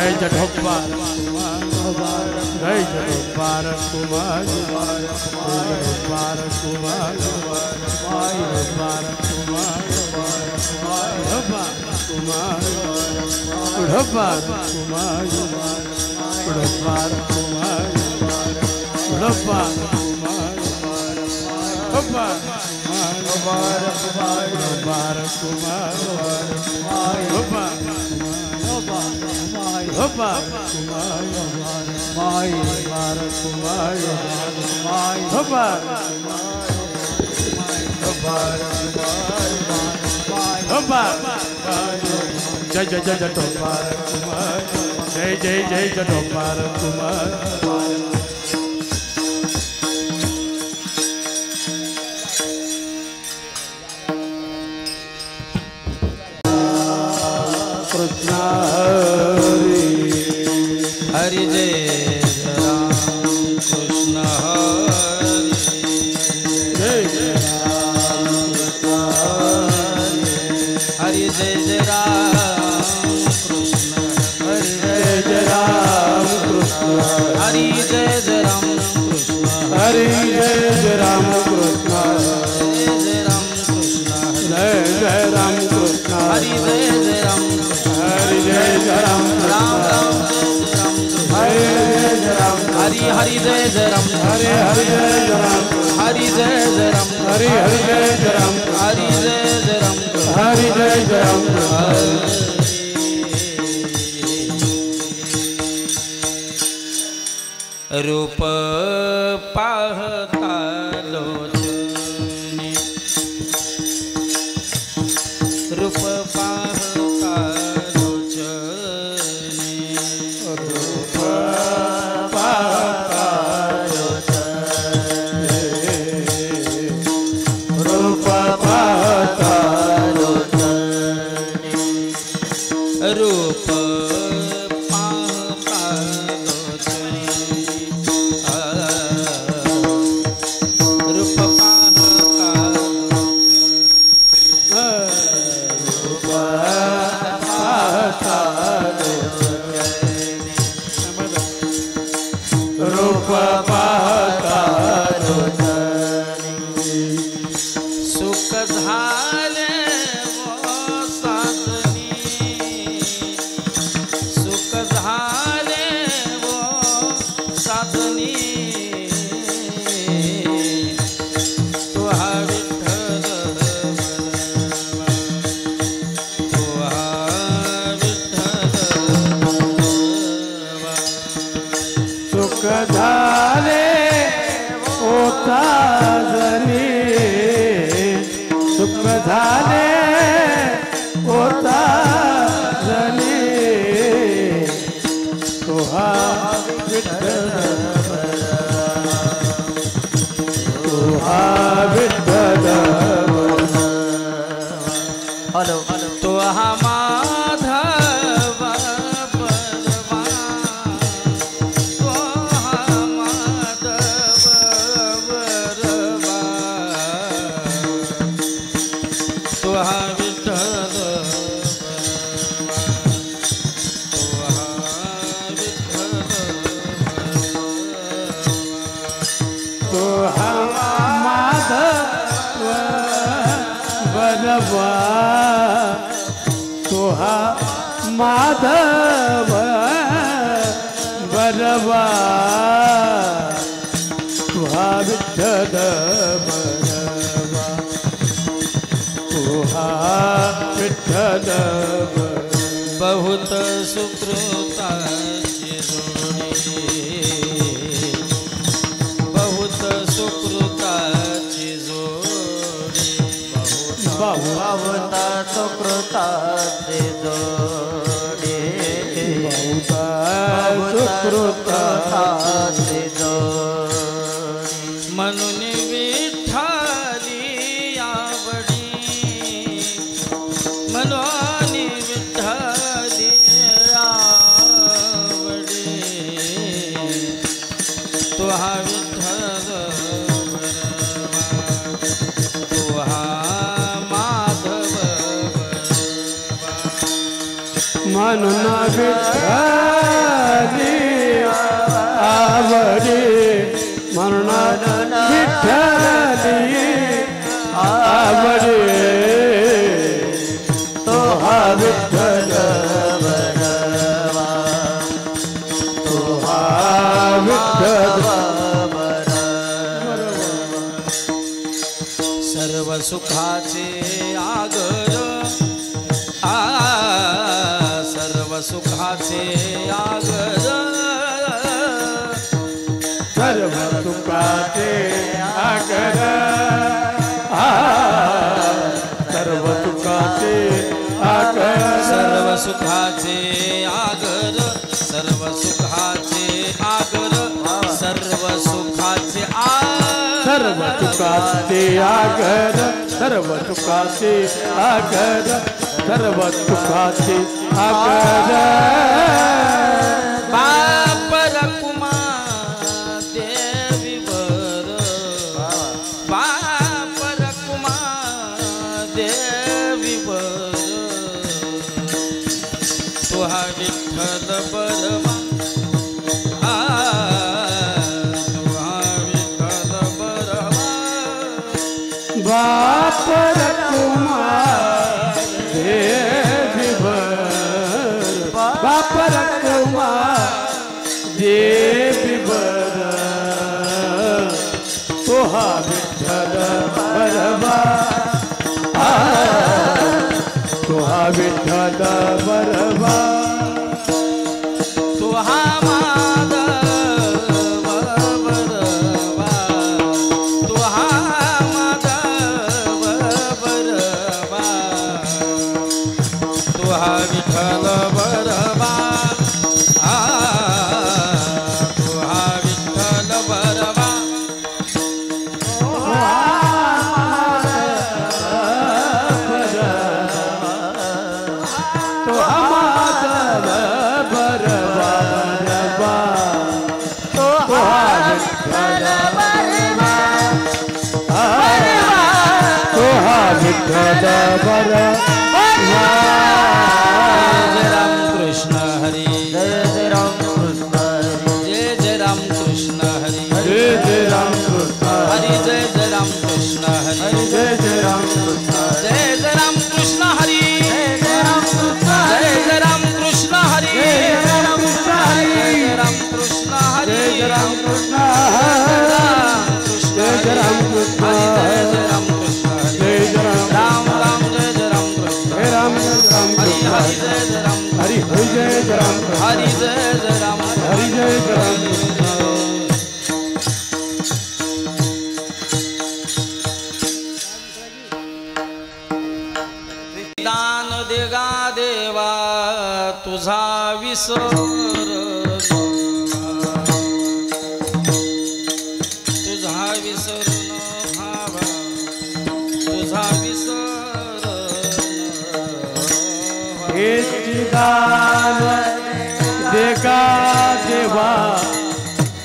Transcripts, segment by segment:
जय जठोपाल जय जठोपाल Kumar जठोपाल Kumar जठोपाल Kumar Kumar उड़पाल Kumar उड़पाल Kumar उड़पाल Kumar उड़पाल Kumar उड़पाल Kumar उड़पाल Hopa Kumar Mai Kumar Kumar Hopa Hopa Jai Jai Jai Jatopar Kumar Jai Jai Jai Jatopar Kumar Krishna Hari Jai Ram Krishna Hari Jai Ram Krishna Hari Jai Ram Krishna Hari Jai Ram Krishna Hari Jai Ram Krishna Jai Jai Ram Krishna Hari Jai Ram Hari Jai Ram Ram Ram Hari Jai Ram Hari Hari Jai Ram Hari Hari Jai Ram Hari Jai Ram Hari Hari Jai Ram Hari Jai Ram Hari Jai Ram रूप पाहता लोचनी रूप पाहता लोचनी रूप पाहता लोचनी रूप पाहता लोचनी रूप माधव बरवा तुहा विठ्ठल बरवा तुहा विठ्ठल बहुत सुकृताची जोडी बहुत सुकृताची जोडी बहुत सुकृताची जोडी बहुत तो हा विठ्ठल बरवा तो हा माधव बरवा म्हणून विठ्ठली आवडे म्हणून विठ्ठली आवडे तो हा विठ्ठल बरवा तो हा विठ्ठल सर्व सुखाचे आगर सर्व सुखाचे आगर सर्व सुखाचे आगर सर्व सुखाचे आगर सर्व सुखाचे आगर सर्व सुखाचे आगर सर्व सुखाचे सर्व सुखाचे आगर सर्व सुखाचे आगर सर्व सुखाचे आगर बापर कुमा देवी वर बापर कुमा देवी वर तो हा विठ्ठल बरवा तो हा विठ्ठल बरवा बापर कुमार देवी बर बापर कुमार देवी बर तो हा विठ्ठल बरवा तो हा विठ्ठल बरवा तो हा माधव बरवा तो हा माधव बरवा तो हा विठ्ठल बरवा तो हा विठ्ठल बरवा तो हा माधव बरवा बरवा तो हा विठ्ठल तो हा विठ्ठल बरवा जय राम कृष्ण हरी जय राम कृष्ण जय राम कृष्ण हरी जय राम कृष्ण हरी जय राम कृष्ण हरी जय राम कृष्ण जय राम कृष्ण हरी जय राम कृष्ण हरी जय राम कृष्ण हरी जय राम कृष्ण हरी जय राम कृष्ण जय राम कृष्ण जय हरी राम कृष्ण जय राम कृष्ण हरी जय राम राम जय राम कृष्ण जय राम हरी हरी जय राम हरि हरि जय राम हरी जय राम हरि जय राम दान देगा देवा तुझा विसर तुझा विसर भावा तुझा विसर हे दान देगा देवा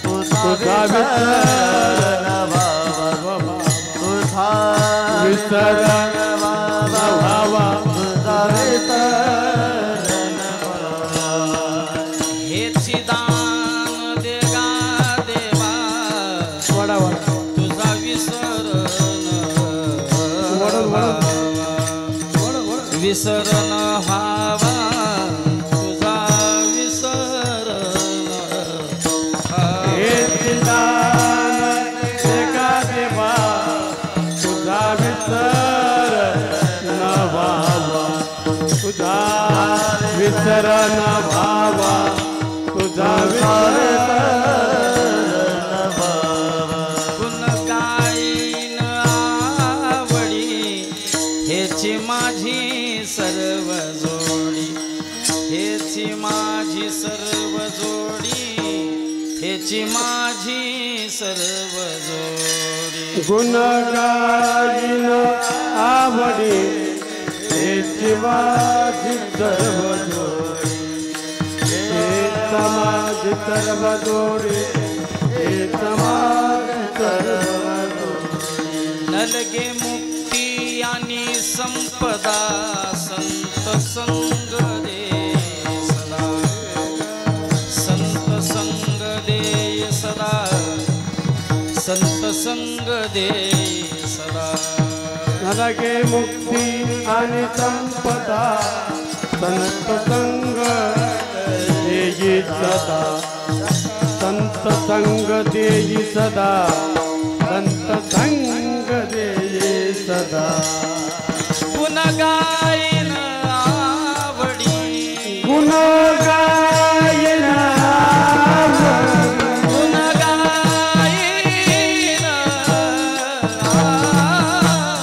तुझा विसर भावा हेची दान देगा देवा तुझा विसर विसरण व्हावा तुझा विसरण हेची दान देगा देवा तुझा विसर भावा तुझा विसरण भावा तुझा गुण गाईन आवडी हेची माझी सर्व जोडी हेची माझी सर्व जोडी हेची माझी सर्व जोडी गुण गाईन आवडी हेची माझी सर्व जोडी हे समाज सर्व जोडी हे संत संग दे सदा नरके मुक्ती आणि संपदा संत संग देई सदा संत संग देई सदा संत संग देई सदा गुण गायन आवडी गुण गायन गुण गायन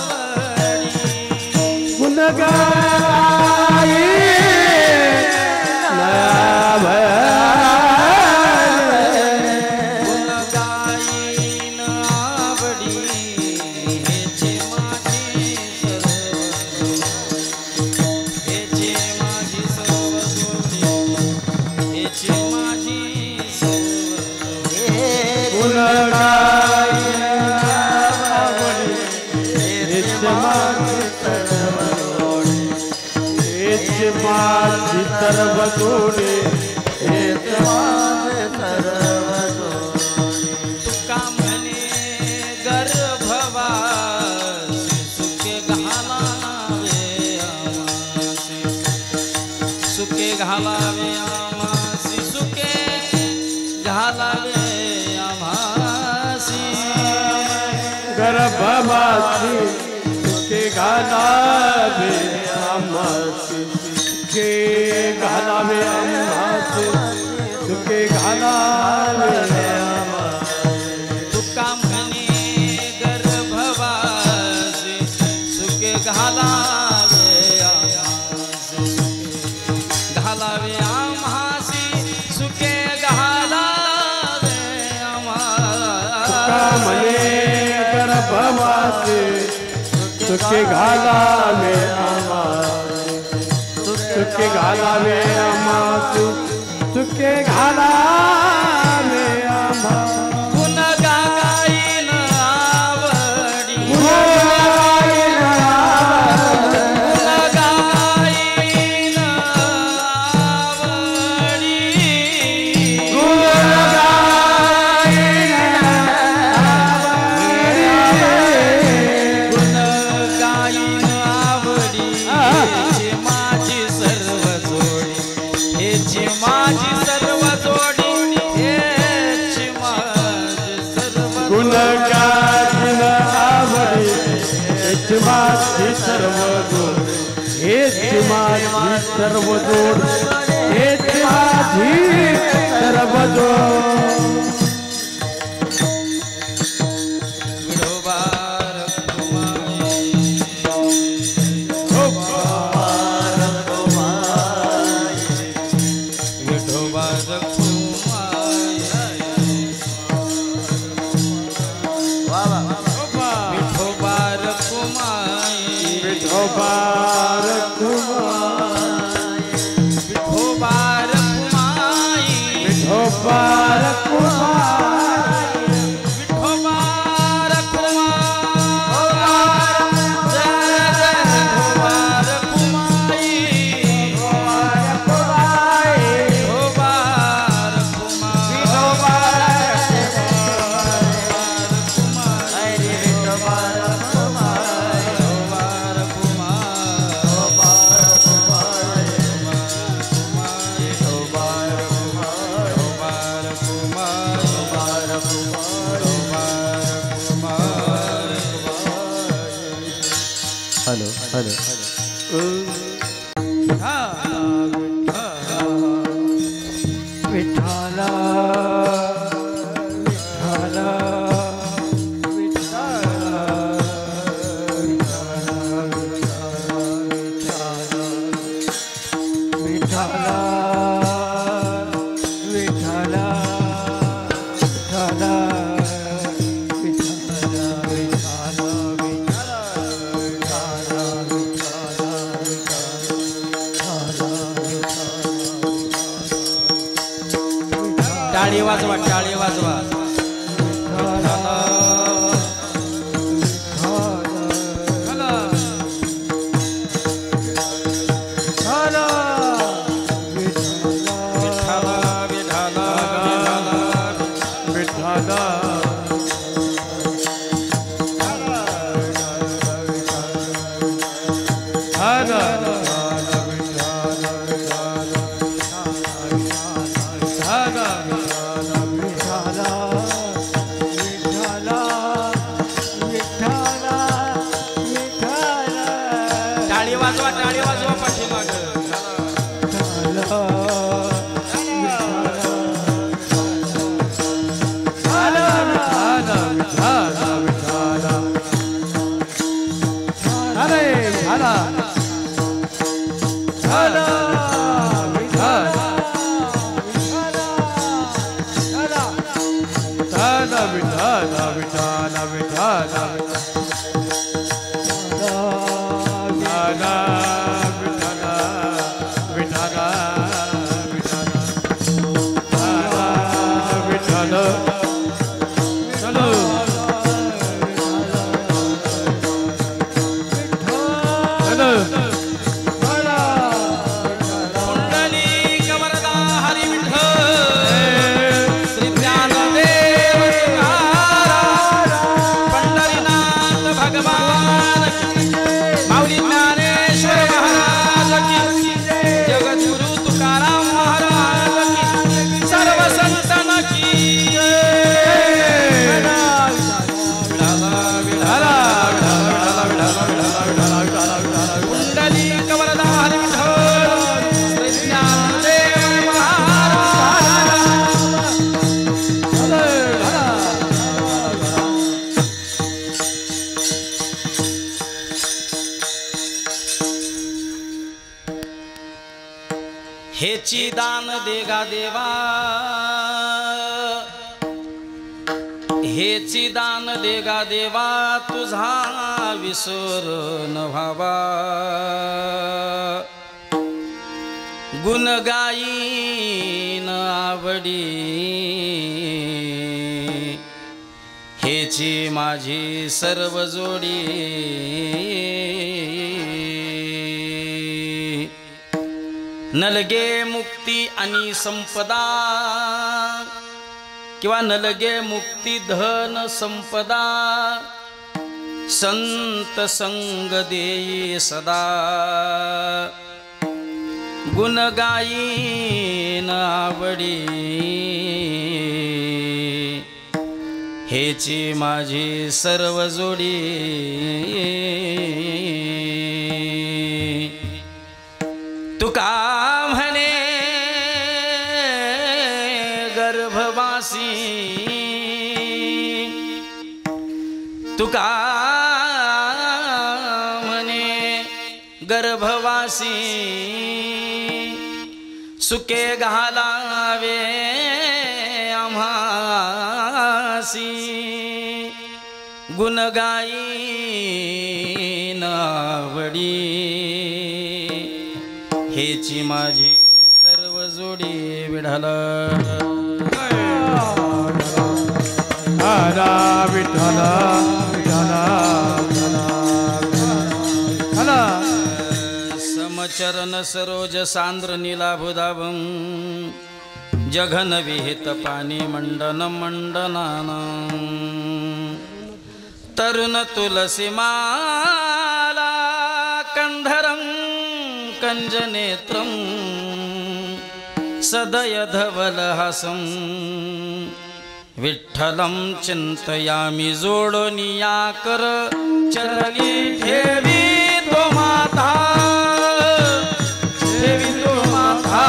आवडी गुण गायन गुण गायन आवडी हेचे माझे सर्व हेचे माझी सर्व गुण गायन आवडी हेच माझी सर्व हेच माझी सर्व जोडे हेच माझे सर्व तुका म्हणे गर्भवासी सुखे घालावे आमासी सुखे घालावे आमासी सुखे घालावे आमासी गर्भवासी सुखे घालावे आम्हासी सुखे घालावे आम्हासी सुखे घालावे तुका म्हणे गर्भवासी सुखे घालावे आमासी घालावे आम्हासी सुखे घालावे आम्हासी म्हणे गर्भवासी सुखे घालावे आम्हासी सुखे घालावे आम्हासी सुखे घालावे आम्हासी गुण गायन आवडी गुण गायन आवडी गुण गायन आवडी हेची माझी सर्व जोडी हेची माझी सर्व जोडी हेची माझी सर्व गुण गायन आवडी हेच माझी सर्व जोड हेच माझी सर्व जोड हेच माझी सर्व जोड विठोबा रखुमाई विठोबा रखुमाई विठोबा रखुमाई विठोबा रखुमाई विठोबा रखुमाई विठोबा रखुमाई विठोबा रखुमाई जय जय विठोबा रखुमाई विठोबा हॅलो हॅलो विठाला विठाला विठाला विठाला विठाला टाळी वाजवा टाळी वाजवा हेची दान देगा देवा, हेची दान देगा देवा, तुझा विसर न व्हावा। गुण गायीन आवडी, हेची माझी सर्व जोडी। नलगे मुक्ती आणि संपदा, किंवा नलगे मुक्ती धन संपदा, संत संग देई सदा। गुण गायीन आवडी, हेची माझी सर्व जोडी। तुका म्हणे गर्भवासी, तुका म्हणे गर्भवासी, सुके घालावे आम्हासी। गुण गायीन आवडी, हेची माझी सर्व जोडी। विठ्ठल विठ्ठल विठ्ठल समचरण सरोज सांद्र नीलाभुधाभं, जघन विहित पाणी मंडन मंडनानं। तरुण तुलसी माला कंधरं कंजनेत्रं, सदय धवलहासं। विठ्ठलं चिंतयामि जोडोनिया कर, चरणी ठेवी तो माता, ठेवी तो माता।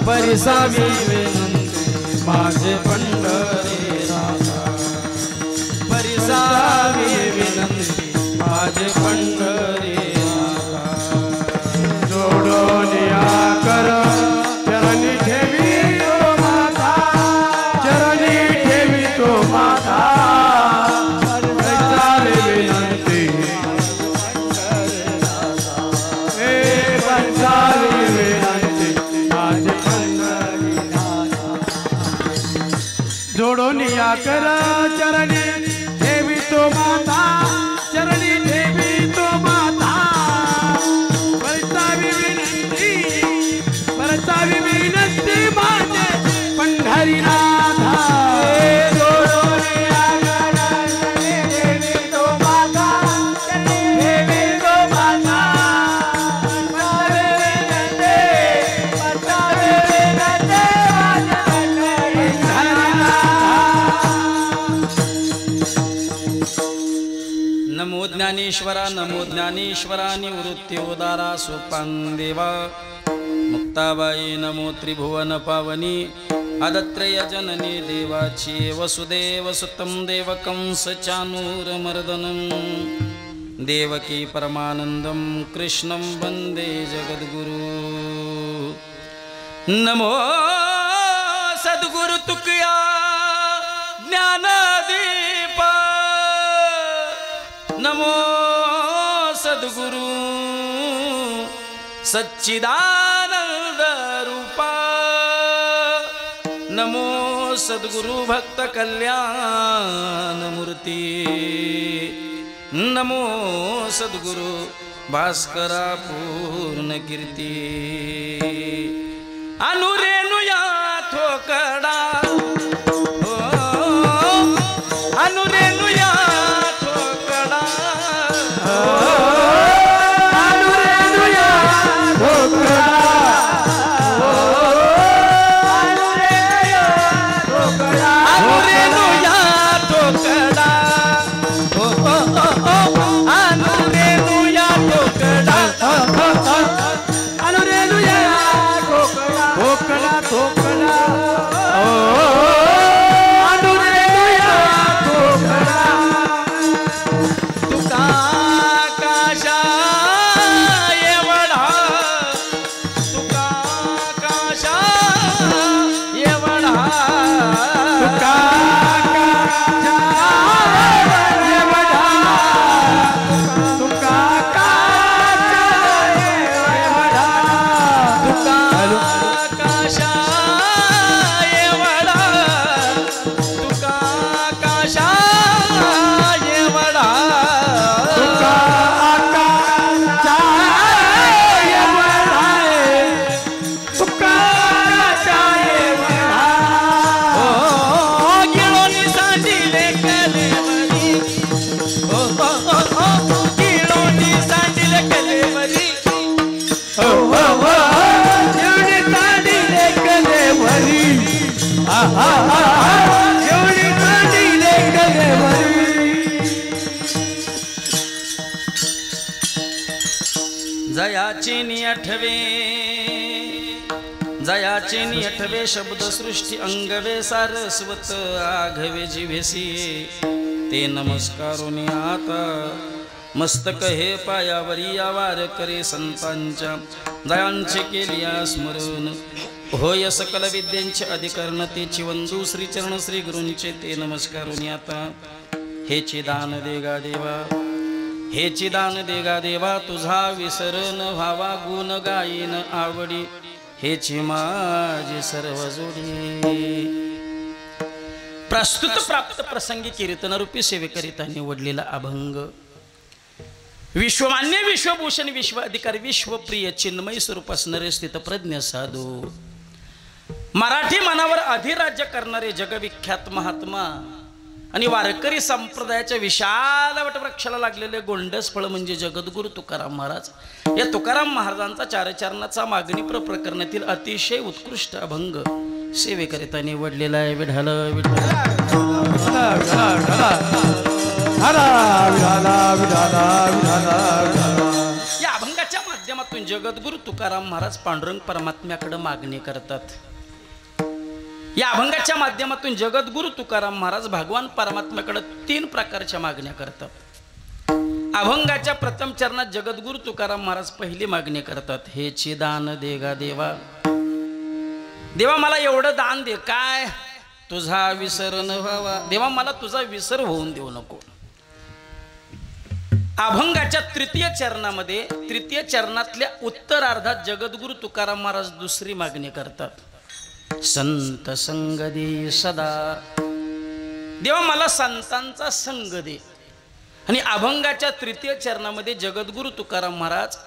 परिसावी विनंती माझे पंढरी राजा, परिसावी विनंती माझे पंढरी राजा। जोडोनिया कर, चरणी ठेवी तो माता, चरणी ठेवी तो माता। परिसावी विनंती, परिसावी विनंती माझे पंढरी राजा। जोडोनिया कर, चरणी ठेवी तो माता, चरणी ठेवी तो माता। परसावी विनंती, परसावी विनंती माझे पंढरीनाथा। जोडोनिया कर, चरणी ठेवी तो माता, चरणी ठेवी तो माता। परसावी विनंती, परसावी विनंती माझे पंढरीनाथा। नमो ज्ञानेश्वरा, नमो ज्ञानेश्वरा, निवृत्ती उदारा सोपान देवा। मुक्ताबाई नमो त्रिभुवन पावनी, आदत्रेय जननी देवाची। वसुदेव सुतं देवकं सचानूरमर्दनं, देवकी परमानंदं कृष्णं वन्दे जगद्गुरु। नमो सद्गुरु तुकया नमो सद्गुरु सच्चिदानंद रूपा नमो सद्गुरु भक्त कल्याण मूर्ती नमो सद्गुरु भास्करा पूर्ण कीर्ती अनुरेनुया ठोकडा अनुरेनुया ठोकडा अनुरेनुया ठोकडा अनुरेनुया ठोकडा अनुरेनुया ठोकडा अनुरेनुया ठोकडा ठोकडा अनुरेनुया ठोकडा तुका काशा एवढा तुका काशा एवढा तुका जयाचे निठवे शब्द सृष्टी अंगवे सारस्वत आघवे जिवेसी ते नमस्कारोनी आता मस्तक हे पायावरी या वार करे संतांच्या जयांचे केलिया स्मरण होय सकल विद्यांचे अधिकरण तेची वंदू श्री चरण श्री गुरूंचे ते नमस्कारोनी आता हेचे दान देगा देवा हेची दान देगा देवा तुझा विसरण व्हावा गुण गायन आवडी हेची माझी सर्व जोडी प्रस्तुत प्राप्त प्रसंगी कीर्तन रूपी सेवेकरिता निवडलेला अभंग विश्वमान्य विश्वभूषण विश्व अधिकारी विश्वप्रिय चिन्मय स्वरूप असणारे स्थित प्रज्ञ साधू मराठी मनावर अधिराज्य करणारे जगविख्यात महात्मा आणि वारकरी संप्रदायाच्या विशाल वटवृक्षाला लागलेले गोंडस फळ म्हणजे जगद्गुरु तुकाराम महाराज या तुकाराम महाराजांचा चारचरणाचा मागणी प्रकरणातील अतिशय उत्कृष्ट अभंग सेवेकरिता निवडलेला आहे विठाल या अभंगाच्या माध्यमातून जगद्गुरु तुकाराम महाराज पांडुरंग परमात्म्याकडे मागणी करतात या अभंगाच्या माध्यमातून जगद्गुरु तुकाराम महाराज भगवान परमात्म्याकडे 3 प्रकारच्या मागण्या करतात अभंगाच्या प्रथम चरणात जगद्गुरु तुकाराम महाराज पहिली मागणी करतात हेची दान देगा देवा देवा मला एवढं दान दे काय तुझा विसर न व्हावा देवा मला तुझा विसर होऊन देऊ नको अभंगाच्या तृतीय चरणातल्या उत्तरार्धात जगद्गुरु तुकाराम महाराज दुसरी मागणी करतात संत संग दे सदा देवा मला संतांचा संग दे आणि अभंगाच्या तृतीय चरणामध्ये जगद्गुरु तुकाराम महाराज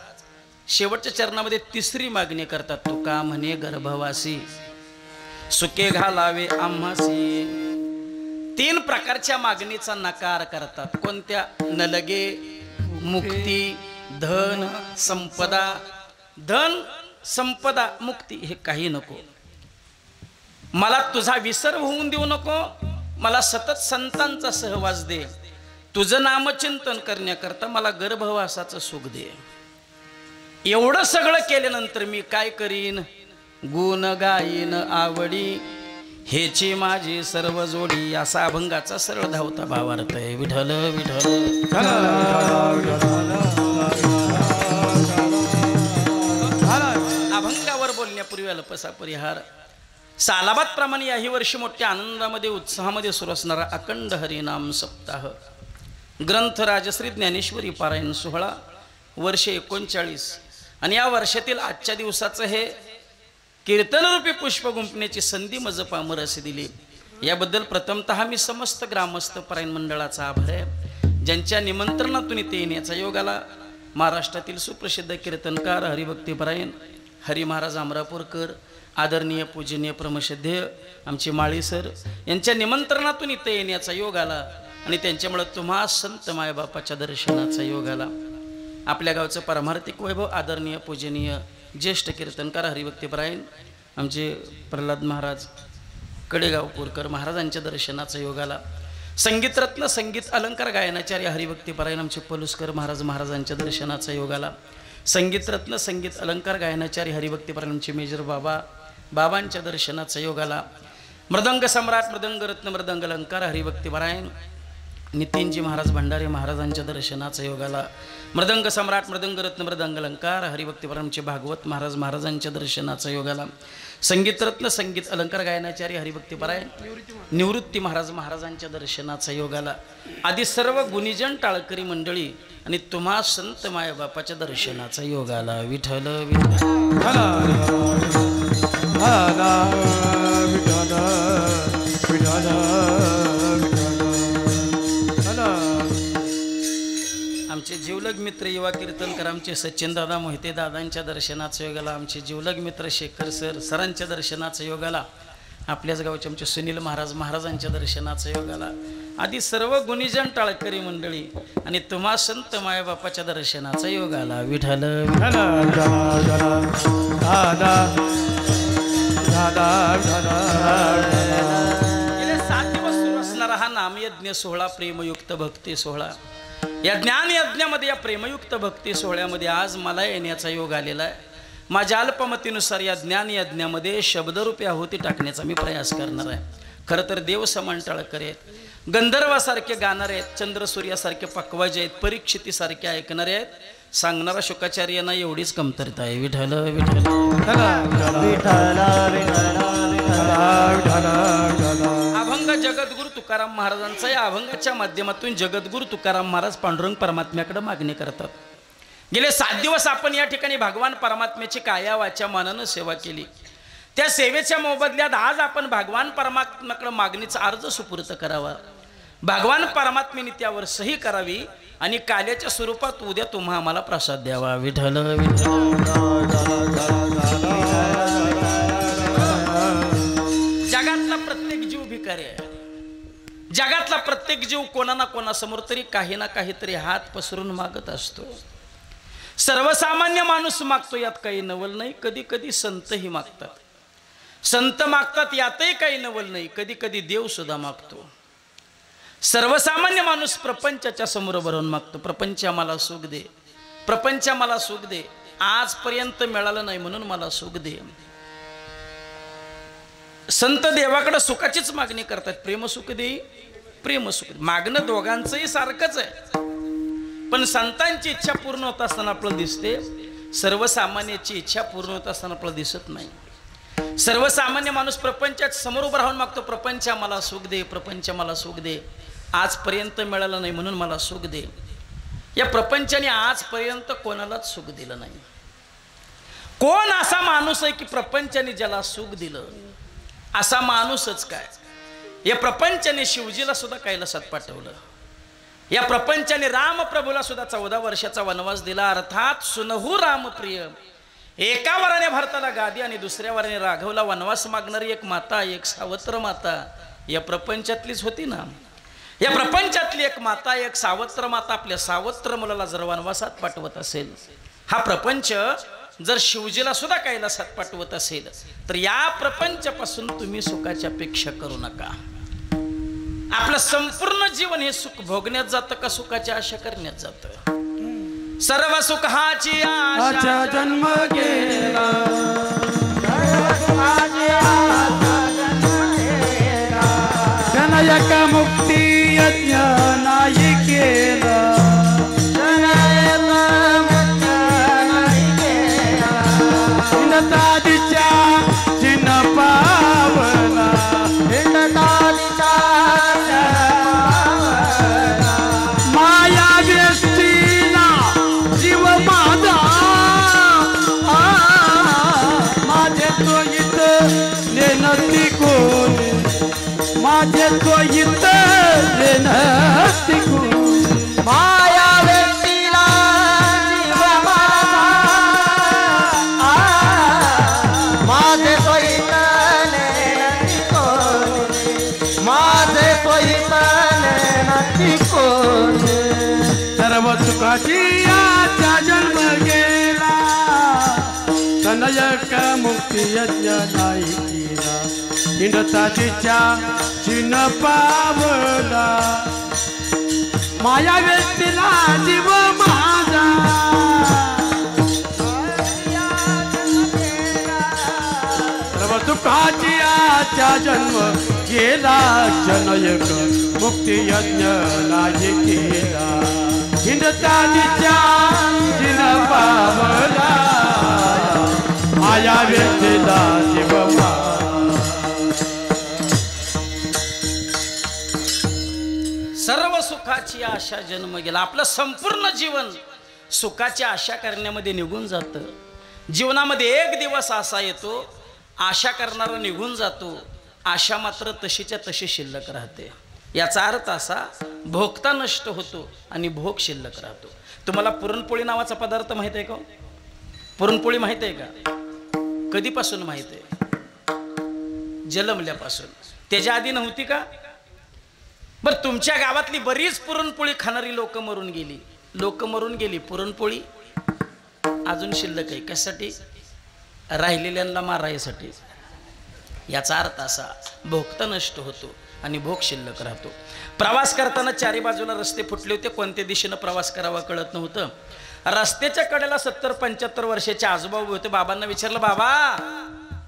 शेवटच्या चरणामध्ये तिसरी मागणी करतात तुका म्हणे गर्भवासी सुके घालावे आम्हासी 3 प्रकारच्या मागणीचा नकार करतात कोणत्या नलगे मुक्ती धन संपदा मुक्ती हे काही नको मला तुझा विसर होऊन देऊ नको मला सतत संतांचा सहवास दे तुझं नामचिंतन करण्याकरता मला गर्भवासाचं सुख दे एवढं सगळं केल्यानंतर मी काय करीन गुण गायीन आवडी हेची माझी सर्व जोडी असा अभंगाचा सरळ धावता भावार्थ आहे विठ्ठल विठ्ठल अभंगावर बोलण्यापूर्वी अल्पसा परिहार सालाबाद प्रमाणे याही वर्षी मोठ्या आनंदामध्ये उत्साहामध्ये सुरू असणारा अखंड हरिनाम सप्ताह ग्रंथ राजश्री ज्ञानेश्वरी पारायण सोहळा वर्ष 39 आणि या वर्षातील आजच्या दिवसाचं हे कीर्तनरूपी पुष्प गुंफण्याची संधी मज पामर असे दिली। याबद्दल प्रथमतः मी समस्त ग्रामस्थ पारायण मंडळाचा आभार आहे, ज्यांच्या निमंत्रणातून इथे येण्याचा योग आला। महाराष्ट्रातील सुप्रसिद्ध कीर्तनकार हरिभक्ती पारायण हरी महाराज अमरापूरकर, आदरणीय पूजनीय प्रमश्रद्धेय आमचे माळी सर यांच्या निमंत्रणातून इथे येण्याचा योग आला आणि त्यांच्यामुळे तुम्हा संत मायबापाच्या दर्शनाचा योग आला। आपल्या गावचं पारमार्थिक वैभव आदरणीय पूजनीय ज्येष्ठ कीर्तनकार हरिभक्ती पारायण आमचे प्रल्हाद महाराज कडेगावपूरकर महाराजांच्या दर्शनाचा योग आला। संगीतरत्न संगीत अलंकार गायनाचार्य हरिभक्ती पारायण आमचे पलुसकर महाराजांच्या दर्शनाचा योग आला। संगीतरत्न संगीत अलंकार गायनाचार्य हरिभक्ती पारायण आमचे मेजर बाबांच्या दर्शनाचा योग आला। मृदंग सम्राट मृदंग रत्न मृदंग अलंकार हरिभक्ती पारायण नितीनजी महाराज भंडारे महाराजांच्या दर्शनाचा योग आला। मृदंग सम्राट मृदंग रत्न मृदंग अलंकार हरिभक्ती पारायण आमचे भागवत महाराजांच्या दर्शनाचा योग आला। संगीतरत्न संगीत अलंकार गायनाचार्य हरिभक्ती पारायण निवृत्ती महाराजांच्या दर्शनाचा योग आला। आदी सर्व गुणीजन टाळकरी मंडळी आणि तुम्हा संत मायबापाच्या दर्शनाचा योग आला। विठ्ठल आमचे जीवलग मित्र युवा कीर्तनकर आमचे सचिन दादा मोहिते दादांच्या दर्शनाचा योग आला। आमचे जीवलग मित्र शेखर सरांच्या दर्शनाचा योग आला। आपल्याच गावचे आमचे सुनील महाराजांच्या दर्शनाचा योग आला। आदी सर्व गुणीजन टाळकरी मंडळी आणि तुम्हा संत मायबापाच्या दर्शनाचा योग आला। विठ्ठल गेले 7 दिवस सुरू असणारा हा नामयज्ञ सोहळा प्रेमयुक्त भक्ती सोहळा, या ज्ञान यज्ञामध्ये या प्रेमयुक्त भक्ती सोहळ्यामध्ये आज मला येण्याचा योग आलेला आहे। माझ्या अल्पमतीनुसार या ज्ञान यज्ञामध्ये शब्दरूपी आहुती टाकण्याचा मी प्रयास करणार आहे। खरं तर देव समान टाळकर आहेत, गंधर्वासारखे गाणारे आहेत, चंद्रसूर्यासारखे पकवाजे आहेत, परीक्षितीसारखे ऐकणारे आहेत। सांगणारा शुकाचार्यांना एवढीच कमतरता आहे। विठ्ठल विठ्ठल अभंग जगद्गुरु तुकाराम महाराजांचा, या अभंगाच्या माध्यमातून जगद्गुरु तुकाराम महाराज पांडुरंग परमात्म्याकडे मागणी करतात। गेले 7 दिवस आपण या ठिकाणी भगवान परमात्म्याची काया वाचा मनानं सेवा केली। त्या सेवेच्या मोबदल्यात आज आपण भगवान परमात्म्याकडे मागणीचा अर्ज सुपूर्त करावा, भगवान परमात्म्याने त्यावर सही करावी आणि काल्याच्या स्वरूपात उद्या तुम्हा आम्हाला प्रसाद द्यावा। विठ्ठल जगातला प्रत्येक जीव भिकारी आहे, जगातला प्रत्येक जीव कोणा ना कोणासमोर तरी काही ना काहीतरी हात पसरून मागत असतो। सर्वसामान्य माणूस मागतो यात काही नवल नाही, कधी कधी संतही मागतात, संत मागतात यातही काही नवल नाही, कधी कधी देव सुद्धा मागतो। सर्वसामान्य माणूस प्रपंचाच्या समोर भरून मागतो, प्रपंच मला सुख दे, प्रपंच मला सुख दे, आजपर्यंत मिळालं नाही म्हणून मला सुख दे। संत देवाकडे सुखाचीच मागणी करतात, प्रेम सुख दे, प्रेम सुख दे। मागणं दोघांचंही सारखंच आहे, पण संतांची इच्छा पूर्ण होत असताना आपल्याला दिसते, सर्वसामान्याची इच्छा पूर्ण होत असताना आपल्याला दिसत नाही। सर्वसामान्य माणूस प्रपंचात समोर उभा राहून मागतो, प्रपंच मला सुख दे, प्रपंच मला सुख दे, आजपर्यंत मिळालं नाही म्हणून मला सुख दे। या प्रपंचाने आजपर्यंत कोणालाच सुख दिलं नाही। कोण असा माणूस आहे की प्रपंचाने ज्याला सुख दिलं? असा माणूसच काय, या प्रपंचाने शिवजीला सुद्धा कैलासात पाठवलं, या प्रपंचाने रामप्रभूला सुद्धा 14 वर्षाचा वनवास दिला। अर्थात सुनहू रामप्रिय, एका वराने भारताला गादी आणि दुसऱ्या वराने राघवला वनवास मागणारी एक माता, एक सावत्र माता या प्रपंचातलीच होती ना। या प्रपंचातली एक माता, एक सावत्र माता आपल्या सावत्र मुलाला जर वनवासात पाठवत असेल, हा प्रपंच जर शिवजीला सुद्धा कैलासात पाठवत असेल, तर या प्रपंचापासून तुम्ही सुखाची अपेक्षा करू नका। आपलं संपूर्ण जीवन हे सुख भोगण्यात जातं का सुखाची आशा करण्यात जातं? सर्व सुखाची आशा जन्म गेला, जनयक मुक्ती यज्ञ नाही केला, हिंदतादीच्या चिन्ह पावला, हिंदतादीच्या नसती कोणी माया व्यक्तीला जीव माझे सोयीतने नसती कोणी माझे सोयीतने नसती कोणी सर्व सुखाची आजचा जन्म गेला तनयक मुक्ती यज्ञ नाही केला हिंडता तिच्या चिन्ह पावला माया व्यक्तीला जीव माझा सर्व सुखाची आजचा जन्म गेला जनयक मुक्ती यज्ञ नाही केला हिंडता तिच्या चिन्ह पावला माया व्यक्तीला जीव माझा सर्व सुखाची आशा जन्म गेला आपलं संपूर्ण जीवन सुखाची आशा करण्यामध्ये निघून जातं जीवनामध्ये एक दिवस असा येतो आशा करणारा निघून जातो आशा मात्र तशीच्या तशी शिल्लक राहते याचा अर्थ असा भोगता नष्ट होतो आणि भोग शिल्लक राहतो तुम्हाला पुरणपोळी नावाचा पदार्थ माहित आहे का पुरणपोळी माहित आहे का कधीपासून माहित आहे जन्मल्यापासून त्याच्या आधी नव्हती का बर तुमच्या गावातली बरीच पुरणपोळी खाणारी लोक मरून गेली पुरणपोळी अजून शिल्लक आहे कशासाठी राहिलेल्यांना मारायसाठी याचा अर्थ असा भोगता नष्ट होतो आणि भोग शिल्लक राहतो प्रवास करताना चारी बाजूला रस्ते फुटले होते कोणत्या दिशेनं प्रवास करावा कळत नव्हतं रस्त्याच्या कडेला 70-75 वर्षाचे आजोबा उभे होते बाबांना विचारलं बाबा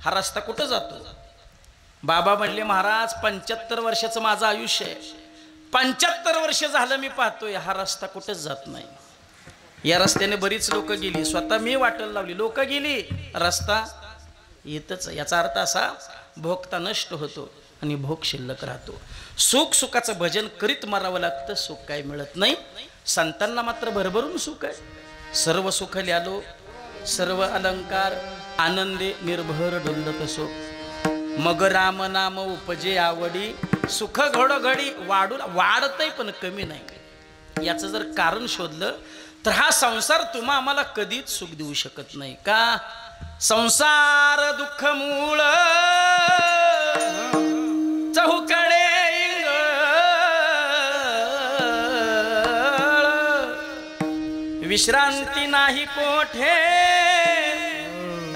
हा रस्ता कुठं जातो बाबा म्हणले महाराज 75 वर्षाचं माझं आयुष्य आहे 75 वर्ष झालं मी पाहतोय हा रस्ता कुठंच जात नाही या रस्त्याने बरीच लोक गेली स्वतः मी वाटेल लावली लोक गेली रस्ता येतच याचा अर्थ असा भोगता नष्ट होतो आणि भोग शिल्लक राहतो सुखाचं भजन करीत मारावं लागतं सुख काय मिळत नाही संतांना मात्र भरभरून सुख आहे सर्व सुख ल्यालो सर्व अलंकार आनंदे निर्भर डोलत सो मग राम नाम उपजे आवडी सुख घडोघडी वाढतंय पण कमी नाही याचं जर कारण शोधलं तर हा संसार तुम्हा आम्हाला कधीच सुख देऊ शकत नाही का संसार दुःख मूळ चहूकडे विश्रांती नाही कोठे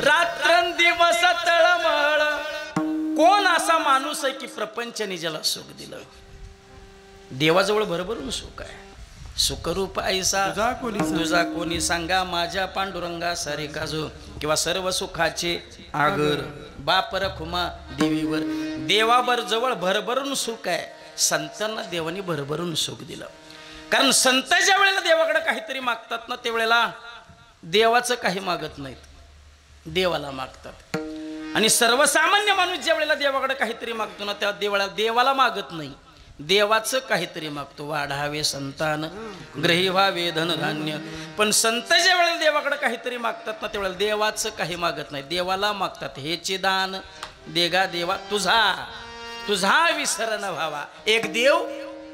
रात्रंदिवस तळमळ कोण असा माणूस आहे की प्रपंचाने ज्याला सुख दिलं देवाजवळ भरभरून सुख आहे सुखरूप ऐसा तुझा कोणी सांगा माझ्या पांडुरंगा सारे काजो किंवा सर्व सुखाचे आगर बापर खुमा देवीवर देवाबर जवळ भरभरून सुख आहे संतांना देवानी भरभरून सुख दिलं कारण संत ज्या वेळेला देवाकडे काहीतरी मागतात ना त्यावेळेला देवाचं काही मागत नाहीत देवाला मागतात आणि सर्वसामान्य माणूस ज्या वेळेला देवाकडे काहीतरी मागतो ना त्या देवाला मागत नाही देवाचं काहीतरी मागतो वाढावे संतान ग्रही व्हावे धनधान्य पण संत ज्या वेळेला देवाकडे काहीतरी मागतात ना त्यावेळेला देवाचं काही मागत नाही देवाला मागतात हेचे दान देगा देवा तुझा विसर न व्हावा एक देव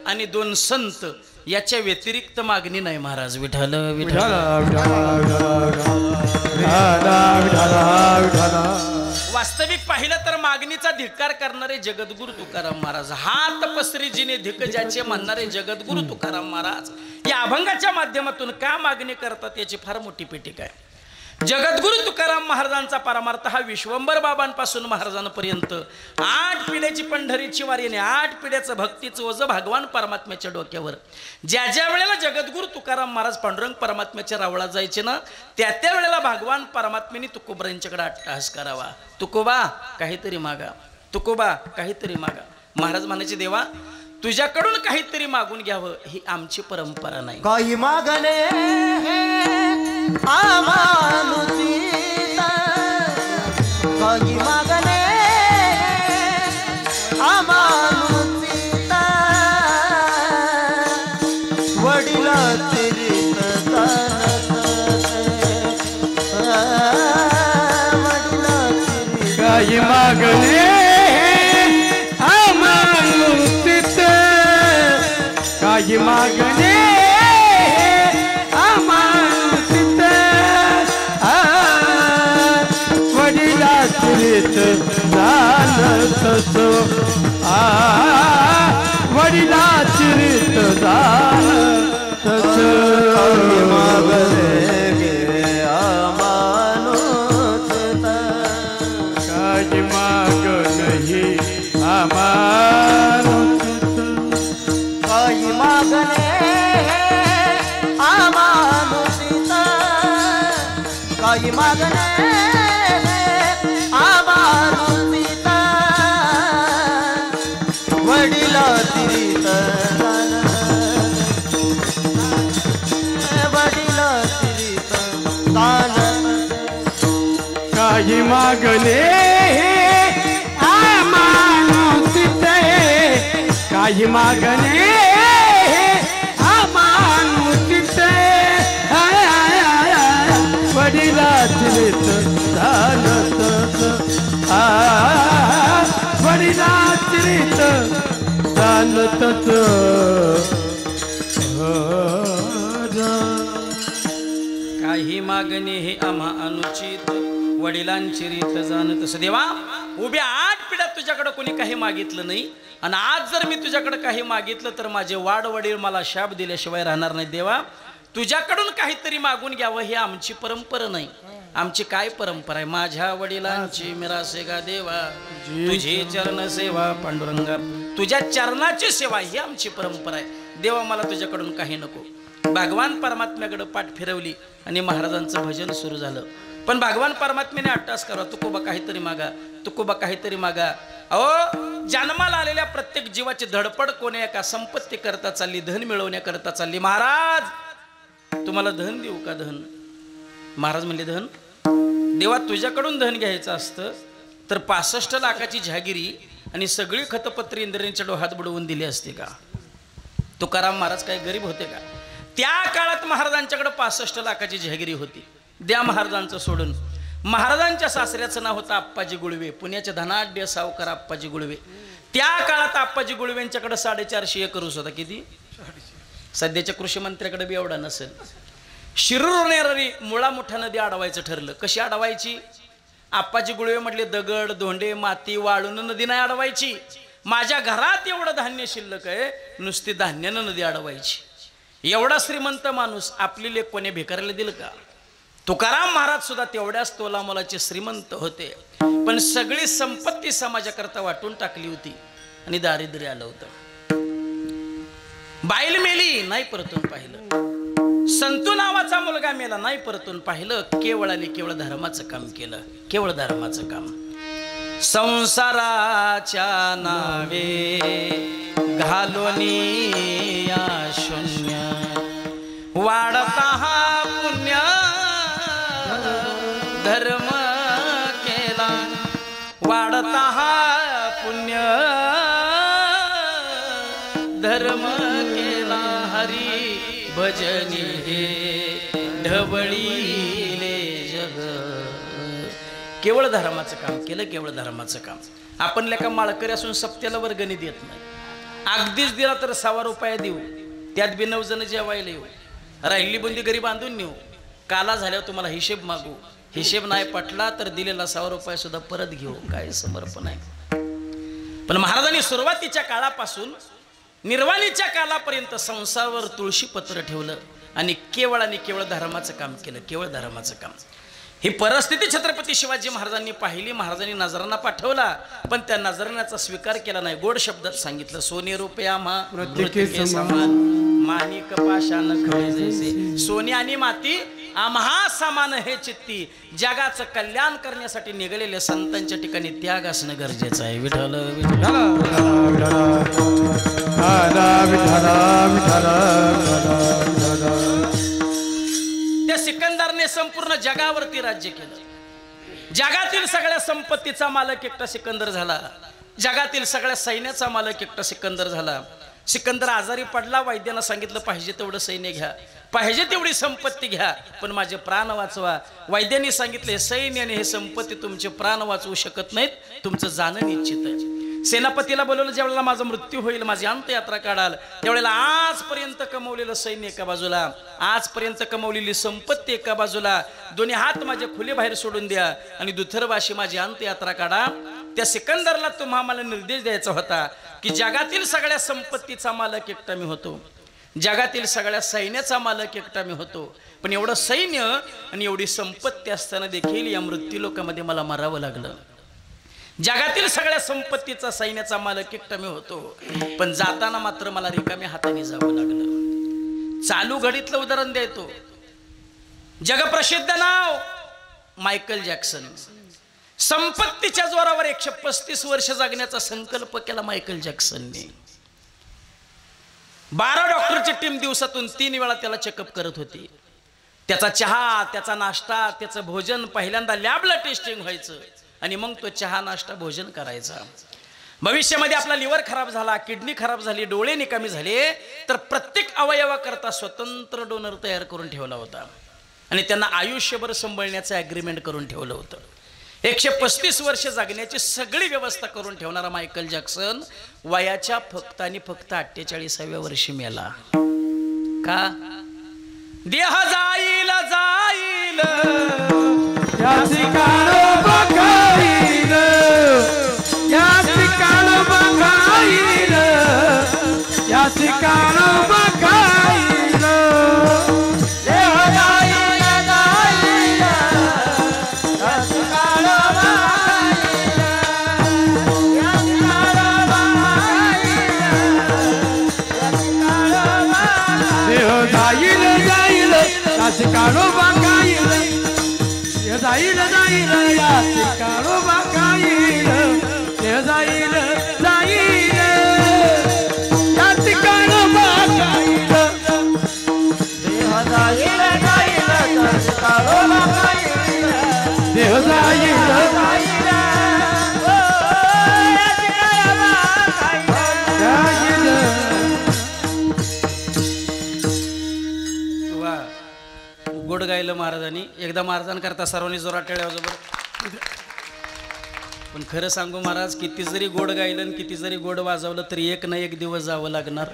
आणि 2 संत याच्या व्यतिरिक्त मागणी नाही महाराज विठ्ठल विठ्ठल वास्तविक पाहिलं तर मागणीचा धिक्कार करणारे जगद्गुरु तुकाराम महाराज हात पसरी जिने धिक ज्याचे म्हणणारे जगद्गुरु तुकाराम महाराज या अभंगाच्या माध्यमातून का मागणी करतात याची फार मोठी पेटिका आहे जगद्गुरु तुकाराम महाराजांचा परमार्थ हा विश्वंभर बाबांपासून महाराजांपर्यंत 8 पिढ्याची पंढरीची वारी आणि 8 पिढ्याचं भक्तीचं ओझं भगवान परमात्म्याच्या डोक्यावर ज्या ज्या वेळेला जगद्गुरु तुकाराम महाराज पांडुरंग परमात्म्याच्या रावळात जायचे ना त्या वेळेला भगवान परमात्म्याने तुकोबा यांच्याकडे अट्टहास करावा तुकोबा काहीतरी मागा तुकोबा काहीतरी मागा महाराज म्हणायचे देवा तुझ्याकडून काहीतरी मागून घ्यावं ही आमची परंपरा नाही काही मागणे आमानुचिता काही मागणे आमानुचिता वडिलाचे काही मागणे काही मागणे अमानुषित वडिलाची रीत झालं तसं वडिलाची रीत झालं तसं मागणे अमानुषित काही माग नाही अमानुषित काही मागणे अमानुषित काही मागणे अमानुषित वडिलाची रीत वडिलाची रीत काही मागणे अमानुषित काही मागणे अमानुषित वडिलाची रीत झालं तसं वडिलाची रीत झालं तसं काही मागणे हे आम्हा अनुचित वडिलांची रीत जाणत तसं. देवा उभ्या 8 पिढ्यात तुझ्याकडे कोणी काही मागितलं नाही आणि आज जर मी तुझ्याकडे काही मागितलं तर माझे वाड वडील मला शाप दिल्याशिवाय राहणार नाही. देवा तुझ्याकडून काहीतरी मागून घ्यावं ही आमची परंपरा नाही. आमची काय परंपरा आहे? माझ्या वडिलांची मिरासे गा देवा तुझी चरण सेवा पांडुरंगा तुझ्या चरणाची सेवा ही आमची परंपरा आहे. देवा मला तुझ्याकडून काही नको. भगवान परमात्म्याकडे पाठ फिरवली आणि महाराजांचं भजन सुरू झालं. पण भगवान परमात्म्याने अट्टास करा तुकोबा काहीतरी मागा तुकोबा काहीतरी मागा. अहो जन्माला आलेल्या प्रत्येक जीवाची धडपड कोणी एका संपत्ती करता चालली धन मिळवण्याकरता चालली. महाराज तुम्हाला धन देऊ का? धन महाराज म्हणले धन देवा तुझ्याकडून धन घ्यायचं असतं तर 65 लाखाची जहागिरी आणि सगळी खतपत्री इंद्रियांच्या डोहात बुडवून दिली असते का? तुकाराम महाराज काय गरीब होते का? त्या काळात महाराजांच्याकडे 65 लाखाची जहागिरी होती. द्या महाराजांचं सोडून. महाराजांच्या सासऱ्याचं नाव होतं आप्पाजी गुळवे. पुण्याचे धनाढ्य सावकार आप्पाजी गुळवे. त्या काळात आप्पाजी गुळवेंच्याकडे 450 एकर ऊस होता. किती? सध्याच्या कृषी मंत्र्याकडे बी एवढा नसेल. शिरूर नेररी मुळा मोठा नदी अडवायचं ठरलं. कशी अडवायची? आप्पाजी गुळवे म्हटले दगड धोंडे माती वाळून नदी नाही अडवायची. माझ्या घरात एवढं धान्य शिल्लक आहे नुसती धान्यानं नदी अडवायची. एवढा श्रीमंत माणूस आपली लेख कोणी भिकाऱ्याला दिलं का? तुकाराम महाराज सुद्धा तेवढ्याच तोलामोलाचे श्रीमंत होते पण सगळी संपत्ती समाजाकरता वाटून टाकली होती आणि दारिद्र्य आलं होतं. बाईल मेली नाही परतून पाहिलं. संतू नावाचा मुलगा मेला नाही परतून पाहिलं. केवळाने केवळ धर्माचं काम केलं. केवळ धर्माचं काम. संसाराच्या नावे घालोनी या शून्य वाढता हा पुण्य धर्म केला वाढता हा पुण्य धर्म केला हरी भजनी हे ढवळीले जग. केवळ धर्माचं काम केलं. केवळ धर्माचं काम. आपण लेखा माळकरी असून सप्त्याला वर्गणी देत नाही. अगदीच दिला तर 100 रुपये देऊ. त्यात बी 9 जण जेवायला येऊ. राहिली बुंदी घरी बांधून नेऊ. काला झाल्यावर तुम्हाला हिशेब मागू. हिशेब नाही पटला तर दिलेला 100 रुपये सुद्धा परत घेऊ. काय समर्पण आहे. पण महाराजांनी सुरुवातीच्या काळापासून निर्वाणीच्या कालापर्यंत संसारावर तुळशी पत्र ठेवलं आणि केवळ धर्माचं काम केलं. केवळ धर्माचं काम. ही परिस्थिती छत्रपती शिवाजी महाराजांनी पाहिली. महाराजांनी नजराना पाठवला पण त्या नजरानाचा स्वीकार केला नाही. गोड शब्दात सांगितलं सोने रुपया मृत्तिके समान माणिक पाषाण खळे जैसे. सोने आणि माती आम्हा समान हे चित्ती. जगाचं कल्याण करण्यासाठी निघालेल्या संतांच्या ठिकाणी त्याग असणं गरजेचं आहे. विठ्ठल विठ्ठल त्या सिकंदरने संपूर्ण जगावरती राज्य केलं. जगातील सगळ्या संपत्तीचा मालक एकटा सिकंदर झाला. जगातील सगळ्या सैन्याचा मालक एकटा सिकंदर झाला. सिकंदर आजारी पडला. वैद्यानं सांगितलं पाहिजे तेवढं सैन्य घ्या पाहिजे तेवढी संपत्ती घ्या पण माझे प्राण वाचवा. वैद्यांनी सांगितले सैन्य आणि हे संपत्ती तुमचे प्राण वाचवू शकत नाहीत. तुमचं जाणं निश्चित आहे. सेनापतीला बोलवलं, ज्यावेळेला माझा मृत्यू होईल, माझी अंत्ययात्रा काढाल, त्यावेळेला आजपर्यंत कमवलेलं सैन्य एका बाजूला, आजपर्यंत कमवलेली संपत्ती एका बाजूला, दोन्ही हात माझे खुले बाहेर सोडून द्या आणि दुथर्वाशी माझी अंत्ययात्रा काढा. त्या सिकंदरला तुम्हाला निर्देश द्यायचा होता की जगातील सगळ्या संपत्तीचा मालक एकटा मी होतो, जगातील सगळ्या सैन्याचा मालक एकटा मी होतो, पण एवढं सैन्य आणि एवढी संपत्ती असताना देखील या मृत्यू लोकांमध्ये मला मरावं लागलं. जगातील सगळ्या संपत्तीचा सैन्याचा मालक एकटा मी होतो, पण जाताना मात्र मला रिकाम्या हाताने जावं लागलं. चालू घडीतलं उदाहरण देतो. जगप्रसिद्ध नाव मायकल जॅक्सन. संपत्तीच्या जोरावर 135 वर्ष जगण्याचा संकल्प केला मायकल जॅक्सनने. 12 डॉक्टरची टीम दिवसातून 3 वेळा त्याला चेकअप करत होती. त्याचा चहा, त्याचा नाश्ता, त्याचं भोजन पहिल्यांदा लॅबला टेस्टिंग व्हायचं आणि मग तो चहा, नाश्ता, भोजन करायचा. भविष्यामध्ये आपला लिव्हर खराब झाला, किडनी खराब झाली, डोळे निकामी झाले, तर प्रत्येक अवयवाकरता स्वतंत्र डोनर तयार करून ठेवला होता आणि त्यांना आयुष्यभर सांभाळण्याचं ॲग्रीमेंट करून ठेवलं होतं. 135 वर्ष जगण्याची सगळी व्यवस्था करून ठेवणारा मायकल जॅक्सन वयाच्या फक्त आणि फक्त 48व्या वर्षी मेला. का? देह जाईल जाईल या ठिकाण बघाईल, या ठिकाण बघाईल, या ठिकाण बघाईल. देह जाईल जाईल, या ठिकाण बघाईल, या ठिकाण बघाईल, या ठिकाण बघाईल. देह जाईल जाईल, या ठिकाण बघाईल, देह जाईल जाईल, या ठिकाण बघाईल, देह जाईल जाईल, या ठिकाण बघाईल. देह जाईल जाईल, या ठिकाण बघाईल, देह जाईल जाईल, ओ, या ठिकाण बघाईल. जाईल. वा, गोड गायलं महाराजांनी. एकदा महाराजांकरता सर्वांनी जोरात टाळ्या वाजवा. पण खरं सांगू महाराज, किती जरी गोड गायलं आणि किती जरी गोड वाजवलं तरी एक ना एक दिवस जावं लागणार.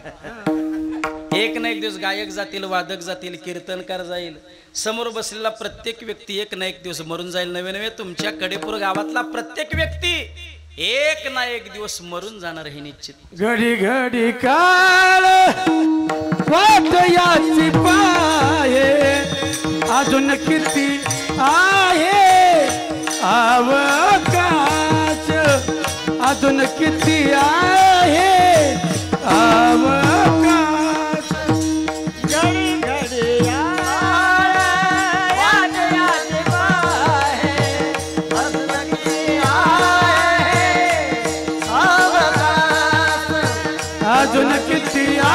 एक ना एक दिवस गायक जातील, वादक जातील, कीर्तनकार जाईल, समोर बसलेला प्रत्येक व्यक्ती एक ना एक दिवस मरून जाईल. नवे नवे तुमच्या कडेपूर गावातला प्रत्येक व्यक्ती एक ना एक दिवस मरून जाणार हे निश्चित. घडी घडी काळ वाट याची पाये, अजून किती आहे अवकाश, अजून किती आहे अवकाश. घडी घडी यार, वाट याची पाहे, अजून किती आहे अवकाश, अजून किती आहे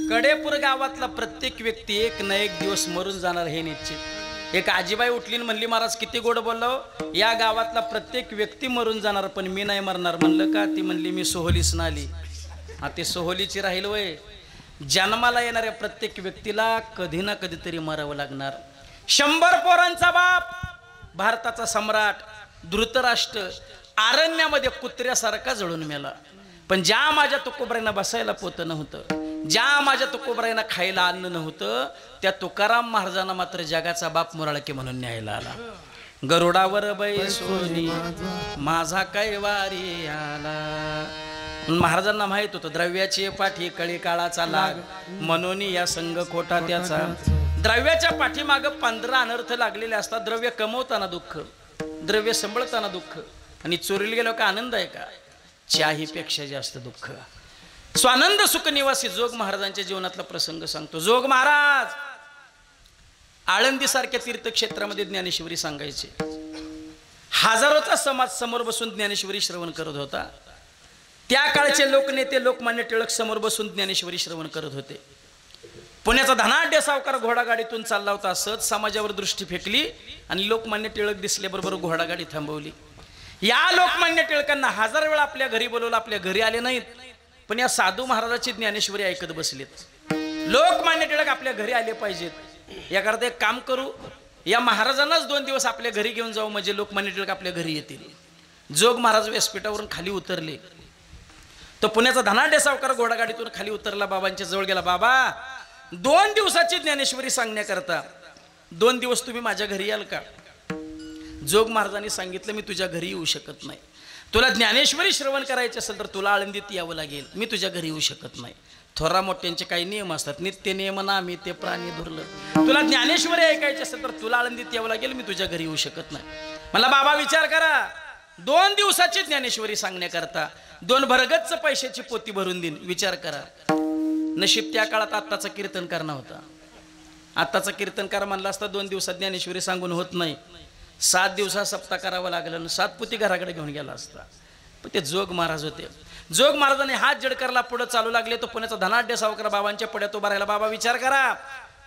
कडेपूर गावातला प्रत्येक व्यक्ती एक ना एक दिवस मरून जाणार हे निश्चित. एक आजीबाई उठली आणि म्हणली, महाराज किती गोड बोललो, या गावातला प्रत्येक व्यक्ती मरून जाणार पण मी नाही मरणार. म्हणलं का? ती म्हणली, मी सोहलीच ना आली. हा, ते सोहलीची राहील वय. जन्माला येणाऱ्या प्रत्येक व्यक्तीला कधी ना कधीतरी मरावं लागणार. 100 पोरांचा बाप, भारताचा सम्राट धृतराष्ट्र अरण्यामध्ये कुत्र्यासारखा जळून मेला. पण ज्या माझ्या तुकोबरायांना बसायला पोतं नव्हतं, ज्या माझ्या तुकोबरायांना खायला अन्न नव्हतं, त्या तुकाराम महाराजांना मात्र जगाचा बाप मुराळके म्हणून न्यायला आला. गरुडावर बैसोनी माझा काय वारी आला. महाराजांना माहित होतं द्रव्याची पाठी कळी काळाचा लाग, म्हणून या संघ खोटा त्याचा. द्रव्याच्या पाठीमाग 15 अनर्थ लागलेले असतात. द्रव्य कमवताना दुःख, द्रव्य सांभाळताना दुःख, आणि चोरीला गेलो का आनंद आहे का? चाहीपेक्षा जास्त दुःख. स्वानंद सुख निवासी जोग महाराजांच्या जीवनातला प्रसंग सांगतो. जोग महाराज आळंदी सारख्या तीर्थक्षेत्रामध्ये ज्ञानेश्वरी सांगायचे. हजारोचा समाज समोर बसून ज्ञानेश्वरी श्रवण करत होता. त्या काळचे लोकनेते लोकमान्य टिळक समोर बसून ज्ञानेश्वरी श्रवण करत होते. पुण्याचा धनाढ्य सावकार घोडागाडीतून चालला होता. सहज समाजावर दृष्टी फेकली आणि लोकमान्य टिळक दिसल्याबरोबर घोडागाडी थांबवली. या लोकमान्य टिळकांना 1000 वेळा आपल्या घरी बोलवलं, आपल्या घरी आले नाहीत, पण या साधू महाराजाची ज्ञानेश्वरी ऐकत बसलेत. लोकमान्य टिळक आपल्या घरी आले पाहिजेत, एखादं एक काम करू, या महाराजांनाच 2 दिवस आपल्या घरी घेऊन जाऊ, म्हणजे लोकमान्य टिळक आपल्या घरी येतील. जोग महाराज व्यासपीठावरून खाली उतरले. तो पुण्याचा धनाढ्य सावकार घोडागाडीतून खाली उतरला, बाबांच्या जवळ गेला. बाबा, 2 दिवसाची ज्ञानेश्वरी सांगण्याकरता 2 दिवस तुम्ही माझ्या घरी याल का? जोग महाराजांनी सांगितलं, मी तुझ्या घरी येऊ शकत नाही. तुला ज्ञानेश्वरी श्रवण करायची असेल तर तुला आळंदीत यावं लागेल, मी तुझ्या घरी येऊ शकत नाही. थोरा मोठ्यांचे काही नियम असतात, नित्य नियम नामी ते प्राणी दुर्लभ. तुला ज्ञानेश्वरी ऐकायची असेल तर तुला आळंदीत यावं लागेल, मी तुझ्या घरी येऊ शकत नाही. मला बाबा विचार करा, 2 दिवसाची ज्ञानेश्वरी सांगण्याकरता 2 भरगच्च पैशाची पोती भरून देईन. विचार करा. नशीब त्या काळात आत्ताचा कीर्तनकार नव्हता. आत्ताचा कीर्तनकार म्हणला असता 2 दिवसात ज्ञानेश्वरी सांगून होत नाही, 7 दिवसात सप्ताह करावा लागला आणि 7 पोती घराकडे घेऊन गेला असता. पण ते जोग महाराज होते. जोग महाराजांनी हात जडकरला, पुढे चालू लागले. तो पुण्याचा धनाढ्य सावकार बाबांच्या पुढ्यात उभा राहिला. बाबा विचार करा,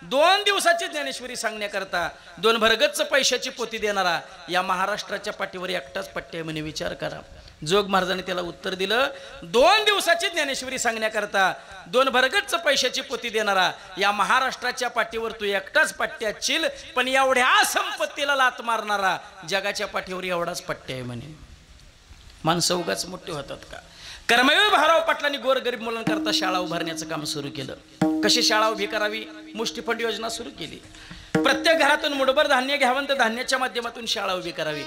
2 दिवसाची ज्ञानेश्वरी सांगण्याकरता 2 भरगच्च पैशाची पोती देणारा या महाराष्ट्राच्या पाठीवर एकटाच पट्टी आहे म्हणे. विचार करा. जोग महाराजांनी त्याला उत्तर दिलं, 2 दिवसाची ज्ञानेश्वरी सांगण्याकरता 2 भरगच्च पैशाची पोती देणारा या महाराष्ट्राच्या पाठीवर तू एकटाच पट्टी असशील, पण एवढ्या संपत्तीला लात मारणारा जगाच्या पाठीवर एवढाच पट्टी आहे म्हणे. माणसं उगाच मोठे होतात का? कर्मवीर भाऊराव पाटलांनी गोरगरीब मुलांकरता शाळा उभारण्याचं काम सुरू केलं. कशी शाळा उभी करावी, मुष्टिफंड योजना सुरू केली. प्रत्येक घरातून मुठभर धान्य घ्यावं, तर धान्याच्या माध्यमातून शाळा उभी करावी.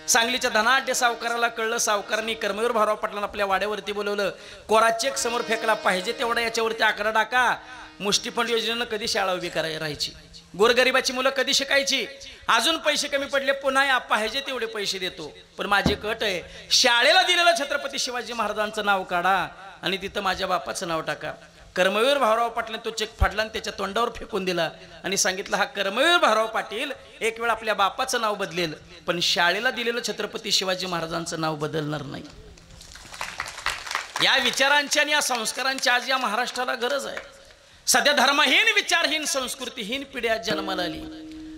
सांगलीच्या धनाढ्य सावकाराला कळलं. सावकारांनी कर्मवीर भाऊराव पाटलांना आपल्या वाड्यावरती बोलवलं. कोरा चेक समोर फेकला, पाहिजे तेवढा याच्यावरती आकडा टाका. मुष्टिफंड योजनेनं कधी शाळा उभी राहायची, गोरगरिबाची मुलं कधी शिकायची. अजून पैसे कमी पडले, पुन्हा पाहिजे तेवढे पैसे देतो. पण माझी कट आहे, शाळेला दिलेलं छत्रपती शिवाजी महाराजांचं नाव काढा आणि तिथं माझ्या बापाचं नाव टाका. कर्मवीर भाऊराव पाटलांनी तो चेक फाडला आणि त्याच्या तोंडावर फेकून दिला आणि सांगितलं, हा कर्मवीर भाऊराव पाटील एक वेळ आपल्या बापाचं नाव बदलेल, पण शाळेला दिलेलं छत्रपती शिवाजी महाराजांचं नाव बदलणार नाही. या विचारांची आणि या संस्कारांची आज या महाराष्ट्राला गरज आहे. सध्या धर्महीन, विचारहीन, संस्कृतीहीन पिढी आज जन्माला आली.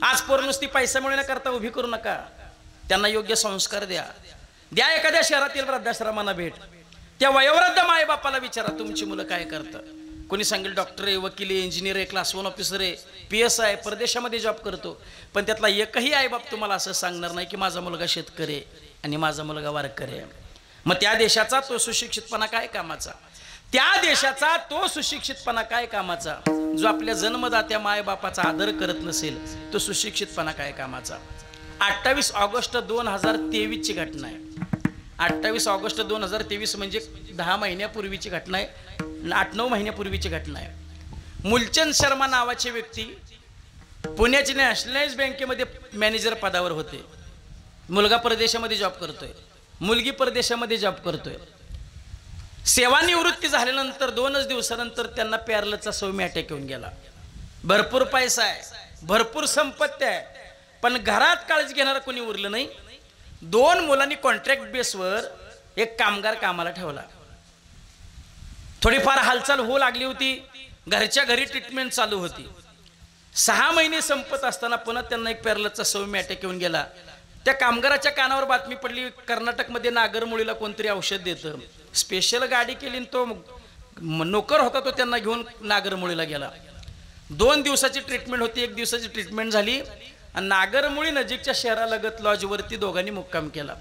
आज पोर नुसती पैसा मिळवण्याकरता उभी करू नका, त्यांना योग्य संस्कार द्या. द्या एखाद्या शहरातील वृद्धाश्रमांना भेट. त्या वयोवृद्ध मायबापाला विचारा, तुमची मुलं काय करतात. कोणी सांगेल डॉक्टर आहे, वकील आहे, इंजिनियर आहे, क्लास 1 ऑफिसर आहे, PS आहे, परदेशामध्ये जॉब करतो. पण त्यातला एकही आईबाप तुम्हाला असं सांगणार नाही की माझा मुलगा शेतकरी आहे आणि माझा मुलगा वारकरी आहे. मग त्या देशाचा तो सुशिक्षितपणा काय कामाचा, त्या देशाचा तो सुशिक्षितपणा काय कामाचा. जो आपल्या जन्मदात्या मायबापाचा आदर करत नसेल तो सुशिक्षितपणा काय कामाचा. 28 ऑगस्ट 2023 ची घटना आहे. 28 ऑगस्ट 2023 म्हणजे 10 महिन्यापूर्वीची घटना आहे, 8-9 महिन्यापूर्वीची घटना आहे. मूलचंद शर्मा नावाचे व्यक्ती पुण्याच्या नॅशनलाइज बँकेमध्ये मॅनेजर पदावर होते. मुलगा परदेशामध्ये जॉब करतोय, मुलगी परदेशामध्ये जॉब करतोय. सेवानिवृत्ती झाल्यानंतर 2च दिवसानंतर त्यांना पॅरलचा सौम्य अटॅक येऊन गेला. भरपूर पैसा आहे, भरपूर संपत्ती आहे, पण घरात काळजी घेणारं कोणी उरलं नाही. 2 मुलांनी कॉन्ट्रॅक्ट बेसवर एक कामगार कामाला ठेवला. थोडीफार हालचाल होऊ लागली होती, घरच्या घरी ट्रीटमेंट चालू होती. 6 महिने संपत असताना पुन्हा त्यांना एक पॅरलचा सौम्य अटॅक येऊन गेला. त्या कामगाराच्या कानावर बातमी पडली, कर्नाटकमध्ये नागरमुळीला कोणतरी औषध देतं. स्पेशल गाडी केली, तो नोकर होता तो त्यांना घेऊन नागरमुळीला गेला. 2 दिवसाची ट्रीटमेंट होती, 1 दिवसाची ट्रीटमेंट झाली आणि नागरमुळी नजीकच्या शहरालगत लॉजवरती दोघांनी मुक्काम केला.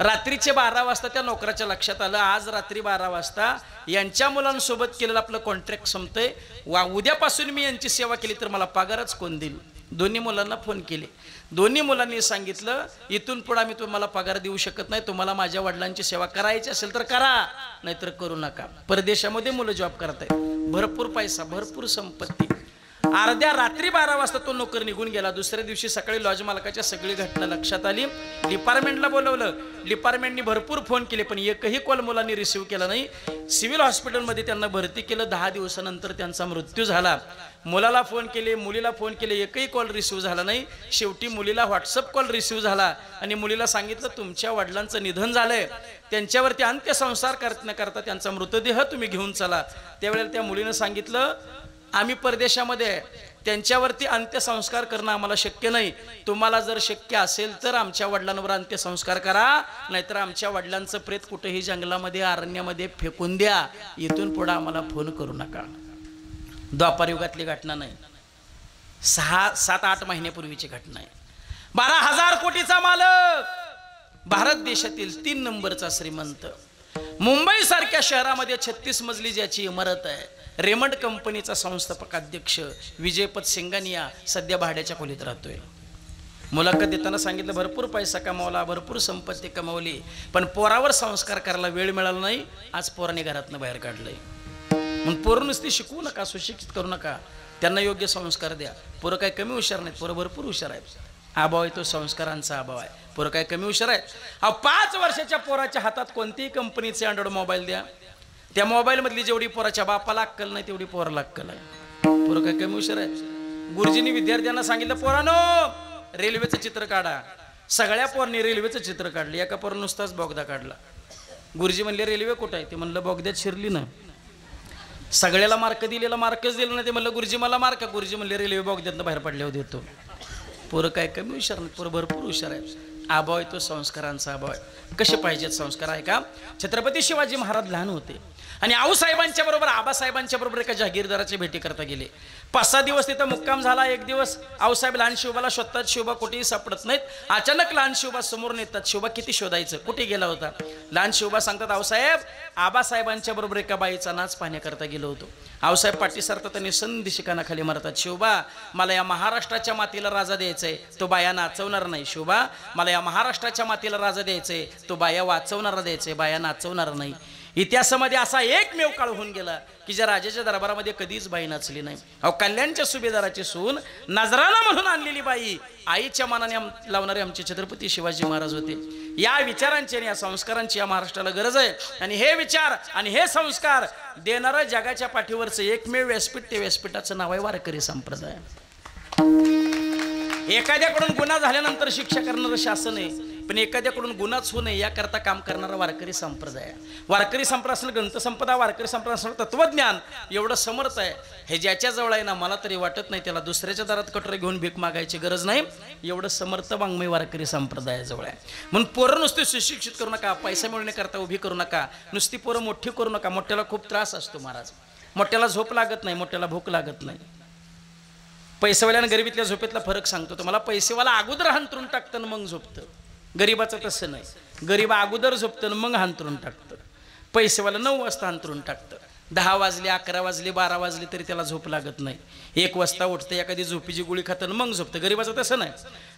रात्रीचे 12 वाजता त्या नोकराच्या लक्षात आलं, आज रात्री 12 वाजता यांच्या मुलांसोबत केलेलं आपलं कॉन्ट्रॅक्ट संपतंय, उद्यापासून मी यांची सेवा केली तर मला पगारच कोण देईल. दोन्ही मुलांना फोन केले. दोन्ही मुलांनी सांगितलं, इथून पुढे मी तुम्हाला पगार देऊ शकत नाही, तुम्हाला माझ्या वडिलांची सेवा करायची असेल तर करा, नाहीतर करू नका. परदेशामध्ये मुलं जॉब करत आहेत, भरपूर पैसा, भरपूर संपत्ती. अर्ध्या रात्री 12 वाजता तो नोकर निघून गेला. दुसऱ्या दिवशी सकाळी लॉज मालकाच्या सगळी घटना लक्षात आली. डिपार्टमेंटला बोलवलं, डिपार्टमेंटनी भरपूर फोन केले पण एकही कॉल मुलांनी रिसिव्ह केला नाही. सिव्हिल हॉस्पिटलमध्ये त्यांना भरती केलं. 10 दिवसानंतर त्यांचा मृत्यू झाला. मुलाला फोन केले, मुलीला फोन केले, एकही कॉल रिसिव्ह झाला नाही. शेवटी मुलीला व्हॉट्सअप कॉल रिसिव्ह झाला आणि मुलीला सांगितलं, तुमच्या वडिलांचं निधन झालंय, त्यांच्यावरती अंत्यसंस्कार करण्याकरता त्यांचा मृतदेह तुम्ही घेऊन चला. त्यावेळेला त्या मुलीनं सांगितलं, आम्ही परदेशामध्ये आहे, त्यांच्यावरती अंत्यसंस्कार करणं आम्हाला शक्य नाही. तुम्हाला जर शक्य असेल तर आमच्या वडिलांवर अंत्यसंस्कार करा, नाहीतर आमच्या वडिलांचं प्रेत कुठेही जंगलामध्ये, अरण्यामध्ये फेकून द्या. इथून पुढे आम्हाला फोन करू नका. द्वापार युगातली घटना नाही. 7-8 महिन्यापूर्वीची घटना आहे. 12,000 कोटीचा मालक, भारत देशातील 3 नंबरचा श्रीमंत, मुंबई सारख्या शहरामध्ये 36 मजली ज्याची इमारत आहे, रेमंड कंपनीचा संस्थापक अध्यक्ष विजयपत सिंगानिया सध्या भाड्याच्या खोलीत राहतोय. मुलाखत देताना सांगितलं भरपूर पैसा कमावला, भरपूर संपत्ती कमावली, पण पोरावर संस्कार करायला वेळ मिळाला नाही. आज पोराने घरातनं बाहेर काढलंय. मग पोरं नुसती शिकवू नका, सुशिक्षित करू नका, त्यांना योग्य संस्कार द्या. पोरं काय कमी हुशार नाहीत, पोरं भरपूर हुशार आहेत. अभाव आहे तो संस्कारांचा अभाव आहे. पोरं काय कमी हुशार आहेत. 5 वर्षाच्या पोराच्या हातात कोणतीही कंपनीचे अँड्रॉइड मोबाईल द्या, त्या मोबाईल मधली जेवढी पोराच्या बापाला अक्कल नाही तेवढी पोराला अक्कल आहे. पोरं काय कमी हुशार आहेत. गुरुजींनी विद्यार्थ्यांना सांगितलं, पोरांनो रेल्वेचं चित्र काढा. सगळ्या पोरांनी रेल्वेचं चित्र काढलं. एका पोर नुसताच बोगदा काढला. गुरुजी म्हणले रेल्वे कुठं आहे? ते म्हणलं बोगद्यात शिरली ना. सगळ्याला मार्क दिलेला मार्कच दिला ना. ते म्हणलं गुरुजी मला मार्क. गुरुजी म्हणले रेल्वे बोगद्यातनं बाहेर पडल्यावर देतो. पोरं काय कमी हुशार नाही, पोरं भरपूर हुशार आहे. अभाव आहे तो संस्कारांचा अभाव आहे. कसे पाहिजेत संस्कार आहे का? छत्रपती शिवाजी महाराज लहान होते आणि आऊसाहेबांच्या बरोबर आबासाहेबांच्या बरोबर एका जहागीरदाराची भेटी करता गेले. 5-6 दिवस तिथं मुक्काम झाला. एक दिवस आऊसाहेब लहान शिवबाला शोधतात. शिवबा कुठेही सापडत नाहीत. अचानक लहान शिवबा समोर नेतात. शिवबा किती शोधायचं, कुठे गेला होता? लहान शिवबा सांगतात, आऊसाहेब आबासाहेबांच्या बरोबर एका बाईचा नाच पाहण्याकरता गेलो होतो. आऊसाहेब पाठी सरतात आणि संधी शिकानाखाली मारतात. शिवबा मला या महाराष्ट्राच्या मातीला राजा द्यायचंय, तो बाया नाचवणार नाही. शिवबा मला या महाराष्ट्राच्या मातीला राजा द्यायचंय, तो बाया वाचवणारा द्यायचंय, बाया नाचवणार नाही. इतिहासामध्ये असा एकमेव काळ होऊन गेला की ज्या राजाच्या दरबारामध्ये कधीच बाई नाचली नाही. अहो कल्याणच्या सुभेदाराची सून नजराना म्हणून आणलेली बाई आईच्या मानाने लावणारे आमचे छत्रपती शिवाजी महाराज होते. या विचारांची आणि या संस्कारांची या महाराष्ट्राला गरज आहे. आणि हे विचार आणि हे संस्कार देणारं जगाच्या पाठीवरचं एकमेव व्यासपीठ, ते व्यासपीठाचं नाव आहे वारकरी संप्रदाय. एखाद्याकडून गुन्हा झाल्यानंतर शिक्षा करणारं शासन आहे, पण एखाद्याकडून गुन्हाच होऊ नये याकरता काम करणारा वारकरी संप्रदाय. वारकरी संप्रदाय ग्रंथसंपदा, वारकरी संप्रदाय तत्वज्ञान एवढं समर्थ आहे. हे ज्याच्या जवळ आहे ना, मला तरी वाटत नाही त्याला दुसऱ्याच्या दारात कटोरे घेऊन भीक मागायची गरज नाही. एवढं समर्थ वाङ्मय वारकरी संप्रदायाजवळ आहे. म्हणून पोरं नुसती सुशिक्षित करू नका, पैसा मिळवण्याकरता उभी करू नका, नुसती पोरं मोठी करू नका. मोठ्याला खूप त्रास असतो महाराज. मोठ्याला झोप लागत नाही, मोठ्याला भूक लागत नाही. पैसेवाल्या आणि गरिबीतल्या झोपेतला फरक सांगतो तुम्हाला. पैसेवाला अगोदर हांतरून टाकतं मग झोपतं. गरीबाचं तसं नाही. गरीब अगोदर झोपतं मग हांतरून टाकतं. पैसेवाला 9 वाजता हांतरून टाकतं. 10 वाजले, 11 वाजले, 12 वाजले तरी त्याला झोप लागत नाही. 1 वाजता उठतं, एखादी झोपीची गोळी खातं मग झोपतं. गरीबाचं तसं नाही.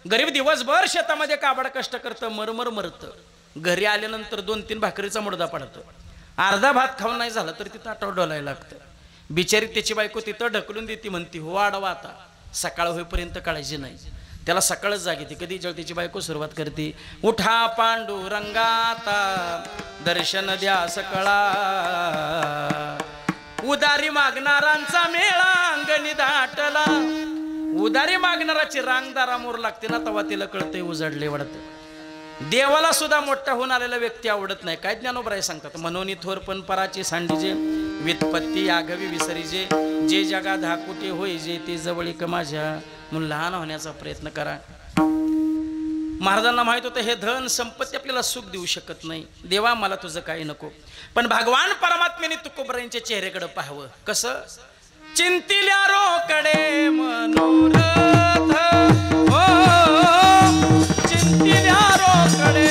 गरीब दिवसभर शेतामध्ये काबाड कष्ट करतं, मरमर मरतं. घरी आल्यानंतर 2-3 भाकरीचा मुडदा पडतो. अर्धा भात खाऊन नाही झाला तरी तिथं आठवड डोलायला लागतं. बिचारी त्याची बायको तिथं ढकलून देते, म्हणती हो आडवा आता, सकाळ होईपर्यंत कळायची नाही. त्याला सकाळच जाग येते. कधी जेव्हा त्याची बायको सुरुवात करते, उठा पांडुरंगाता दर्शन द्या सकळा, उदारी मागणारांचा मेळा अंगणी दाटला. उदारी मागणाराची रांग दारामोर लागते ना, तेव्हा तिला कळते उजडले वाढते. देवाला सुद्धा मोठा होऊन आलेला व्यक्ती आवडत नाही. काय ज्ञानोबराय सांगतात, मनोनी थोरपण पराची सांडीजे, व्युत्पत्ती आगवी विसरीजे, जे जगा धाकुटे होई जे ते जवळीक माझ्या. म्हणून लहान होण्याचा प्रयत्न करा. महाराजांना माहित होतं हे धन संपत्ती आपल्याला सुख देऊ शकत नाही. देवा मला तुझं काही नको. पण भगवान परमात्म्याने तुकोबरायांच्या चेहऱ्याकडे पाहावं. कसं? चिंतिल्या रोकडे मनोरथ, हो चिंतिल्या रोकडे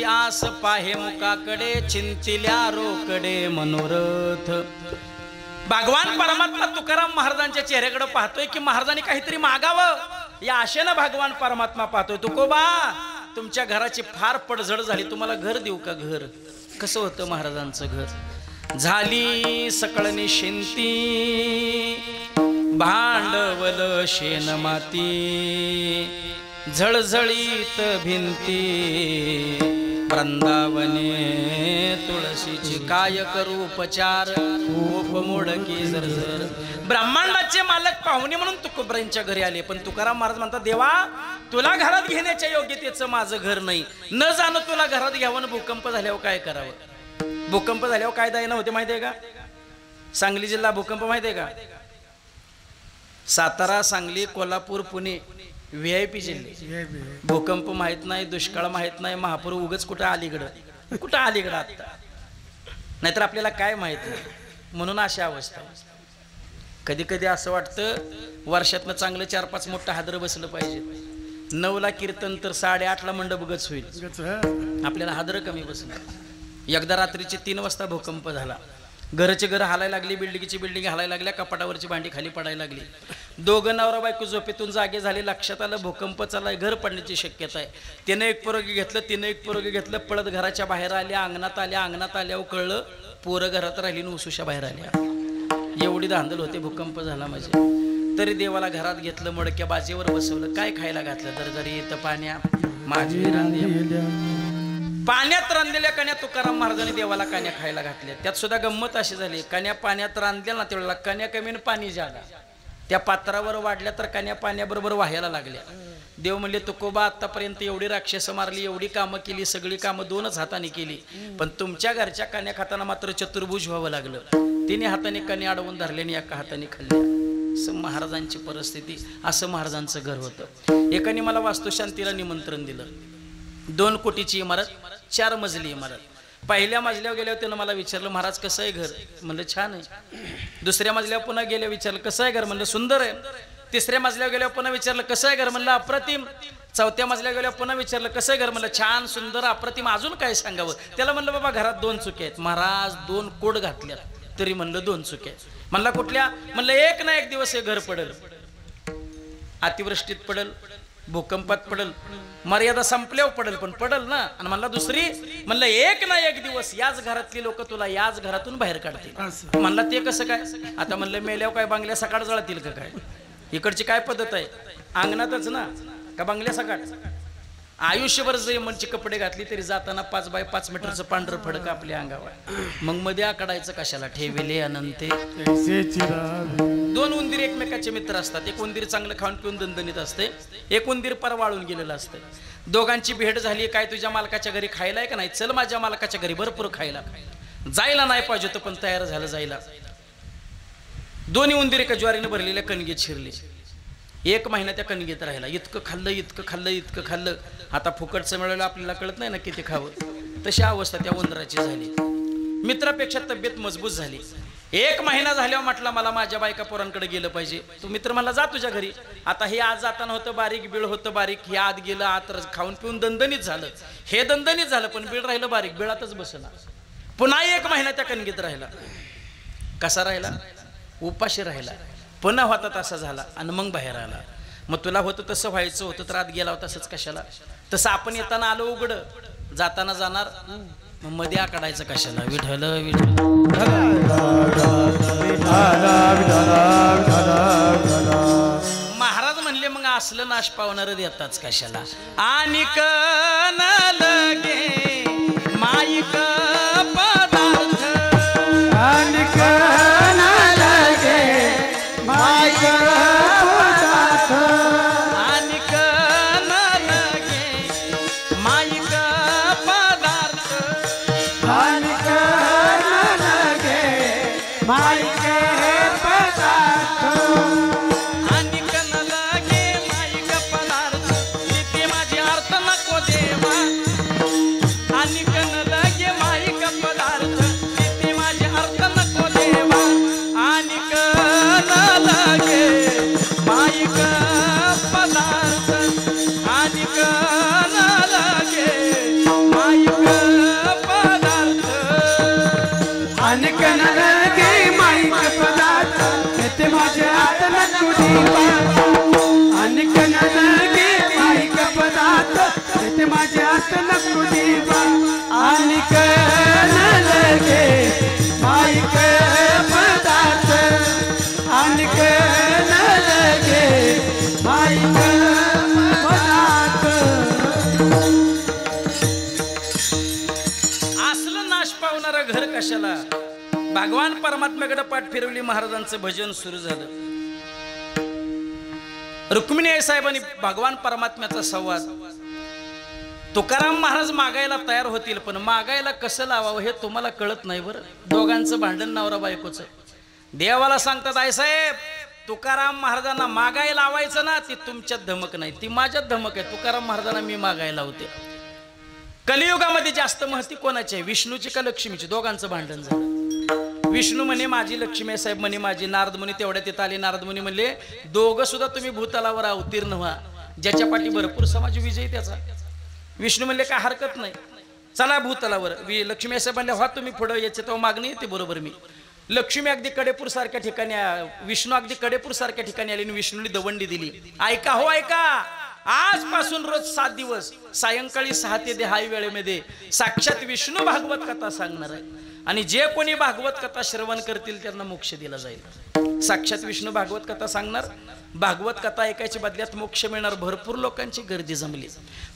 आस पाहे मुकाकडे, चिंतिल्या रोकडे मनोरथ. भगवान परमात्मा तुकाराम महाराजांच्या चेहऱ्याकडे पाहतोय की महाराजांनी काहीतरी मागावं या आशेनं भगवान परमात्मा पाहतोय. तुकोबा तुमच्या घराची फार पडझड झाली, तुम्हाला घर देऊ का? घर कसं होतं महाराजांचं घर? झाली सकळनी शेंती भांडवल शेन माती झळझळीत भिंती वृंदावने तुळशीची काय करू उपचार खूप मोडकी जरजर. ब्रह्मांडाचे मालक पाहुणे म्हणून तुकोबरांच्या घरी आले, पण तुकाराम महाराज म्हणतात देवा तुला घरात घेण्याच्या योग्यतेचं माझं घर नाही, न जाणं तुला घरात घ्यावं. भूकंप झाल्यावर काय करावं? भूकंप झाल्यावर काय दायना होते माहिती आहे का? सांगली जिल्हा भूकंप माहिती आहे का? सातारा सांगली कोल्हापूर पुणे VIP जिल्हे. भूकंप माहित नाही, दुष्काळ माहित नाही, महापूर उगच कुठं अलीकडं कुठं अलीकडं आता, नाहीतर आपल्याला काय माहित नाही. म्हणून अशा अवस्था. कधी कधी असं वाटतं वर्षातनं चांगलं 4-5 मोठं हादर बसलं पाहिजे. 9ला कीर्तन तर 8:30ला मंडप गच होईल, आपल्याला हादर कमी बसलं. एकदा रात्रीचे 3 वाजता भूकंप झाला. घराची घर हालायला लागली, बिल्डिंगची बिल्डिंग हालायला लागल्या, कपाटावरची भांडी खाली पडायला लागली. दोघं नवरा बायको झोपेतून जागे झाले. लक्षात आलं भूकंप चाललाय, घर पडण्याची शक्यता आहे. त्यानं एक पोरगी घेतलं, तिनं एक पोरगी घेतलं, पळत घराच्या बाहेर आल्या, अंगणात आल्या. अंगणात आल्यावर कळलं पोरं घरात राहिली आणि उसूशा बाहेर आल्या. एवढी धांदल होते भूकंप झाला माझे. तरी देवाला घरात घेतलं, मडक्या बाजेवर बसवलं. काय खायला घातलं? दरदरी येतं पाण्या माझी पाण्यात रांधलेल्या कन्या तुकाराम महाराजांनी देवाला कन्या खायला घातल्या. त्यात सुद्धा गंमत अशी झाली, कन्या पाण्यात रांधल्या ना तेवढ्याला कन्या कमी पाणी जागा त्या पात्रावर वाढल्या तर कन्या पाण्याबरोबर वाहायला लागल्या. देव म्हणले तुकोबा आतापर्यंत एवढी राक्षस मारली, एवढी कामं केली, सगळी कामं 2च हाताने केली, पण तुमच्या घरच्या कन्या खाताना मात्र चतुर्भुज व्हावं लागलं. 3 हाताने कन्या अडवून धरले आणि एका हाताने खाल्ल्या. असं महाराजांची परिस्थिती, असं महाराजांचं घर होतं. एकाने मला वास्तुशांतीला निमंत्रण दिलं. 2 कोटीची इमारत, 4 मजली इमारत. पहिल्या मजल्यावर गेल्यावर त्यानं मला विचारलं महाराज कसं आहे घर? म्हणलं छान आहे. दुसऱ्या मजल्यावर पुन्हा गेल्यावर विचारलं कसं आहे घर? म्हणलं सुंदर आहे. तिसऱ्या मजल्यावर गेल्यावर पुन्हा विचारलं कसं आहे घर? म्हणलं अप्रतिम. चौथ्या मजल्यावर गेल्यावर पुन्हा विचारलं कसं आहे घर? म्हणलं छान सुंदर अप्रतिम. अजून काय सांगावं? त्याला म्हणलं बाबा घरात 2 चुक्या आहेत. महाराज 2 कोड घातल्या तरी म्हणलं 2 चुक्या आहेत. म्हणला कुठल्या? म्हणलं एक ना एक दिवस हे घर पडेल, अतिवृष्टीत पडेल, भूकंपात पडल, मर्यादा संपल्यावर पडल, पण पडल ना. आणि म्हणला दुसरी, म्हणलं एक ना एक दिवस याच घरातली लोक तुला याच घरातून बाहेर काढतील. म्हणला ते कसं काय? आता म्हणलं मेल्यावर काय बांगल्या सकाळ जळतील का काय? इकडची काय पद्धत आहे? अंगणातच ना का बांगल्या सकाळ? आयुष्यभर जरी म्हणजे कपडे घातली तरी जाताना 5 बाय 5 मीटरचं पांढरं फडक आपल्या अंगावर, मग मध्ये आकडायचं कशाला? ठेविले अनंते. 2 उंदीर एकमेकाचे मित्र असतात. एक उंदीर चांगलं खाऊन पिऊन दणदणीत असते, एक उंदीर पर वाळून गेलेलं असतं. दोघांची भेट झाली. काय तुझ्या मालकाच्या घरी खायला आहे का नाही? चल माझ्या मालकाच्या घरी भरपूर खायला. जायला नाही पाहिजे होतं पण तयार झालं जायला. दोन्ही उंदीर एका ज्वारीने भरलेल्या कणगीत शिरले. 1 महिना त्या कणगीत राहिला. इतकं खाल्लं, इतकं खाल्लं, इतकं खाल्लं. आता फुकटचं मिळालं आपल्याला कळत नाही ना किती खावं. तशी अवस्था त्या उंदराची झाली. मित्रापेक्षा तब्येत मजबूत झाली. 1 महिना झाल्यावर म्हटलं मला माझ्या बायका पोरांकडे गेलं पाहिजे. तो मित्र मला जा तुझ्या घरी. आता हे आज जाताना होतं बारीक, बिळ होतं बारीक. हे आत गेलं, आत खाऊन पिऊन दणदणीत झालं. हे दणदणीत झालं पण बिळ राहिलं बारीक, बिळातच बसला. पुन्हा 1 महिना त्या कणगीत राहिला. कसा राहिला? उपाशी राहिला. पुन्हा होता तसा झाला आणि मग बाहेर आला. मग तुला होतं तसं व्हायचं होतं तर आत गेला तसंच कशाला? तसं आपण येताना आलो उघड, जाताना जाणार, मग मध्ये आकडायचं कशाला? विठ्ठल विठ्ठल. महाराज म्हणले मग असलं नाश पावणार देताच कशाला? आणि कन लगे माईक पदार्थ, आणि कन लगे माईक पदार्थ, आणि कन लगे माईक पदार्थ, आणि कन लगे माईक पदार्थ, आणि कन लगे माईक पदार्थ. तिथे माझी अर्थ नको देवा. आणि कन लगे माईक पदार्थ, तिथे माझे अर्थ नको देवा. आणि कन लगे माईक पदार्थ, आणि कन लगे माईक पदार्थ. आणि कन लगे माईक पदार्थ. देवा आणि कनलगे माईक पदार्थ ते माझे हात नको देवा आणि कनलगे माईक पदार्थ आणि कनलगे माईक पदार्थ. असलं नाश पावणारं घर कशाला. भगवान परमात्म्याकडे पाठ फिरवली, महाराजांचं भजन सुरू झालं. रुक्मिणी आई साहेबांनी भगवान परमात्म्याचा संवाद. तुकाराम महाराज मागायला तयार होतील, पण मागायला कसं लावावं हे तुम्हाला कळत नाही बरं. दोघांचं भांडण नवरा बायकोचं. देवाला सांगतात आई साहेब तुकाराम महाराजांना मागायला लावायचं ना, ती तुमच्यात धमक नाही, ती माझ्यात धमक आहे. तुकाराम महाराजांना मी मागायला होते. कलियुगामध्ये जास्त महती कोणाची आहे, विष्णूची का लक्ष्मीची? दोघांचं भांडण झालं. विष्णू म्हणे माझी लक्ष्मी आहे साहेब, म्हणे माझी. नारद मुनी तेवढ्या तिथं आले. नारद मुनी म्हणले दोघं सुद्धा तुम्ही भूतलावर अवतीर्ण व्हा, ज्याच्या पाठी भरपूर समाज विजयी त्याचा. विष्णू म्हणले काय हरकत नाही, चला भूतलावर. लक्ष्मी साहेब म्हणले व्हा तुम्ही पुढं, याचे तो मागणी येते बरोबर. मी लक्ष्मी अगदी कडेपूर सारख्या ठिकाणी, विष्णू अगदी कडेपूर सारख्या ठिकाणी आली आणि विष्णूने दवंडी दिली. ऐका हो ऐका, आजपासून रोज 7 दिवस सायंकाळी 6 ते 10 वेळेमध्ये साक्षात विष्णू भागवत कथा सांगणार आहे. आणि जे कोणी भागवत कथा श्रवण करतील त्यांना मोक्ष दिला जाईल. साक्षात विष्णू भागवत कथा सांगणार. भागवत कथा ऐकायच्या बदल्यात मोक्ष मिळणार. भरपूर लोकांची गर्दी जमली.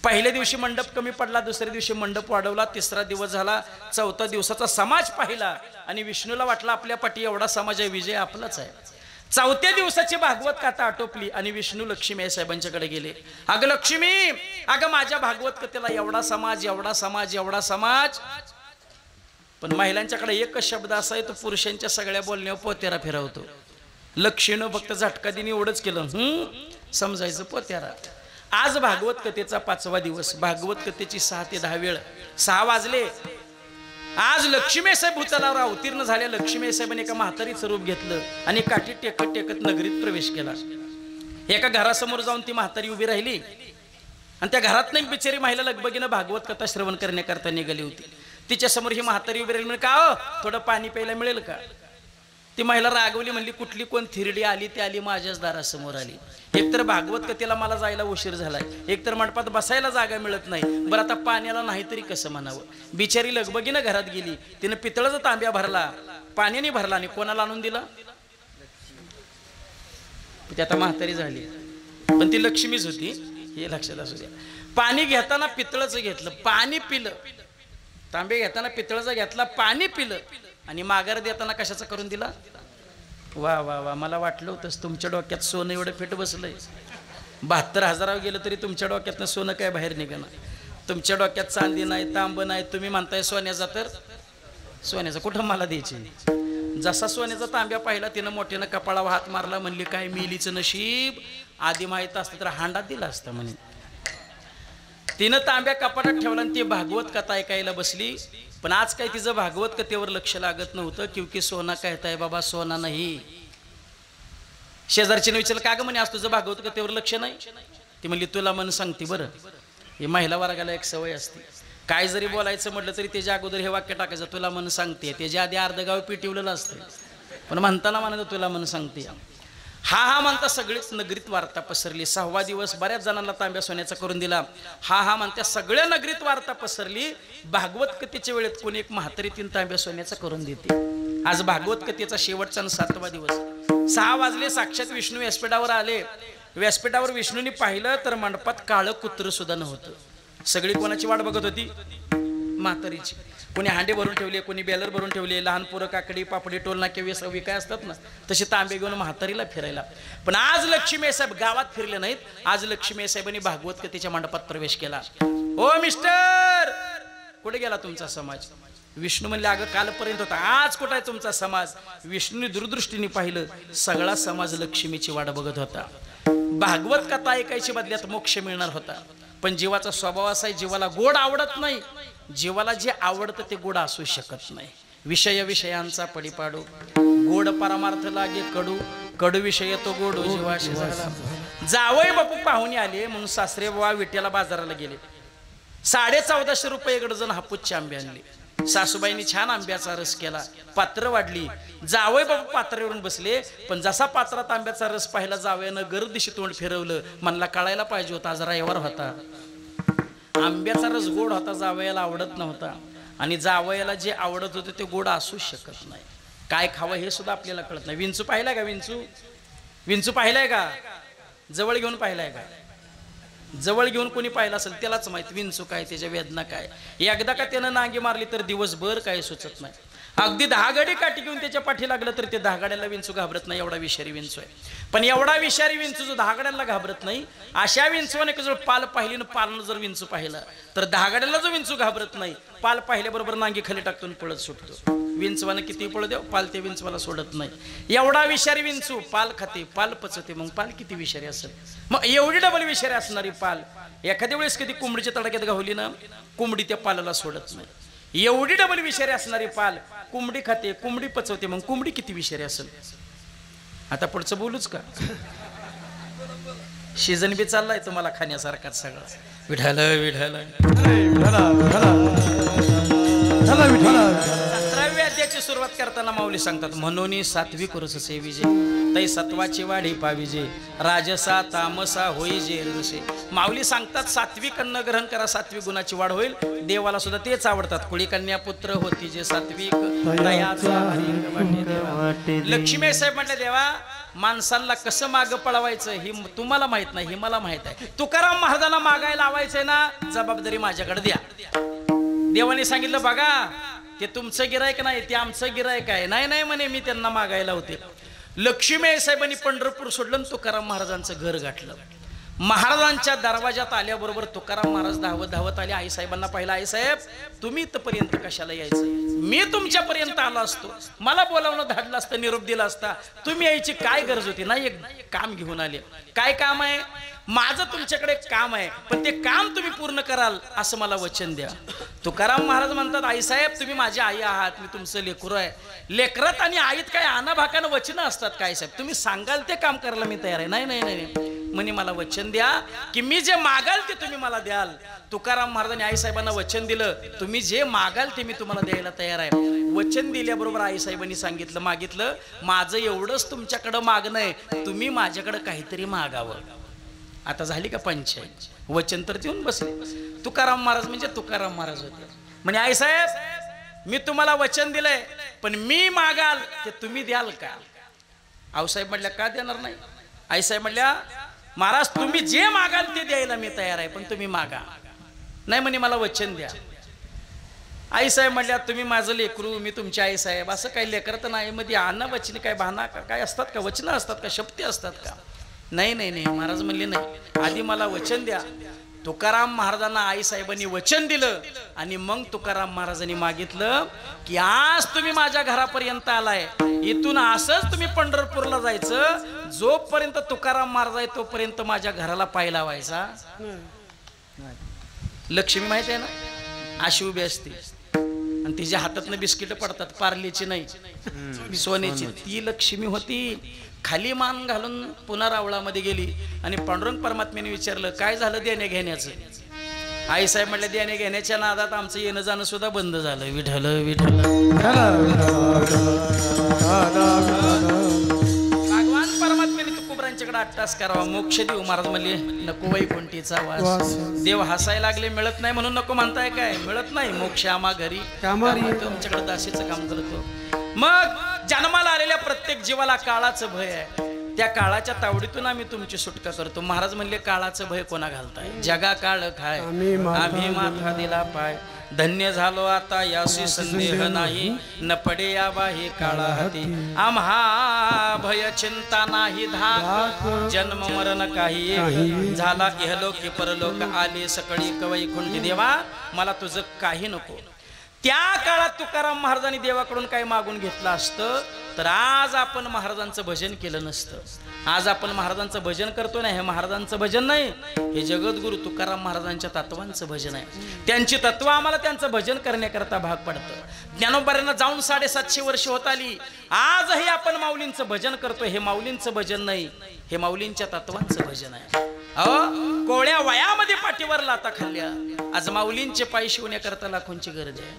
पहिल्या दिवशी मंडप कमी पडला, दुसऱ्या दिवशी मंडप वाढवला, तिसरा दिवस झाला, चौथ्या दिवसाचा समाज पाहिला आणि विष्णूला वाटलं आपल्या पाठी एवढा समाज आहे, विजय आपलाच आहे. चौथ्या दिवसाची भागवत कथा आटोपली आणि विष्णू लक्ष्मी साहेबांच्याकडे गेले. अगं लक्ष्मी, अगं माझ्या भागवत कथेला एवढा समाज, एवढा समाज, एवढा समाज. पण महिलांच्याकडे एकच शब्द असा आहे, तो पुरुषांच्या सगळ्या बोलण्यावर पोत्यारा फिरवतो. लक्ष्मीनं फक्त झटका दिनी एवढंच केलं, समजायचं पोत्यारा. आज भागवत कथेचा 5वा दिवस. भागवत कथेची 6 ते 10 वेळ. 6 वाजले. आज लक्ष्मी साहेब भूतलावर अवतीर्ण झाल्या. लक्ष्मी साहेबांनी एका म्हातारीचं रूप घेतलं आणि काठी टेकत टेकत नगरीत प्रवेश केला. एका घरासमोर जाऊन ती म्हातारी उभी राहिली आणि त्या घरात नाही बिचारी महिला लगबगीनं भागवत कथा श्रवण करण्याकरता निघाली होती. तिच्या समोर ही म्हातारी उभी राहिली. म्हणजे का हो, थोडं पाणी प्यायला मिळेल का? ती महिला रागवली, म्हणली कुठली कोण थिरडी आली ती आली, माझ्याच दारासमोर आली. एकतर भागवत कथेला मला जायला उशीर झालाय, एकतर मंडपात बसायला जागा मिळत नाही, बरं आता पाण्याला नाही तरी कसं म्हणावं. बिचारी लगबगीनं घरात गेली. तिनं पितळाचा तांब्या भरला, पाण्याने भरला आणि कोणाला आणून दिला? ती आता म्हातारी झाली पण ती लक्ष्मीच होती, हे लक्षात असू द्या. पाणी घेताना पितळाचं घेतलं, पाणी पिलं. तांबे घेताना पितळाचा घेतला, पाणी पिलं. आणि माघार देताना कशाचा करून दिला? वा वा वा, मला वाटलं होतंच तुमच्या डोक्यात सोनं एवढं फिट बसलंय. 72,000 गेलं तरी तुमच्या डोक्यातनं सोनं काय बाहेर निघणार. तुमच्या डोक्यात चांदी नाही, तांब नाही. तुम्ही म्हणताय सोन्याचा, तर सोन्याचा कुठं मला द्यायची. जसा सोन्याचा तांब्या पाहिला तिनं मोठ्यानं कपाळावर हात मारला. म्हणली काय मिलीचं नशीब, आधी माहीत असतं तर हांडात दिला असतं म्हणे. तिनं तांब्या कपाटात ठेवला आणि ती भागवत कथा ऐकायला बसली. पण आज काय तिचं भागवत कथेवर लक्ष लागत नव्हतं. क्योंकि सोना कहताय बाबा सोना नाही. शेजारची विचारलं का ग म्हणे आज तुझं भागवत कथेवर लक्ष नाही? ती म्हणली तुला मन सांगते बरं, ही महिला वर्गाला एक सवय असते. काय जरी बोलायचं म्हटलं तरी त्याच्या अगोदर हे वाक्य टाकायचं, तुला मन सांगते. त्याच्या आधी अर्ध गाव पिटिवलेलं असतं, पण म्हणताना म्हणायचं तुला मन सांगते. हा म्हणता सगळीच नगरीत वार्ता पसरली. 6वा दिवस बऱ्याच जणांना तांब्या सोन्याचा करून दिला. हा म्हणत्या सगळ्या नगरीत वार्ता पसरली. भागवत कथेच्या वेळेत कोणी एक म्हातारी 3 तांब्या सोन्याचा करून देते. आज भागवत कथेचा शेवटचा 7वा दिवस. 6 वाजले. साक्षात विष्णू व्यासपीठावर आले. व्यासपीठावर विष्णूंनी पाहिलं तर मंडपात काळं कुत्र सुद्धा नव्हतं. सगळी कोणाची वाट बघत होती? म्हातारीची. कोणी हांडे भरून ठेवले, कोणी बेलर भरून ठेवले. लहान पोरं काकडी पापडी टोलनाके विकाय असतात ना, तसे तांबे घेऊन म्हातारीला फिरायला. पण आज लक्ष्मी साहेब गावात फिरले नाहीत. आज लक्ष्मी साहेबांनी भागवत कथेच्या मंडपात प्रवेश केला. ओ मिस्टर, कुठे गेला तुमचा समाज? विष्णू म्हणले अगं कालपर्यंत होता, आज कुठे आहे तुमचा समाज? विष्णूने दूरदृष्टीने पाहिलं, सगळा समाज लक्ष्मीची वाट बघत होता. भागवत कथा ऐकायची बदल्यात मोक्ष मिळणार होता. पण जीवाचा स्वभाव असा आहे, जीवाला गोड आवडत नाही. जीवाला जे आवडतं ते गोड असू शकत नाही. विषयांचा पडीपाडू, गोड परमार्थ लागे कडू, कडू विषय तो गोड जीवाशी झाला. जावई बापू पाहुणे आले म्हणून सासरे बाबा विट्याला बाजाराला गेले. 1450 रुपये एक डझन हापूसचे आंबे आणले. सासूबाईंनी छान आंब्याचा रस केला, पात्र वाढली, जावई बाबा पात्रावरून बसले. पण जसा पात्रात आंब्याचा रस पाहिला जावयानं गर्दीशी तोंड फिरवलं. म्हणला कळायला पाहिजे होता, आज रविवार होता. आंब्याचा रस गोड होता, जावयाला आवडत नव्हता. आणि जावयाला जे आवडत होते ते गोड असूच शकत नाही. काय खावं हे सुद्धा आपल्याला कळत नाही. विंचू पाहिलाय का? विंचू पाहिलाय का? जवळ घेऊन पाहिलाय का? जवळ घेऊन कोणी पाहिलं असेल त्यालाच माहित विंचू काय, त्याच्या वेदना काय. एकदा का त्यानं नांगी मारली तर दिवसभर काय सुचत नाही. अगदी 10 गाडी काठी घेऊन त्याच्या पाठी लागलं तर ते 10 गाड्याला विंचू घाबरत नाही. एवढा विषारी विंचू आहे. पण एवढा विषारी विंचू जो 10 गाड्याला घाबरत नाही, अशा विंचूने जर पाल पाहिली ना, पालन जर विंचू पाहिला तर 10 गाड्याला जो विंचू घाबरत नाही, पाल पाहिल्याबरोबर नांगी खाली टाकून पळत सुटतो. विंचवानं किती पळ देव, पाल ते विंचवाला सोडत नाही. एवढा विषारी विंचू पाल खाते, पाल पचवते. मग पाल किती विषारी असेल. मग एवढी डबल विषारी असणारी पाल एखाद्या वेळेस कधी कोंबडीच्या तडाख्यात गावली ना, कोंबडी त्या पालाला सोडत नाही. एवढी डबल विषारी असणारी पाल कोंबडी खाते, कोंबडी पचवते. मग कोंबडी किती विषारी असेल. आता पुढचं बोलूच का? सीझन बी चाललाय तुम्हाला खाण्यासारखाच सगळा. विठाल विठाल. 17व्या अध्यायाची सुरुवात करताना माऊली सांगतात, म्हणून सात्विक रस सेविजे तै सत्वाची वाढी पाविजे, राजसा तामसा होईजे रसे. माऊली सांगतात सात्विक अन्न ग्रहण करा, सात्विक गुणाची वाढ होईल. देवाला सुद्धा तेच आवडतात. कुळी कन्या पुत्र होती जे सात्विक लक्ष्मी साहेब म्हटलं, देवा माणसांना कसं मागं पळवायचं हे तुम्हाला माहित नाही, हे मला माहित आहे. तुकाराम महाराजांना मागायला लावायचंय ना, जबाबदारी माझ्याकडे द्या. देवाने सांगितलं, बघा ते तुमचं गिरायक नाही, ते आमचं गिरायक आहे. नाही नाही म्हणे, मी त्यांना मागायला होते. लक्ष्मी साहेबांनी पंढरपूर सोडलं आणि तुकाराम महाराजांचं घर गाठलं. महाराजांच्या दरवाजात आल्याबरोबर तुकाराम महाराज धावत धावत आले. आईसाहेबांना पाहिलं, आईसाहेब तुम्ही इथपर्यंत कशाला यायचं, मी तुमच्यापर्यंत आलो असतो, मला बोलावणं धाडलं असतं, निरोप दिला असता, तुम्ही यायची काय गरज होती. नाही, एक काम घेऊन आले. काय काम आहे? माझं तुमच्याकडे एक काम आहे, पण ते काम तुम्ही पूर्ण कराल असं मला वचन द्या. तुकाराम महाराज म्हणतात, आईसाहेब तुम्ही माझी आई आहात, मी तुमचं लेकरू आहे. लेकरात आणि आईत काय आनाभाकानं वचनं असतात काय साहेब, तुम्ही सांगाल ते काम करायला मी तयार आहे. नाही नाही नाही म्हणे, मला वचन द्या की मी जे मागाल ते तुम्ही मला द्याल. तुकाराम महाराजांनी आईसाहेबांना वचन दिलं, तुम्ही जे मागाल ते मी तुम्हाला द्यायला तयार आहे. वचन दिल्याबरोबर आईसाहेबांनी सांगितलं, मागितलं, माझं एवढंच तुमच्याकडं मागणं आहे, तुम्ही माझ्याकडे काहीतरी मागावं. आता झाली का पंचायत? वचन तर देऊन बसले. तुकाराम महाराज म्हणजे तुकाराम महाराज होते. म्हणजे आईसाहेब मी तुम्हाला वचन दिलंय, पण मी मागाल ते तुम्ही द्याल का? आऊसाहेब म्हटल्या, का देणार नाही. आईसाहेब म्हटल्या, महाराज तुम्ही जे मागाल ते द्यायला मी तयार आहे, पण तुम्ही मागा. नाही म्हणे, मला वचन द्या. आईसाहेब म्हटल्या, तुम्ही माझं लेकरू, मी तुमची आईसाहेब, असं काही लेकर तर नाही. मध्ये अन्न वचन काय बहाना काय असतात का, वचनं असतात का, शब्दी असतात का? नाही नाही नाही. महाराज म्हणले, नाही, आधी मला वचन द्या. तुकाराम महाराजांना आईसाहेबांनी वचन दिलं आणि मग तुकाराम महाराजांनी मागितलं की आज तुम्ही माझ्या घरापर्यंत आलाय, इथून असंच तुम्ही पंढरपूरला जायचं. जोपर्यंत तुकाराम महाराज आहे तोपर्यंत माझ्या घराला पाय लावायचा. लक्ष्मी माहिती आहे ना, अशी उभी असते आणि तिच्या हातातनं बिस्किट पडतात, पार्लेची नाही सोन्याची. ती लक्ष्मी होती. खाली मान घालून पुन्हा रावळामध्ये गेली आणि पांडुरंग परमात्म्याने विचारलं, काय झालं देण्या घेण्याचं? आईसाहेब म्हटलं, देण्या घेण्याच्या नादात आमचं येणं जाणं सुद्धा बंद झालं. विठ्ठल विठ्ठल. भगवान परमात्म्याने तुकोबरांच्याकडे 8 तास करावा, मोक्ष देऊ. महाराज म्हणले, नको वैकुंठीचा वास. देव हसायला लागले, मिळत नाही म्हणून नको म्हणताय काय? मिळत नाही, मोक्ष आम्हा घरी तुमच्याकडे दासीचं काम करतो. मग जन्माला आलेल्या प्रत्येक जीवाला काळाचं भय आहे. त्या काळाच्या तावडीतून आम्ही तुमची सुटका करतो. महाराज म्हणले, काळाचं भय कोणा घालताय? जगा काळ खाय, आम्ही माथा दिला पाय. धन्य झालो आता याशी संदेह नाही, न पडे यावा हे काळा हाती. आम्हा भय चिंता नाही धाक, जन्म मरण काही झाला इहलोक परलोक, आले सकळी वैकुंठी. देवा मला तुझं काही नको. त्या काळात तुकाराम महाराजांनी देवाकडून काही मागून घेतलं असतं तर आज आपण महाराजांचं भजन केलं नसतं. आज आपण महाराजांचं भजन करतो ना, हे महाराजांचं भजन नाही, हे जगद्गुरु तुकाराम महाराजांच्या तत्वांचं भजन आहे. त्यांची तत्व आम्हाला त्यांचं भजन करण्याकरता भाग पडतं. ज्ञानोबांना जाऊन 750 वर्ष होत आली, आजही आपण माऊलींचं भजन करतो. हे माऊलींचं भजन नाही, हे माऊलींच्या तत्वांचं भजन आहे. कोवळ्या वयामध्ये पाठीवर लाता खाल्ल्या, आज माऊलींचे पाय शिवण्याकरता लाखोंची गरज आहे.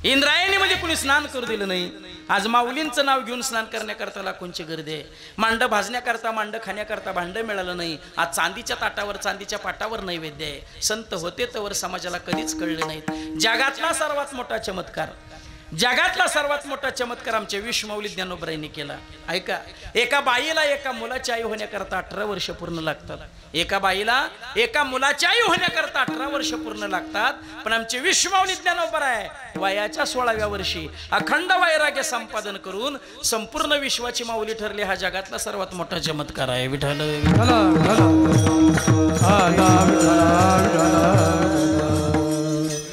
इंद्रायणीमध्ये कुणी स्नान करू दिलं नाही. आज माऊलींचं नाव घेऊन स्नान करण्याकरता लाखोंची गर्दी आहे. मांड भाजण्याकरता मांड खाण्याकरता भांड मिळालं नाही. आज चांदीच्या ताटावर चांदीच्या पाटावर नैवेद्य आहे. संत होते तवर समाजाला कधीच कळले नाहीत. जगातला सर्वात मोठा चमत्कार, जगातला सर्वात मोठा चमत्कार आमच्या विश्वमाऊली ज्ञानोबरायांनी केला. ऐका, एका बाईला एका मुलाची आई होण्याकरता 18 वर्ष पूर्ण लागतात. एका बाईला एका मुलाची आई होण्याकरता 18 वर्ष पूर्ण लागतात. पण आमचे विश्वमाऊली ज्ञानोबराय वयाच्या 16व्या वर्षी अखंड वैराग्य संपादन करून संपूर्ण विश्वाची माऊली ठरली. हा जगातला सर्वात मोठा चमत्कार आहे. विठ्ठल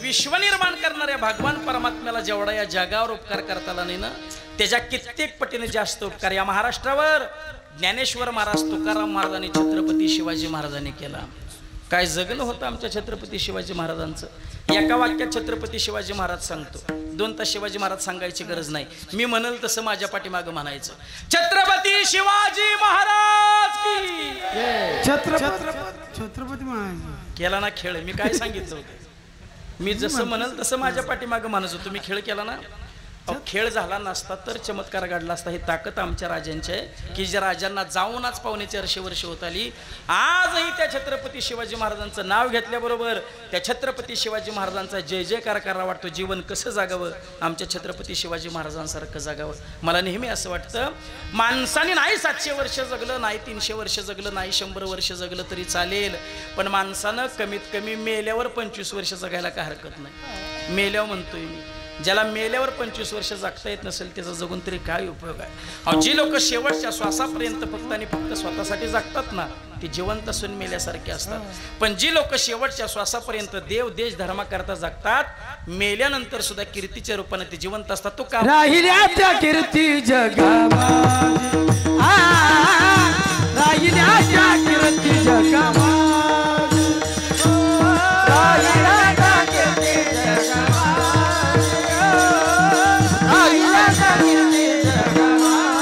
विश्व निर्माण करणाऱ्या भगवान परमात्म्याला जेवढा या जगावर उपकार करता आला नाही ना, त्याच्या कित्येक पटीने जास्त उपकार या महाराष्ट्रावर ज्ञानेश्वर महाराज, तुकाराम महाराजांनी, छत्रपती शिवाजी महाराजांनी केला. काय जगणं होतं आमच्या छत्रपती शिवाजी महाराजांचं. एका वाक्यात छत्रपती शिवाजी महाराज सांगतो. 2 तास शिवाजी महाराज सांगायची गरज नाही. मी म्हणल तसं माझ्या पाठीमागं म्हणायचं, छत्रपती शिवाजी महाराज की. छत्रपती महाराज केला ना खेळ. मी काय सांगितलं होतं, मी जसं म्हणाल तसं माझ्या पाठीमागं म्हणत होतो. मी खेळ केला ना. खेळ झाला नसता तर चमत्कार घडला असता. ही ताकद आमच्या राजांची आहे की ज्या राजांना जाऊनच 450 वर्ष होत आली. आजही त्या छत्रपती शिवाजी महाराजांचं नाव घेतल्याबरोबर त्या छत्रपती शिवाजी महाराजांचा जय जयकार करावा वाटतो. जीवन कसं जागावं, आमच्या छत्रपती शिवाजी महाराजांसारखं जागावं. मला नेहमी असं वाटतं, माणसाने नाही 700 वर्ष जगलं, नाही 300 वर्ष जगलं, नाही 100 वर्ष जगलं तरी चालेल, पण माणसानं कमीत कमी मेल्यावर 25 वर्ष जगायला काय हरकत नाही. मेल्यावर म्हणतोय मी, ज्याला मेल्यावर 25 वर्ष जगता येत नसेल त्याचा जगून तरी काय उपयोग आहे. जी लोक शेवटच्या श्वासापर्यंत फक्त आणि फक्त स्वतःसाठी जगतात ना, ती जिवंत असून मेल्यासारखे असतात. पण जी लोक शेवटच्या श्वासापर्यंत देव देश धर्माकरता जगतात, मेल्यानंतर सुद्धा कीर्तीच्या रूपाने ते जिवंत असतात. तो का राहिल्या त्या कीर्ती जगामध्ये, राहिल्या त्या कीर्ती जगामध्ये, राहिल्या त्या कीर्ती जगामध्ये, राहिल्या त्या कीर्ती जगामध्ये.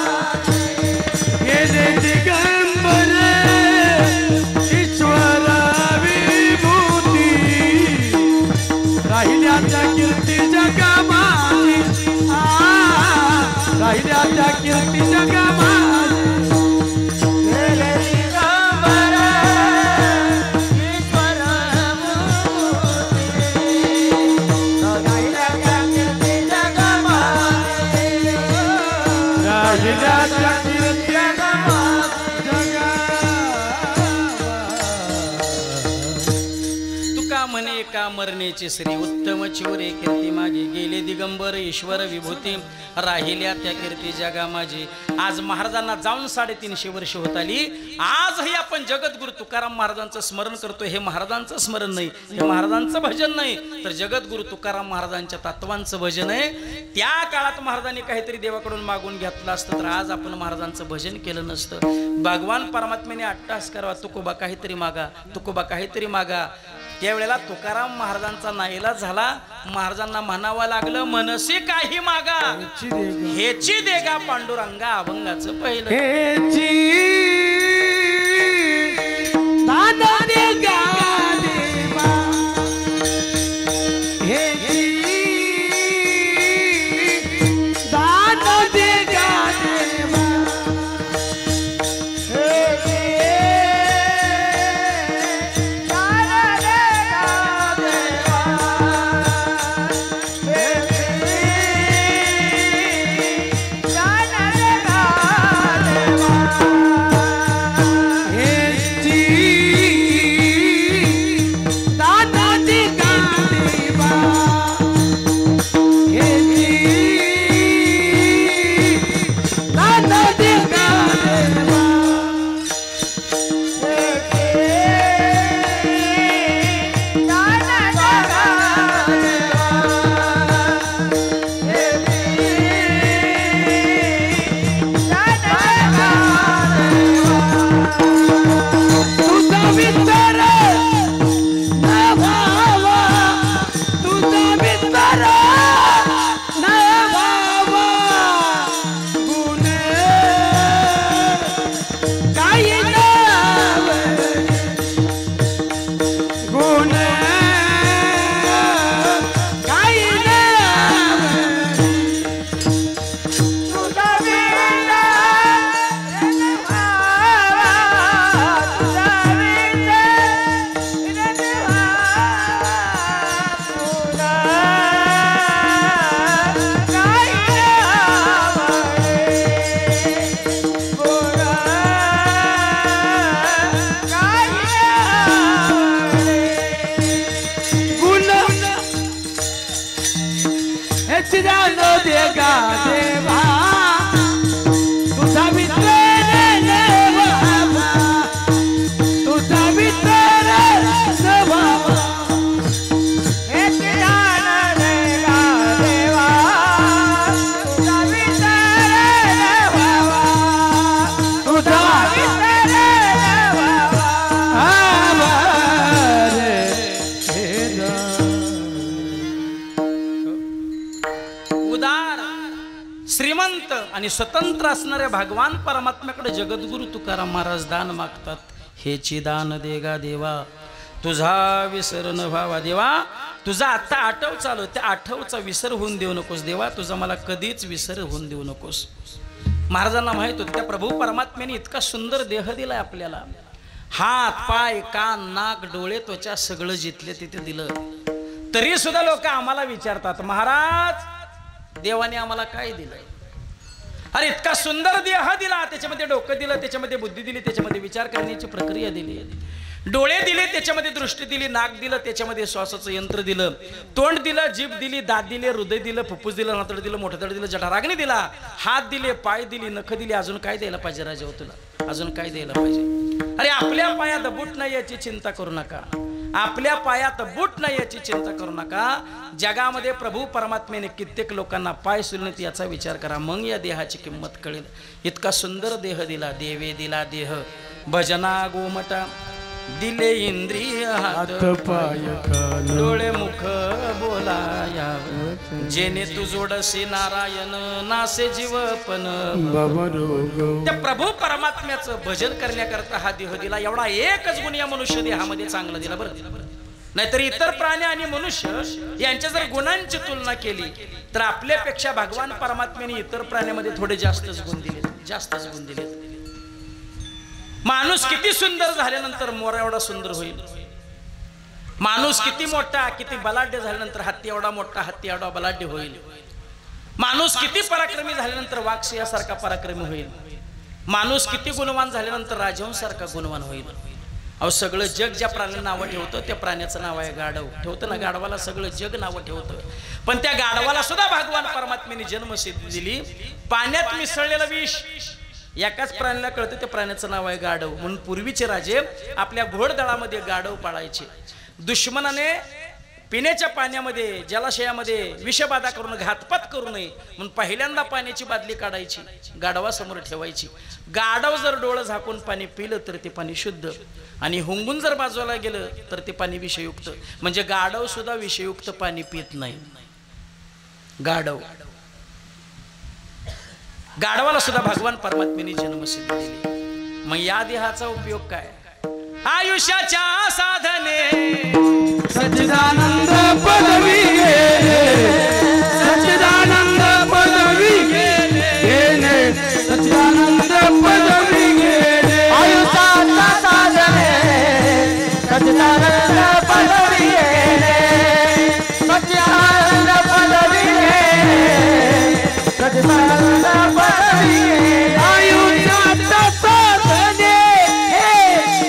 गेले दिगंबर ईश्वर विभूती, राहिल्या त्या कीर्ती जगामध्ये, राहिल्या त्या कीर्ती जगामध्ये. गेले दिगंबर ईश्वर विभूती, राहिल्या त्या कीर्ती जगामध्ये, राहिल्या त्या कीर्ती तुका म्हणे का मरण्याची श्री उत्तम चिवरे कीर्ती मागे. गेले दिगंबर ईश्वर विभूती, राहिल्या त्या कीर्ती जगा माझी. आज महाराजांना जाऊन 350 वर्ष होत आली. आजही आपण जगद्गुरु तुकाराम महाराजांचं स्मरण करतो. हे महाराजांचं स्मरण नाही, हे महाराजांचं भजन नाही, तर जगद्गुरु तुकाराम महाराजांच्या तत्वांचं भजन आहे. त्या काळात महाराजांनी काहीतरी देवाकडून मागून घेतलं असतं तर आज आपण महाराजांचं भजन केलं नसतं. भगवान परमात्म्याने अट्टहास करावा, तुकोबा काहीतरी मागा, तुकोबा काहीतरी मागा. त्यावेळेला तुकाराम महाराजांचा नाईलाज झाला. महाराजांना म्हणावं लागलं, मनसे काही मागा, हेची देगा पांडुरंगा अभंगाचं पहिलं. हेची दान देगा देवा, हेची दान देगा देवा, हेची दान देगा देवा, देगा देवा तुझा मित्र रे बाबा तुझा मित्र रे बाबा एक दान देगा देवा तुझा मित्र रे बाबा तुझा मित्र रे बाबा उदार श्रीमंत आणि स्वतंत्र असणाऱ्या भगवान परमात्म्याकडे जगद्गुरु तुकाराम महाराज दान मागतात. हेची दान देगा देवा तुझा विसर न व्हावा देवा. तुझा आता आठव चालू त्या आठवचा विसर होऊन देऊ नकोस देवा. तुझा मला कधीच विसर होऊन देऊ नकोस. महाराजांना माहित होतं त्या प्रभू परमात्म्याने इतका सुंदर देह दिलाय आपल्याला. हात पाय कान नाक डोळे त्वचा सगळं जिथले तिथे दिलं. तरी सुद्धा लोक आम्हाला विचारतात महाराज देवाने आम्हाला काय दिलं. अरे इतका सुंदर देह दिला त्याच्यामध्ये डोकं दिलं त्याच्यामध्ये बुद्धी दिली त्याच्यामध्ये विचार करण्याची प्रक्रिया दिली. डोळे दिले त्याच्यामध्ये दृष्टी दिली नाक दिलं त्याच्यामध्ये श्वासाचं यंत्र दिलं तोंड दिलं जीभ दिली दात दिले हृदय दिलं फुफ्फुस दिलं नातड दिलं मोठं दिलं जठराग्नी दिला हात दिले पाय दिली नख दिली. अजून काय द्यायला पाहिजे राजा तुला अजून काय द्यायला पाहिजे. अरे आपल्या पायात बूट नाही याची चिंता करू नका. आपल्या पायात बूट नाही याची चिंता करू नका. जगामध्ये प्रभू परमात्म्याने कित्येक लोकांना पाय सुलनेत याचा विचार करा मग या देहाची किंमत कळेल. इतका सुंदर देह दिला देवे दिला देह भजना गोमटा दिले इंद्रिय हात पाय डोळे मुख बोलाया जेने तू जोडसी नारायण नासे जीवपन. त्या प्रभू परमात्म्याचं भजन करण्याकरता हा देह दिला. एवढा एकच गुण या मनुष्य देहामध्ये चांगला दिला बरं. नाहीतर इतर प्राणी आणि मनुष्य यांच्या जर गुणांची तुलना केली तर आपल्यापेक्षा भगवान परमात्म्याने इतर प्राण्यामध्ये थोडे जास्तच गुण दिले. माणूस किती सुंदर झाल्यानंतर मोर एवढा सुंदर होईल. माणूस किती मोठा किती बलाढ्य झाल्यानंतर हत्ती एवढा मोठा हत्ती एवढा बलाढ्य होईल. माणूस किती पराक्रमी झाल्यानंतर वाघ सिंहासारखा पराक्रमी होईल. माणूस किती गुणवान झाल्यानंतर राजहंसारखा गुणवान होईल. अहो सगळं जग ज्या प्राण्याला नावं ठेवतं त्या प्राण्याचं नाव आहे गाढव. ठेवतं ना गाढवाला सगळं जग नावं ठेवतं. पण त्या गाढवाला सुद्धा भगवान परमात्म्याने जन्मसिद्धी दिली. पाण्यात मिसळलेलं विष एकाच प्राण्याला कळतं त्या प्राण्याचं नाव आहे गाढव. म्हणून पूर्वीचे राजे आपल्या घोडदळामध्ये गाढव पाळायचे. दुश्मनाने पिण्याच्या पाण्यामध्ये जलाशयामध्ये विषबाधा करून घातपात करू नये म्हणून पहिल्यांदा पाण्याची बादली काढायची गाढवासमोर ठेवायची. गाढव जर डोळं झाकून पाणी पिलं तर ते पाणी शुद्ध आणि हुंगून जर बाजूला गेलं तर ते पाणी विषयुक्त. म्हणजे गाढव सुद्धा विषयुक्त पाणी पित नाही. गाढवाला सुद्धा भगवान परमात्म्याने जन्मसिद्धी दिली. मग या देहाचा उपयोग काय. आयुष्याच्या साधने सच्चिदानंद पदवी सच्चिदानंद पदवी घेणे सच्चिदानंद पदवी घेणे आयुष्याचा साधने सच्चिदानंद पदवी घेणे सच्चिदानंद पदवी घेणे सच्चिदानंद पदवी घेणे आयुष्याचा साधने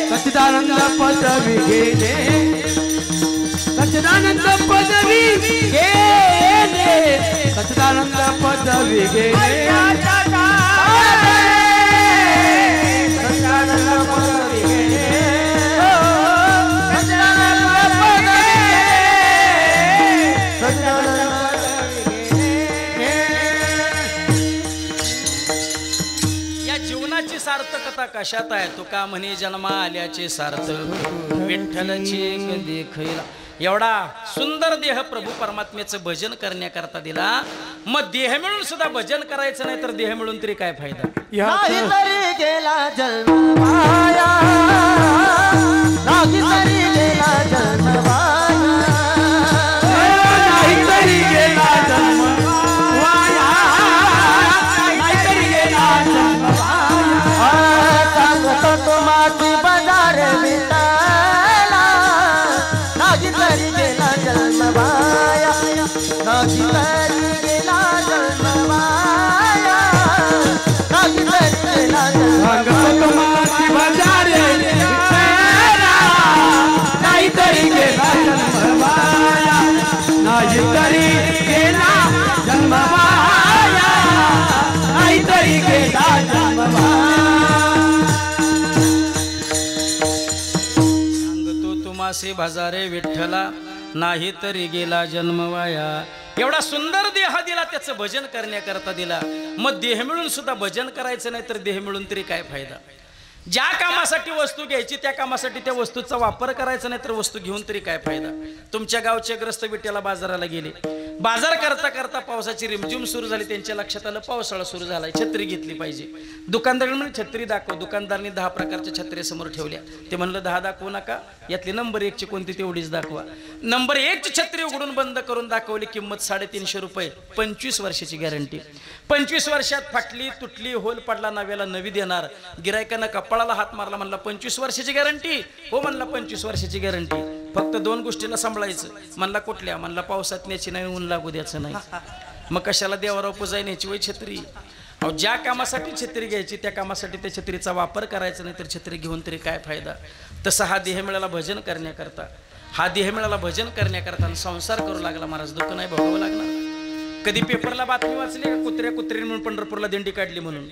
सच्चिदानंद पदवी घेणे सच्चिदानंद पदवी घेणे सच्चिदानंद पदवी घेणे या जीवनाची सार्थकता कशात आहे. तुका म्हणे जन्मा आल्याचे सार्थक विठ्ठलची देखील. एवढा सुंदर देह प्रभू परमात्म्याचं भजन करण्याकरता दिला. मग देह मिळून सुद्धा भजन करायचं नाही तर देह मिळून तरी काय फायदा. नाही तरी गेला जन्म माया नाही तरी गेला जन्म माया नाही तरी गेला जन्म वाया नाही तरी गेला जन्म वाया सांगतो तुम्हाची बाजार विटाला नाही तरी गेला जन्म माया नाही तरी गेला जन्म माया नाही तरी गेला जन्म सांगतो तुम्हाची बाजार मासे भाजारे विठ्ठला, नाही तरी गेला जन्म वाया. एवढा सुंदर देह दिला, त्याचं भजन करण्याकरता दिला. मग देह मिळून सुद्धा भजन करायचं नाही तर देह मिळून तरी काय फायदा. ज्या कामासाठी वस्तू घ्यायची त्या कामासाठी त्या वस्तूचा वापर करायचा नाही तर वस्तू घेऊन तरी काय फायदा. तुमच्या गावचे ग्रस्त विट्याला बाजाराला गेले. बाजार करता करता पावसाची रिमझिम सुरू झाली. त्यांच्या लक्षात आलं पावसाळा सुरू झालाय, छत्री घेतली पाहिजे. दुकानदाराने म्हणजे छत्री दाखव. दुकानदारांनी 10 प्रकारच्या छत्र्या समोर ठेवल्या. ते म्हणलं 10 दाखवू नका, यातली नंबर 1 ची कोणती तेवढीच दाखवा. नंबर 1 ची छत्री उघडून बंद करून दाखवली. किंमत 350 रुपये, 25 वर्षाची गॅरंटी. 25 वर्षात फाटली तुटली होल पडला नव्याला नवी देणार. गिरायकानं कपाळाला हात मारला, म्हणला 25 वर्षाची गॅरंटी. हो म्हणला 25 वर्षाची गॅरंटी. फक्त 2 गोष्टीला सांभाळायचं. म्हणला कुठल्या? म्हणला पावसात न्यायची नाही, ऊन लागू द्यायचं नाही. मग कशाला देवाराव पुजाय न्यायची वय छत्री. अहो ज्या कामासाठी छत्री घ्यायची त्या कामासाठी त्या छत्रीचा वापर करायचा नाही तर छत्री घेऊन तरी काय फायदा. तसं हा देह मिळाला भजन करण्याकरता. हा देह मिळाला भजन करण्याकरता आणि संसार करू लागला. महाराज दुःख नाही भोगावं लागणार. कधी पेपरला बातमी वाचली का कुत्र्याने म्हणून पंढरपूरला दिंडी काढली म्हणून?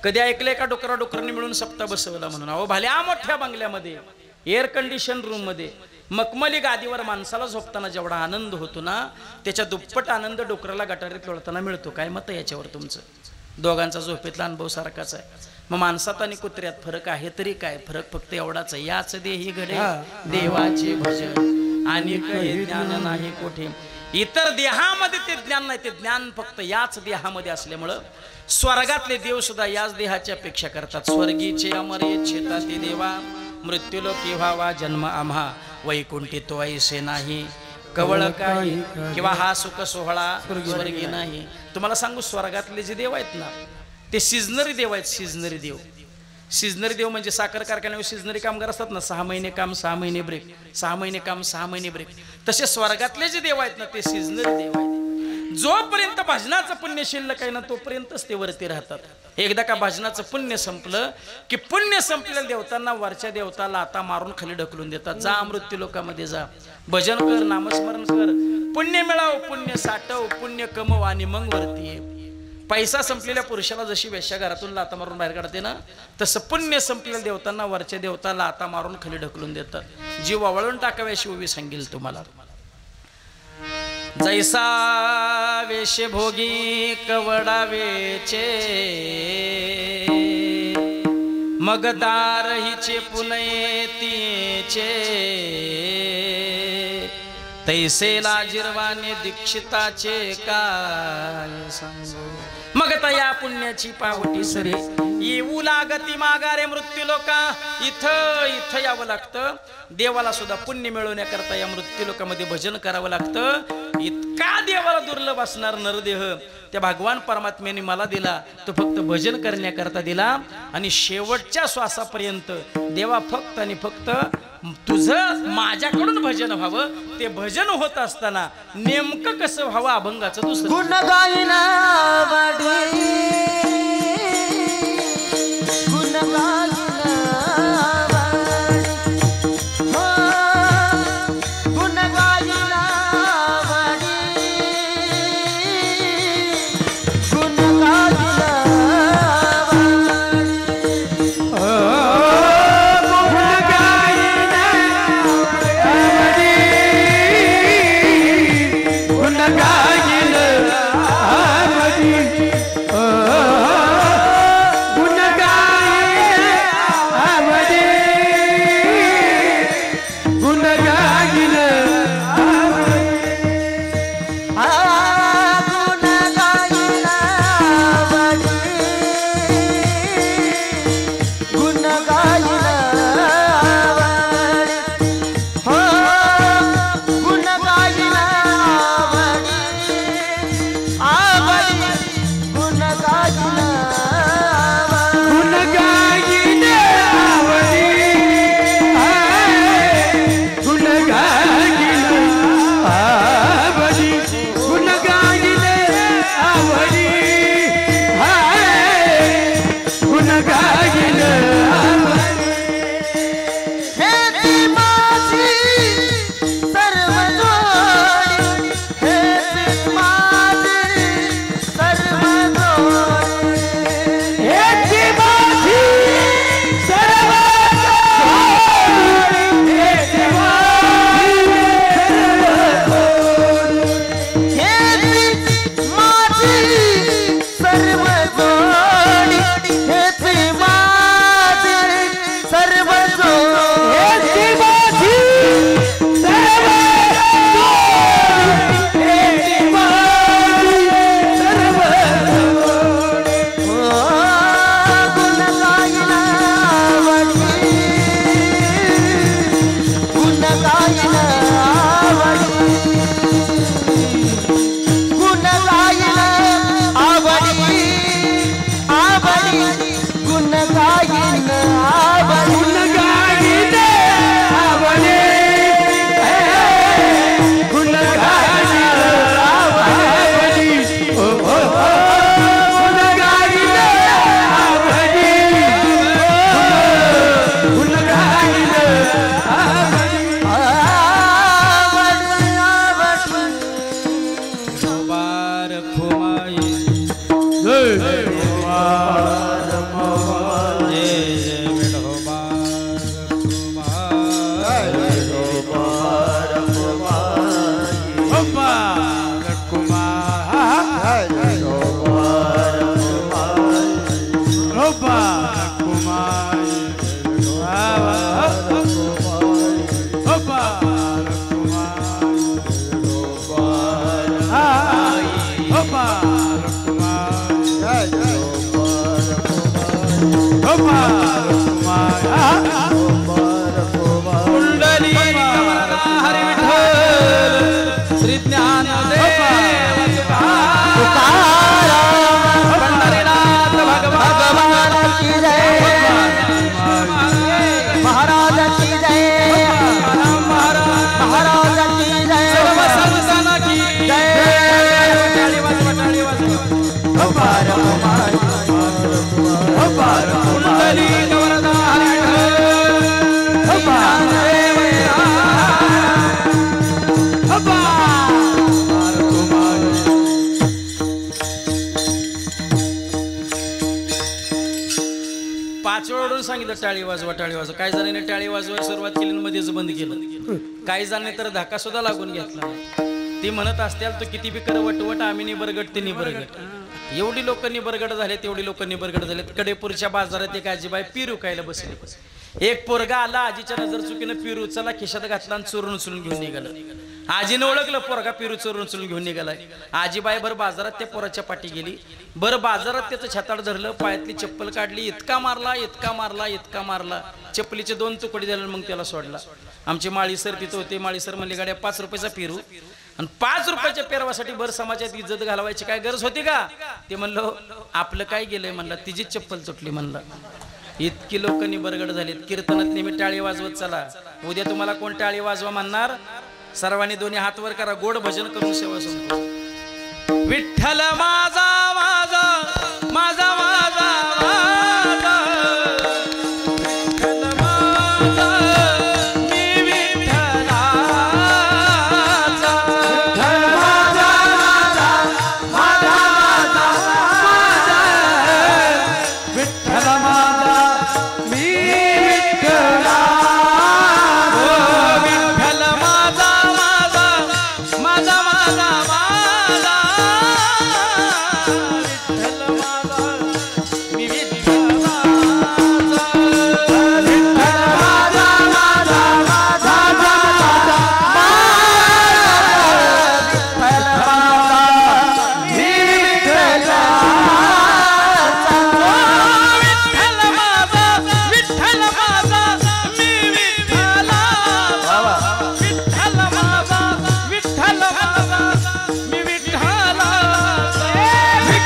कधी ऐकलंय का डोकरांनी मिळून सप्ताह बसवला म्हणून? अहो भल्या मोठ्या बंगल्यामध्ये एअर कंडिशन रूम मध्ये मखमली गादीवर माणसाला झोपताना जेवढा आनंद होतो ना त्याच्या दुप्पट आनंद डोकराला गटारीत लोळताना मिळतो. काय मत आहे याच्यावर तुमचं? दोघांचा झोपेतला अनुभव सारखाच आहे. मग माणसात आणि कुत्र्यात फरक आहे तरी काय? फरक फक्त एवढाच आहे, याच देही घडे देवाचे भजन आणि काही ज्ञान नाही कोठे. इतर देहामध्ये ते ज्ञान नाही, ते ज्ञान फक्त याच देहामध्ये असल्यामुळं स्वर्गातले देव सुद्धा याच देहाची अपेक्षा करतात. स्वर्गीचे अमर इच्छिता ते देवा, मृत्यूलोकी व्हावा जन्म आम्हा, वैकुंठी तो ऐसे नाही कवळ काही, किंवा हा सुख सोहळा स्वर्गी नाही. तुम्हाला सांगू स्वर्गातले जे देव आहेत ना ते सिजनरी देव आहेत. सिजनरी देव, सिजनरी देव म्हणजे साखर कारखान्यावर सिजनरी कामगार असतात ना, 6 महिने काम 6 महिने ब्रेक, 6 महिने काम 6 महिने ब्रेक. तसे स्वर्गातले जे देव आहेत ना ते सिजनरी देव आहेत. जोपर्यंत भजनाचं पुण्य शिल्लक आहे ना तोपर्यंतच ते वरती राहतात. एकदा का भजनाचं पुण्य संपलं की पुण्य संपलेल्या देवतांना वरच्या देवताला आता मारून खाली ढकलून देतात. जा मृत्यू लोकामध्ये जा, भजन कर, नामस्मरण कर, पुण्य मिळव, पुण्य साठव, पुण्य कमव आणि मग वरती ये. पैसा संपलेल्या पुरुषाला जशी वेश्या घरातून लाता मारून बाहेर काढते ना तसं पुण्य संपलेल्या देवतांना वरच्या देवता लाता मारून खाली ढकलून देतात. जीव वळून टाकाव्या शिवी सांगेल तुम्हाला. जैसा वेश भोगी कवडावेचे, मगदार हिचे पुनये तिचे, तैसे लाजिरवाने दीक्षिताचे काय सांगू. मग या पुण्याची पावटी सरी येऊ लागती माघारे मृत्यू लोका. इथं इथं यावं लागतं. देवाला सुद्धा पुण्य मिळवण्याकरता या मृत्यू लोकामध्ये भजन करावं लागतं. इतका देवाला दुर्लभ असणार नरदेह त्या भगवान परमात्म्याने मला दिला, तो फक्त भजन करण्याकरता दिला. आणि शेवटच्या श्वासापर्यंत देवा फक्त आणि फक्त तुझं माझ्याकडून भजन व्हावं. ते भजन होत असताना नेमकं कसं व्हावं अभंगाचं दुसरं. गुण गायना वाडी, गुण गायना वाडी, हो गुण गायना वाडी, गुण गायना गुण गायन आवडी, सांगितलं टाळी वाजवा टाळी वाजवा. काही जणांनी टाळी वाजवायला सुरुवात केली आणि मध्येच बंद केलं. काही जणांनी तर धक्का सुद्धा लागून घेतला. ती म्हणत असतील तो किती बी कर वटवट आम्ही निबरगट ते निबरगट. एवढी लोक निबरगट झाले तेवढी लोक निबरगट झालेत. कडेपूरच्या बाजारात एक आजीबाई पिरू खायला बसली. एक पोरगा आला आजीच्या नजर चुकीनं पिरू उचलला खिशात घातला आणि चोरून उचलून घेऊन निघाला. आजीने ओळखलं पोरगा पिरू चोरून उचलून घेऊन निघालाय. आजीबाई बरं बाजारात त्या पोराच्या पाठी गेली. बरं बाजारात त्याचं छाताड धरलं पायातली चप्पल काढली. इतका मारला इतका मारला इतका मारला चप्पलीचे 2 तुकडे झाले मग त्याला सोडला. आमचे माळी सर तिथं होते. माळी सर म्हणले गाड्या 5 रुपयाचा पिरू आणि 5 रुपयाच्या पेरवासाठी भर समाजात इज्जत घालवायची काय गरज होती का? ते म्हणलं आपलं काय गेलंय म्हणलं तिचीच चप्पल तुटली म्हणलं. इतकी लोकांनी बरगड झालीत. कीर्तनात नेहमी टाळी वाजवत चला. उद्या तुम्हाला कोण टाळी वाजवा म्हणणार? सर्वांनी दोन्ही हात वर करा. गोड भजन करून सेवा संपवा. विठ्ठल माझा माझा माझा माझा माझा विठ्ठल माझा मी विठ्ठलाचा विठ्ठल माझा माझा माझा माझा विठ्ठल माझा मी विठ्ठला विठ्ठल माझा माझा माझा माझा माझा विठ्ठल माझा मी विठ्ठलाचा विठ्ठल माझा माझा माझा माझा विठ्ठल माझा मी विठ्ठलाचा विठ्ठल माझा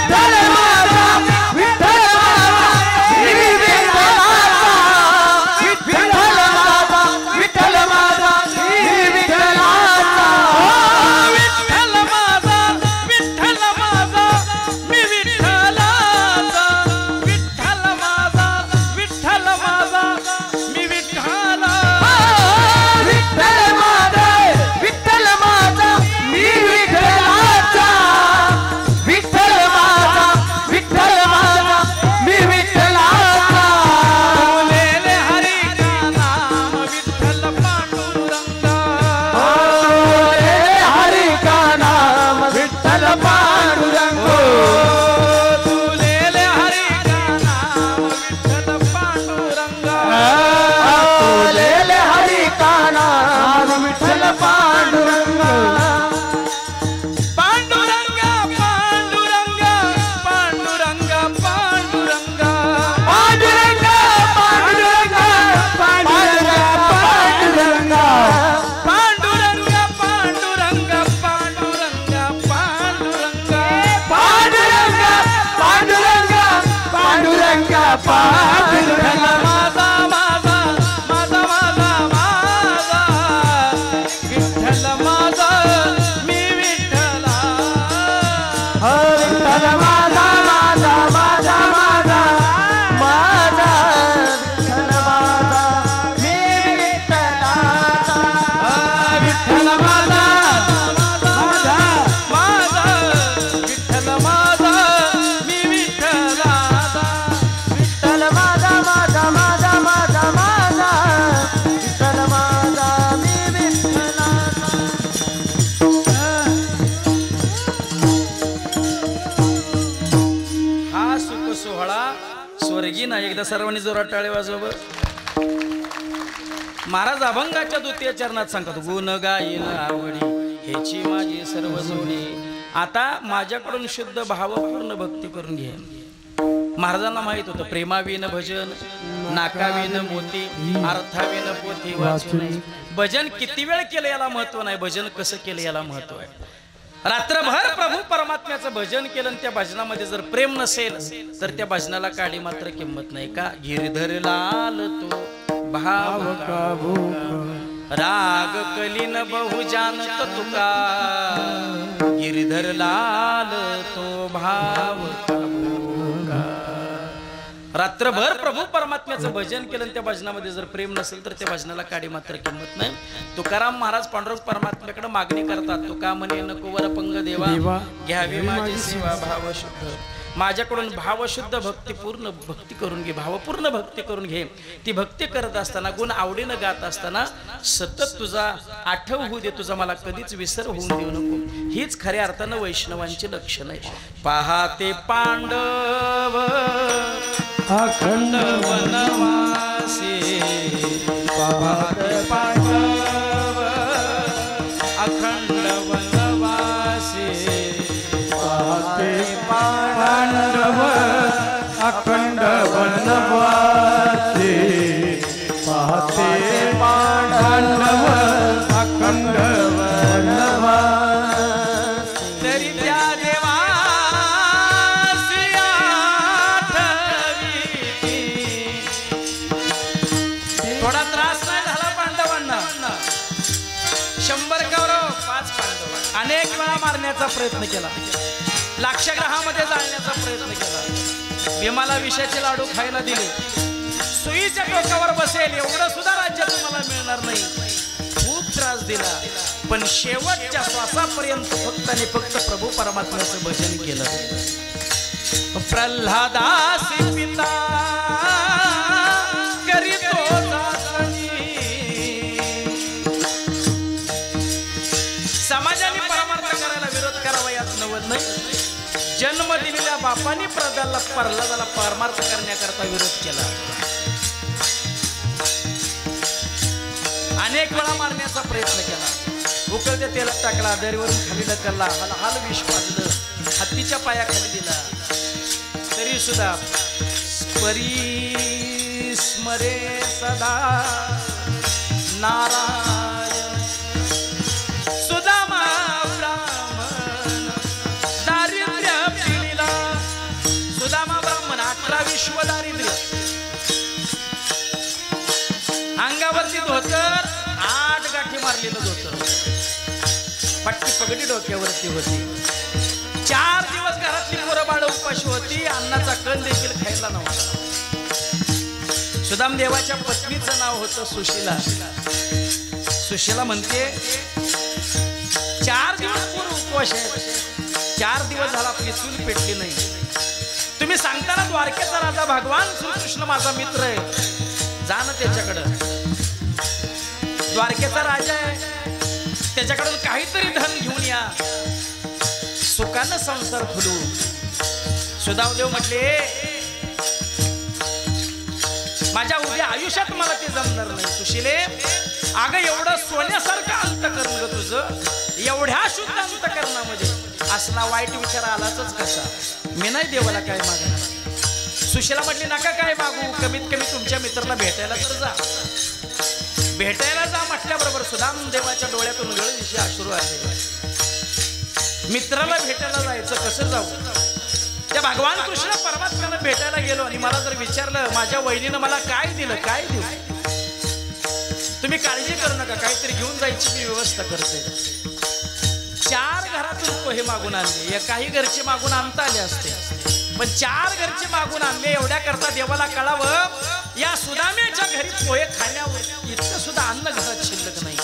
विठ्ठल माझा मी विठ्ठलाचा विठ्ठल माझा विठ्ठल माझा मी विठ्ठलाचा विठ्ठल माझा विठ्ठल माझा मी विठ्ठलाचा विठ्ठल माझा विठ्ठल माझा मी विठ्ठलाचा विठ्ठल माझा विठ्ठल माझा मी विठ्ठलाचा विठ्ठल माझा विठ्ठल माझा मी विठ्ठलाचा विठ्ठल माझा विठ्ठल माझा मी विठ्ठलाचा बोलेले हरी का नाम विठ्ठल पांडुरंगा बोलेले हरी का नाम विठ्ठल पांडुरंगा बोलेले हरी का नाम विठ्ठल पांडुरंगा बोलेले हरी का नाम विठ्ठल पांडुरंगा पांडुरंगा पांडुरंगा पांडुरंगा पांडुरंगा पांडुरंगा पांडुरंगा पांडुरंगा पांडुरंगा पांडुरंगा पांडुरंगा पांडुरंगा पांडुरंगा पांडुरंगा पांडुरंगा पांडुरंगा विठ्ठल पांडुरंगा माझा माझा माझा माझा माझा विठ्ठल माझा मी विठ्ठला विठ्ठल माझा माझा माझा माझा माझा विठ्ठल माझा मी विठ्ठलाचा विठ्ठल माझा माझा माझा विठ्ठल माझा मी विठ्ठलाचा विठ्ठल माझा माझा माझा माझा माझा विठ्ठल माझा मी विठ्ठलाचा हा सुख सोहळा स्वर्गीय ना. एकदा सर्वांनी जोरात टाळे वाजवा बरं. महाराज अभंगाच्या द्वितीय चरणात सांगतात गुण गायन आवडी ह्याची माझी सर्व जोडी. आता माझ्याकडून शुद्ध भावपूर्ण भक्ती करून घे. महाराजांना माहित होतं प्रेमाविन भजन नाकाविन मोती अर्थाविन पोथी वाचू नये. भजन किती वेळ केलं याला महत्व नाही, भजन कसं केलं याला महत्व आहे. रात्रभर प्रभू परमात्म्याचं भजन केलं आणि त्या भजनामध्ये जर प्रेम नसेल तर त्या भजनाला काडी मात्र किंमत नाही. का गिरधर लाल तो भाव का राग कलीन बहु जानत तुका गिरधर लाल तो भाव का भोगा. रात्रभर प्रभू परमात्म्याचं भजन केलं आणि त्या भजनामध्ये जर प्रेम नसेल तर त्या भजनाला काडी मात्र किंमत नाही. तुकाराम महाराज पांडुरंग परमात्म्याकडे मागणी करतात. तुका म्हणे नको वर पंग देवा घ्यावी माझी सेवा भाव शुद्ध माझ्याकडून भावशुद्ध भक्ती पूर्ण भक्ती करून घे, भावपूर्ण भक्ती करून घे. ती भक्ती करत असताना गुण आवडीनं गात असताना सतत तुझा आठव होऊ दे, तुझा मला कधीच विसर होऊन देऊ नको. हीच खऱ्या अर्थानं वैष्णवांची लक्षण आहे. पाहते पांडव अखंड वनवासी, पाहते पांडव अखंड वनवासी, पाहते पांडव अखंड वनवासी, पाहते पांडव अखंड वनवासी. तरी त्या देवासी आठवीती. थोडा त्रास नाही झाला पांडवांना. 100 कौरव 5 पांडव अनेक वेळा मारण्याचा प्रयत्न केला, लाक्षागृहामध्ये जाळण्याचा प्रयत्न केला, भीमाला विषाचे लाडू खायला दिले, सुईच्या टोकावर बसेल एवढं सुद्धा राज्य तुम्हाला मिळणार नाही, खूप त्रास दिला. पण शेवटच्या श्वासापर्यंत फक्त आणि फक्त प्रभू परमात्म्याचं भजन केलं. प्रल्हादासी पिता करीतो दासनी. समाजाने परमार्थ करायला विरोध करावा यात नवल नाही. जन्म दिलेल्या बापाने प्रल्हादाला परमार्थ करण्याकरता विरोध केला. अनेक वेळा मारण्याचा प्रयत्न केला, उकळत्या तेलात टाकला, दरीवरून खाली ढकलला, हाल विष पाजलं, हत्तीच्या पायाखाली दिला, तरी सुद्धा परिस्मरे सदा नारायण. सुदामा ब्राह्मण दारिद्र्य पिढीला. सुदामा ब्राह्मण 18 विश्व दारिद्र्य, अंगावरती धोतर 8 गाठी मारलेलं धोतर, पट्टी पगडी डोक्यावरती होती. 4 दिवस घरातली पोरं बाळ उपाशी होती, अन्नाचा कण देखील खायला नव्हता. सुदाम देवाच्या पत्नीचं नाव होतं सुशीला. सुशीला म्हणते 4 दिवस पूर्व उपवास आहे, 4 दिवस झाला आपली चूल पेटली नाही. तुम्ही सांगता ना द्वारकेचा राजा भगवान श्रीकृष्ण माझा मित्र आहे, जा ना त्याच्याकडं. द्वारकेचा राजा आहे, त्याच्याकडून काहीतरी धन घेऊन या, सुखानं संसार खुलू. सुदामदेव म्हटले माझ्या उद्या आयुष्यात मला ते जमणार नाही. सुशीले अगं एवढं सोन्यासारखं अंतकरण ग तुझं, एवढ्या शुद्ध अंतकरणामध्ये असला वाईट विचार आलाच कसा. मी नाही देवाला काय मागणार. सुशीला म्हटली नका काय मागू, कमीत कमी तुमच्या मित्राला भेटायला तर जा. भेटायला जा म्हटल्याबरोबर सुदाम देवाच्या डोळ्यातून गळदिशी अश्रू आले. मित्राला भेटायला जायचं, कसं जाऊ. त्या भगवान कृष्ण परमात्म्याला भेटायला गेलो आणि मला जर विचारलं माझ्या वहिनीनं मला काय दिलं, काय देऊ, तुम्ही काळजी करू नका, काहीतरी घेऊन जायची मी व्यवस्था करते. 4 घरातून पोहे मागून आणले, काही घरचे मागून आणता आले असते, पण 4 घरचे मागून आणले. एवढ्या करता देवाला कळावं या सुदाम्याच्या घरी पोहे खाण्यावर इतकं सुद्धा अन्न घरात शिल्लक नाही.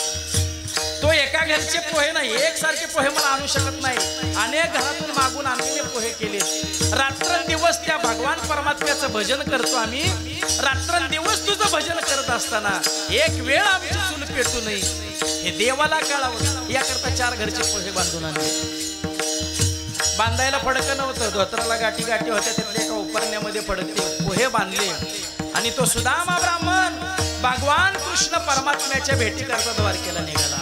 तो एका घरचे पोहे नाही, एकसारखे पोहे मला आणू शकत नाही, अनेक घरातून मागून आणलेले पोहे केले. रात्रंदिवस त्या भगवान परमात्म्याचं भजन करतो आम्ही. रात्रंदिवस तुझं भजन करत असताना एक वेळ आमची चूल पेटू नये हे देवाला कळावं याकरता 4 घरचे पोहे बांधून आणले. बांधायला फडकं नव्हतं, धोत्राला गाठी गाठी होत्या, तिथल्या एका उपरण्यामध्ये फडकते पोहे बांधले आणि तो सुदामा ब्राह्मण भगवान कृष्ण परमात्म्याच्या भेटी करता द्वारकेला निघाला.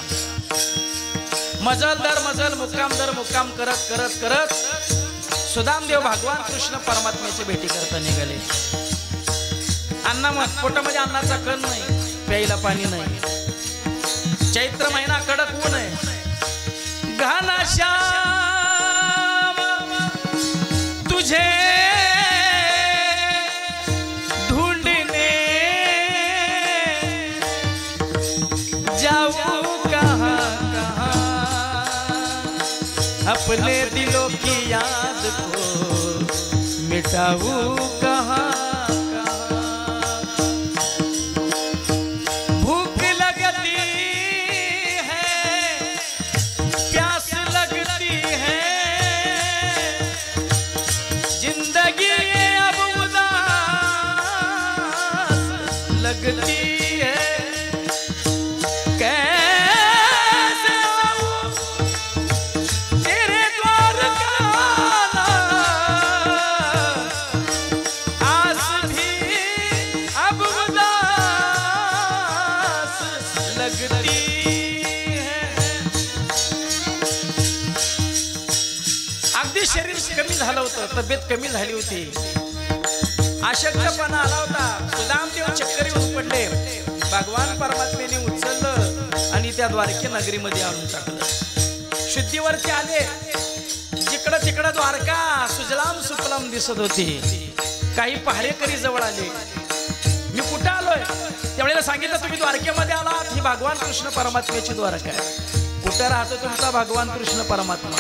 मजल दर मजल, मुक्काम दर मुक्काम करत करत करत सुदामदेव भगवान कृष्ण परमात्म्याच्या भेटी करता निघाले. पोटामध्ये अन्नाचा कण नाही, प्यायला पाणी नाही. चैत्र महिना कडक ऊन आहे. घनश्याम तुझे ढूंढने जाऊ कहाँ कहाँ, अपने दिलों की याद को मिटाऊं कहाँ कहाँ. भूख लगती है, प्यास लगती है, जिंदगी झालं होतं, तब्येत कमी झाली होती, अशक्तपणा आला होता. सुदामदेव चक्कर येऊन पडले. भगवान परमात्म्याने उचललं आणि त्या द्वारके नगरीमध्ये आणून टाकलं. शुद्धीवरती आले. जिकडं तिकडं द्वारका सुजलाम सुफलाम दिसत होती. काही पहारेकरी जवळ आले. मी कुठं आलोय? त्यावेळेला सांगितलं तुम्ही द्वारकेमध्ये आलात, ही भगवान कृष्ण परमात्म्याची द्वारका आहे. कुठं राहतो तुमचा भगवान कृष्ण परमात्मा?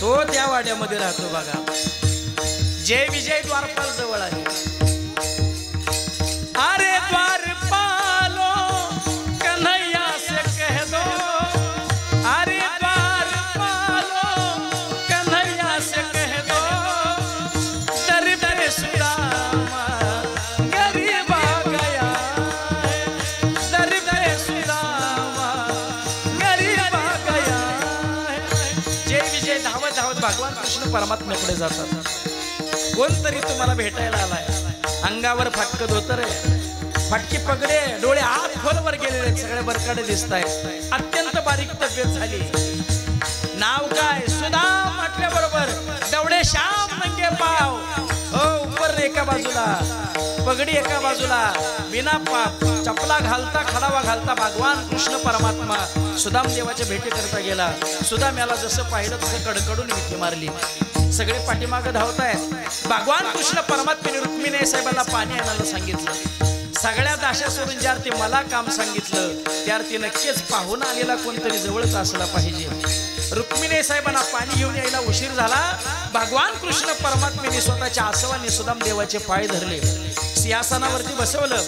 तो त्या वाड्यामध्ये राहतो बघा. जय विजय द्वारपाल जवळ आहे. अरे द्वारपालो कन्हैया से कह दो, अरे द्वारपालो कन्हैया से कह दो, दर दर सुदामा गरीब आ गया, दर दर सुदामा गरीब आ गया. जय विजय धावत धावत भगवान कृष्ण परमात्म्याकडे जातात. कोणतरी तुम्हाला भेटायला आलाय. अंगावर फाटक धोतर आहे, फाटकी पगडे, डोळे आत खोलवर गेलेले, सगळे बरकाडे दिसत आहेत. अत्यंत बारीक तब्येत झाली. नाव काय? सुदाम म्हटल्या बरोबर दवडे श्याम नंगे पाव. हो, उपर एका बाजूला, पगडी एका बाजूला, बिना चपला घालता, खडावा घालता भगवान कृष्ण परमात्मा सुदाम देवाच्या भेटी करता गेला. सुदाम याला जसं पाहिलं तसं कडकडून मिठी मारली. सगळे पाठीमागे धावतायत. भगवान कृष्ण परमात्म्याने रुक्मिणी साहेबांना पाणी आणायला सांगितलं. सगळ्या दाशा सोडून ज्या अर्थी मला काम सांगितलं त्या अर्थी नक्कीच पाहून आलेला कोणतरी जवळच असला पाहिजे. रुक्मिणी साहेबांना पाणी घेऊन यायला उशीर झाला. भगवान कृष्ण परमात्म्याने स्वतःच्या आसवाने सुदाम देवाचे पाय धरले, सिंहासनावरती बसवलं.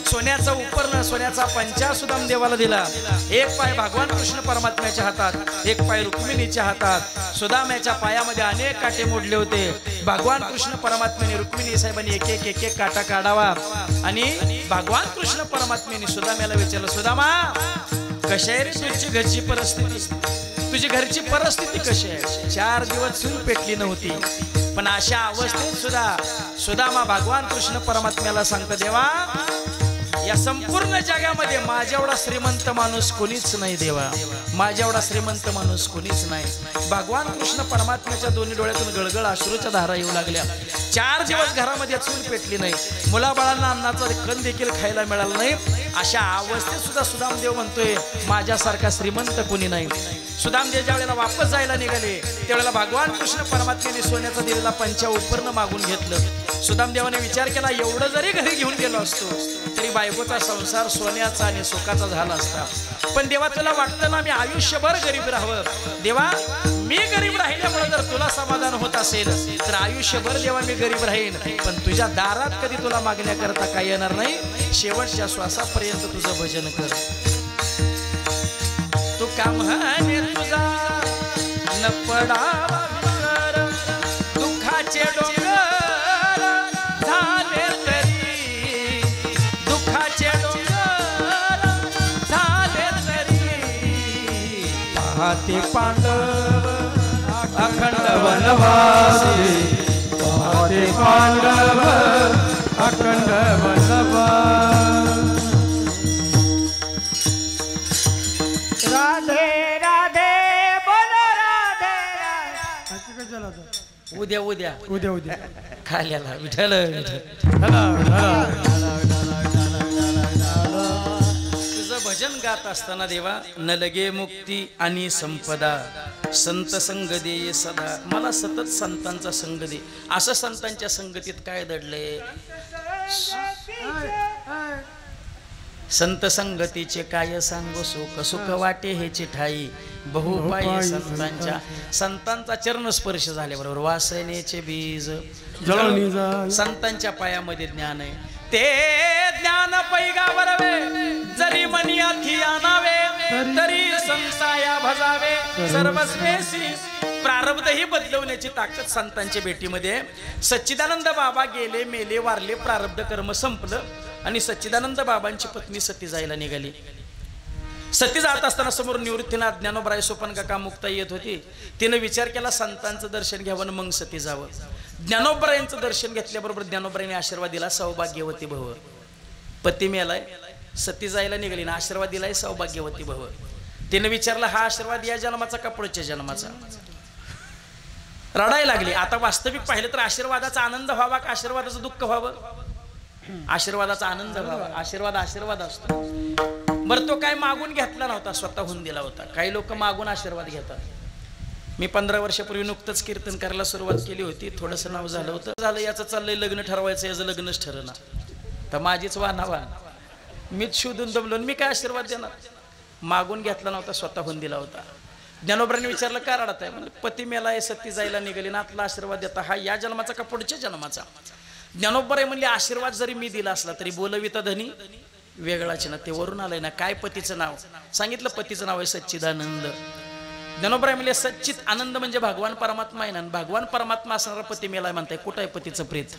सोन्याचा उपरण, सोन्याचा पंचा सुदाम देवाला दिला. एक पाय भगवान कृष्ण परमात्म्याच्या हातात, एक पाय रुक्मिणीच्या हातात. सुदामाच्या पायामध्ये अनेक काटे मोडले होते. भगवान कृष्ण परमात्म्याने रुक्मिणी साहेबांनी एक एक एक एक काटा काढावा आणि भगवान कृष्ण परमात्म्याने सुदामाला विचारलं, सुदामा कशी आहे रे तुझी घरची परिस्थिती? तुझी घरची परिस्थिती कशी आहे? 4 दिवस चूल पेटली नव्हती. पण अशा अवस्थेत सुद्धा सुदामा भगवान कृष्ण परमात्म्याला सांगतो, देवा या संपूर्ण जगामध्ये माझ्या एवढा श्रीमंत माणूस कोणीच नाही. देवा माझ्या एवढा श्रीमंत माणूस कोणीच नाही. भगवान कृष्ण परमात्म्याच्या दोन्ही डोळ्यातून गळगळ अश्रूच्या धारा येऊ लागल्या. 4 दिवस घरामध्ये चूल पेटली नाही. मुलाबाळांना अन्नाचा कण देखील खायला मिळाला नाही. अशा अवस्थेत सुद्धा सुदामदेव म्हणतोय माझ्यासारखा श्रीमंत कोणी नाही. सुदामदेव ज्या वेळेला वापस जायला निघाले त्यावेळेला भगवान कृष्ण परमात्म्याने सोन्याचा दिलेला पंचा उपर्ण मागून घेतलं. सुदामदेवाने विचार केला, एवढं जरी घरी घेऊन गेलो असतो तरी बायकोचा संसार सोन्याचा आणि सुखाचा झाला असता. पण देवा तुला वाटतं ना मी आयुष्यभर गरीब राहावं. देवा मी गरीब राहिल्यामुळे जर तुला समाधान होत असेल तर आयुष्यभर देवा मी गरीब राहीन, पण तुझ्या दारात कधी तुला मागण्याकरता काय येणार नाही. शेवटच्या श्वासापर्यंत तुझं भजन कर. तू काम हाने तुझा न पडावा विसर, दुःखाचे डोंगर झाले तरी, दुःखाचे डोंगर झाले तरी, पाहते पांडव अखंड वनवासी, पाहते पांडव अखंड वनवासी. राधे राधे बोलो राधे उद्या उद्या उद्या उद्या खाल्याला विठ्ठल तुझं भजन गात असताना देवा न लगे मुक्ती आणि संपदा, संत संग दे सदा. मला सतत संतांचा संग दे. असं संतांच्या संगतीत काय दडले? संत संगतीचे काय सांगू सुख, सुख वाटे हेची ठाई बहुपायी संतांच्या. संतांचा चरणस्पर्श झाल्याबरोबर वासनेचे बीज संतांच्या पायामध्ये ज्ञान आहे. ते ज्ञान पैगावरवे जरी मनी अथी आणावे तरी संताया भजावे सर्वस्वेसी. प्रारब्धही बदलवण्याची ताकद संतांच्या भेटीमध्ये. सच्चिदानंद बाबा गेले, मेले, वारले, प्रारब्ध कर्म संपलं आणि सच्चिदानंद बाबांची पत्नी सती जायला निघाली. सती जात असताना समोर निवृत्तीनाथ ज्ञानोबराय सोपान काका मुक्ताई येत होती. तिने विचार केला संतांचं दर्शन घ्यावं मग सती जावं. ज्ञानोबरायांचं दर्शन घेतल्याबरोबर ज्ञानोबरायांनी आशीर्वाद दिला, सौभाग्यवती भव. पती मेलाय, सती जायला निघाली ना आशीर्वाद दिलाय, सौभाग्यवती भव. तिने विचारलं हा आशीर्वाद या जन्माचा का पुढच्या जन्माचा? रडायला लागली. आता वास्तविक पाहिलं तर आशीर्वादाचा आनंद व्हावा का आशीर्वादाचं दुःख व्हावं? आशीर्वादाचा आनंद व्हावा. आशीर्वाद आशीर्वाद असतो. बरं तो काय मागून घेतला नव्हता, स्वतःहून दिला होता. काही लोक मागून आशीर्वाद घेतात. मी 15 वर्षापूर्वी नुकतंच कीर्तन करायला सुरुवात केली होती. थोडंसं नाव झालं होतं. झालं याचं चाललंय लग्न ठरवायचं, याचं लग्नच ठरना. तर माझीच वानावा, मीच शोधून दमलो. मी काय आशीर्वाद देणार? मागून घेतला नव्हता, स्वतःहून दिला होता. ज्ञानोबरांनी विचारलं का रडत आहे? म्हणजे पती मेला आहे, सती जायला निघाली ना, आतला आशीर्वाद देता हा या जन्माचा का पुढच्या जन्माचा? ज्ञानोबर म्हणले आशीर्वाद जरी मी दिला असला तरी बोलविता धनी वेगळाच ना. ते वरून आलंय ना. काय पतीचं नाव सांगितलं? पतीचं नाव आहे सच्चिदानंद. ज्ञानोबर म्हणले सच्चित आनंद म्हणजे भगवान परमात्मा आहे ना. भगवान परमात्मा असणारा पती मेला म्हणताय, कुठं आहे पतीचं प्रेत?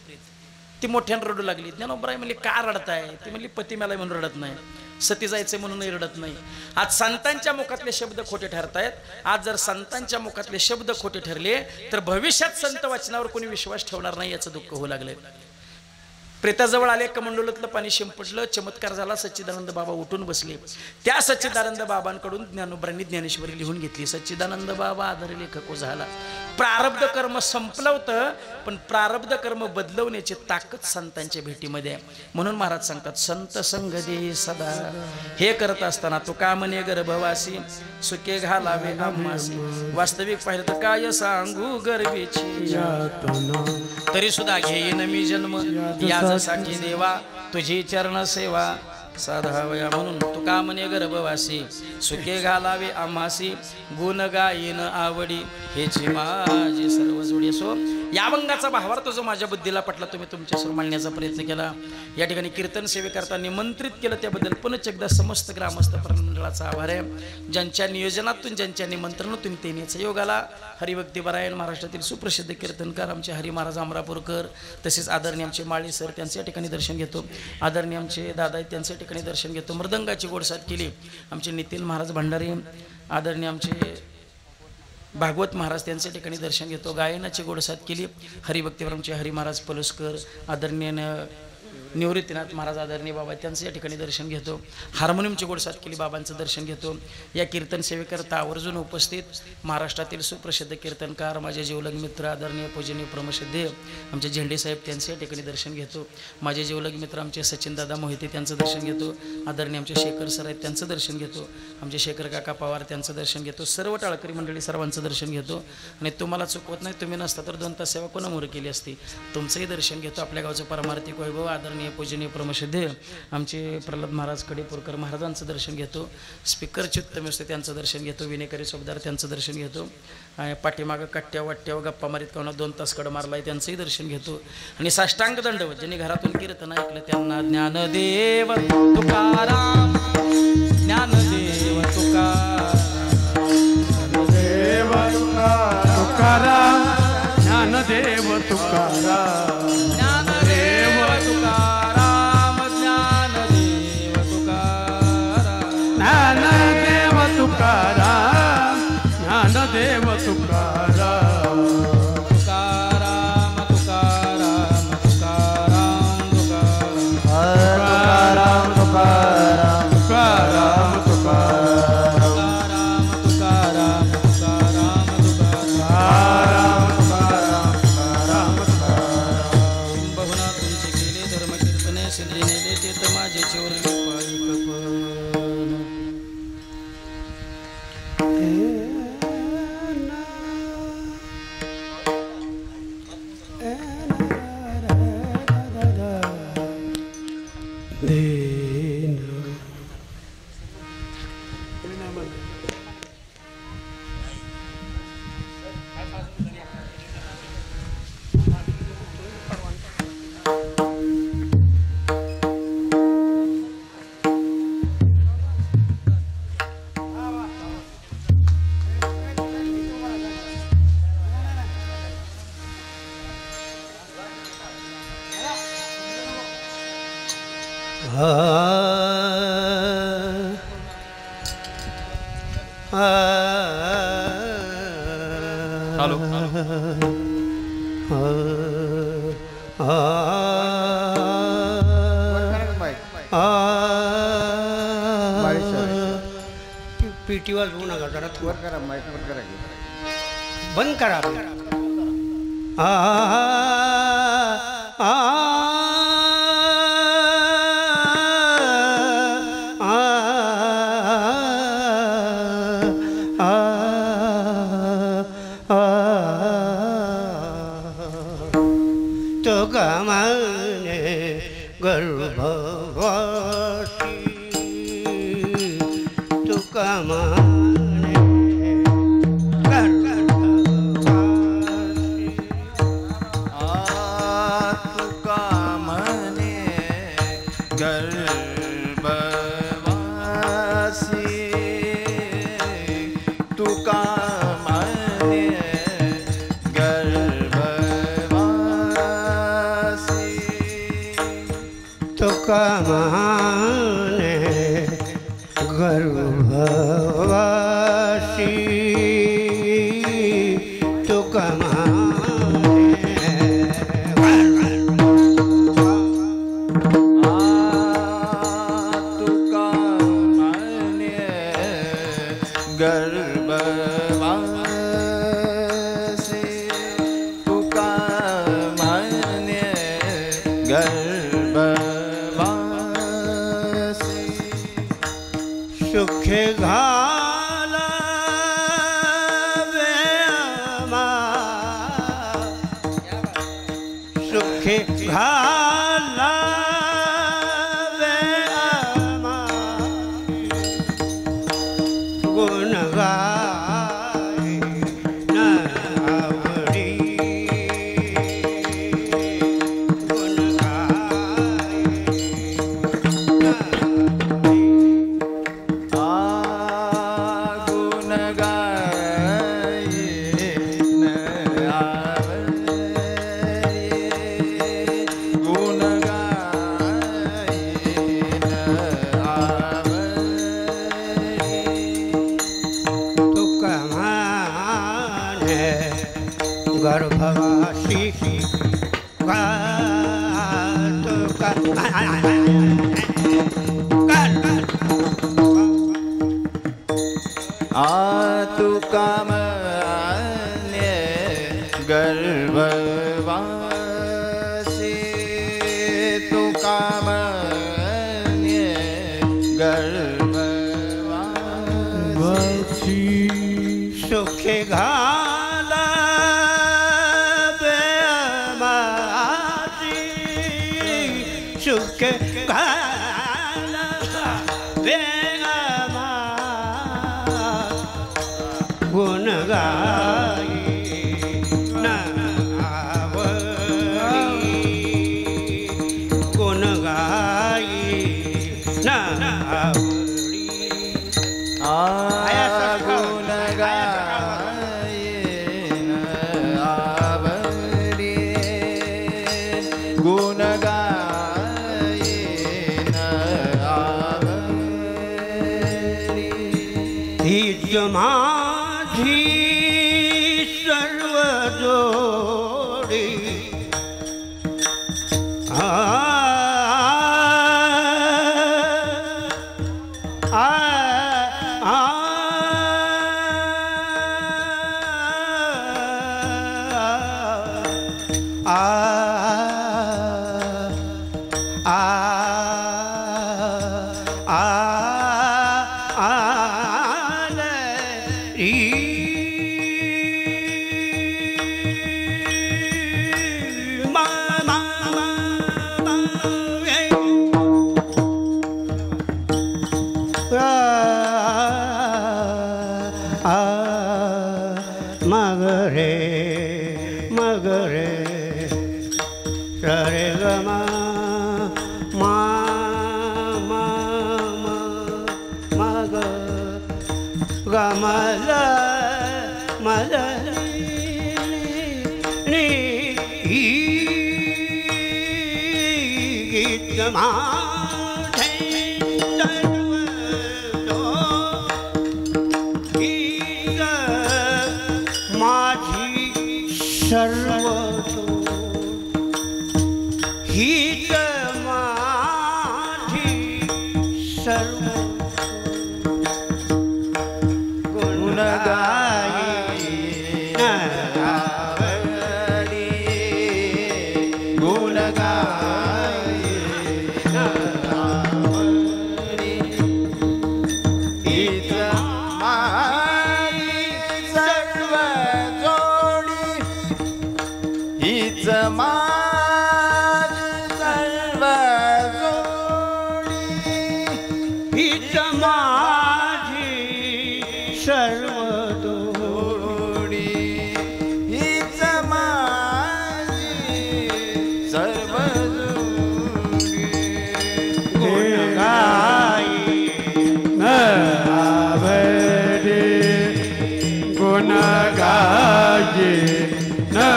ती मोठ्यानं रडू लागली. ज्ञानोबराय म्हणले का रडताय? ती म्हणली पती मेला म्हणून रडत नाही, सती जायचंय म्हणूनही रडत नाही. आज संतांच्या मुखातले शब्द खोटे ठरतायत. आज जर संतांच्या मुखातले शब्द खोटे ठरले तर भविष्यात संत वचनावर कोणी विश्वास ठेवणार नाही, याचं दुःख होऊ लागले. प्रेताजवळ आले, कमंडोलातलं पाणी शिंपटलं, चमत्कार झाला. सच्चिदानंद बाबा उठून बसले. त्या सच्चिदानंद बाबांकडून ज्ञानोबरांनी ज्ञानेश्वरी लिहून घेतली. सच्चिदानंद बाबा आधार लेखक झाला. प्रारब्ध कर्म संपलं होतं, पण प्रारब्ध कर्म बदलवण्याची ताकद संतांच्या भेटीमध्ये आहे. म्हणून महाराज सांगतात संत संग दे सदा. हे करत असताना तो का म्हणे गर्भवासी सुके घालावे आम्हासी. वास्तविक पाहिलं तर काय सांगू गर्भीची तरी सुद्धा घेईन मी जन्म यासाठी देवा तुझी चरण सेवा साधावया. म्हणून तू का म्हणे गर्भवासी सुखे घालावे आम्हासी गुण गायन आवडी हेची माझी सर्व जोडी. असो या अभंगाचा भावार्थ जो माझ्या बुद्धीला पटला तुम्ही तुमच्यासमोर मांडण्याचा प्रयत्न केला. या ठिकाणी कीर्तन सेवेकरता निमंत्रित केलं त्याबद्दल पुनच एकदा समस्त ग्रामस्थ मंडळाचा आभार आहे. ज्यांच्या नियोजनातून ज्यांच्या निमंत्रणातून ते येण्याचा योगाला हरिभक्ती परायण महाराष्ट्रातील सुप्रसिद्ध कीर्तनकार आमचे हरी महाराज अमरापूरकर, तसेच आदरणीय आमचे माळी सर त्यांच्या ठिकाणी दर्शन घेतो. आदरणीय आमचे दादा त्यांच्या ठिकाणी दर्शन घेतो. मृदंगाची गोडसाद केली आमचे नितीन महाराज भंडारी, आदरणीय आमचे भागवत महाराज त्यांच्या ठिकाणी दर्शन घेतो. गायनाची गोडसाद केली हरिभक्तीवर आमचे हरी महाराज पलुसकर, आदरणीय निवृत्तीनाथ महाराज आदरणीय बाबा त्यांचं या ठिकाणी दर्शन घेतो. हार्मोनियमची गोडसाद केली बाबांचं दर्शन घेतो. या कीर्तन सेवेकरता आवर्जून उपस्थित महाराष्ट्रातील सुप्रसिद्ध कीर्तनकार माझे जीवलग मित्र आदरणीय पूजनीय प्रमश्रद्धेय आमचे झेंडे साहेब त्यांचं या ठिकाणी दर्शन घेतो. माझे जीवलग मित्र आमचे सचिनदादा मोहिते त्यांचं दर्शन घेतो. आदरणीय आमचे शेखर सर आहेत त्यांचं दर्शन घेतो. आमचे शेखर काका पवार त्यांचं दर्शन घेतो. सर्व टाळकरी मंडळी सर्वांचं दर्शन घेतो. आणि तुम्हाला चुकवत नाही, तुम्ही नसता तर 2 तास सेवा कोणामुळे केली असती. तुमचंही दर्शन घेतो. आपल्या गावचं परमार्थिक वैभव आदरणीय पूजनीय प्रमश्रद्धेय आमचे प्रल्हाद महाराज कडेपूरकर महाराजांचं दर्शन घेतो. स्पीकरचे उत्तम असते त्यांचं दर्शन घेतो. विनेकरी सोबदार त्यांचं दर्शन घेतो. पाठीमागं कट्ट्या वाट्यावर गप्पा मारीत कावना 2 तास कड मारलाय त्यांचंही दर्शन घेतो. आणि साष्टांग दंडवत ज्यांनी घरातून कीर्तन ऐकलं त्यांना ज्ञानदेव तुकाराम ज्ञानदेव देव तुकाराम ज्ञानदेव तुकाराम ज्ञानदेव तुकाराम ज्ञानदेव तुकाराम ज्ञानदेव तुकाराम ज्ञानदेव तुकाराम तुकाराम तुकाराम तुकाराम तुकाराम तुकाराम तुकाराम पीटीवर होऊ नका जरा बंद करा. माझी सर्व जोडी हीच माझी सर्व जोडी हीच माझी सर्व जोडी हीच माझी सर्व जोडी गुण गाई न आवडे गुण गाई न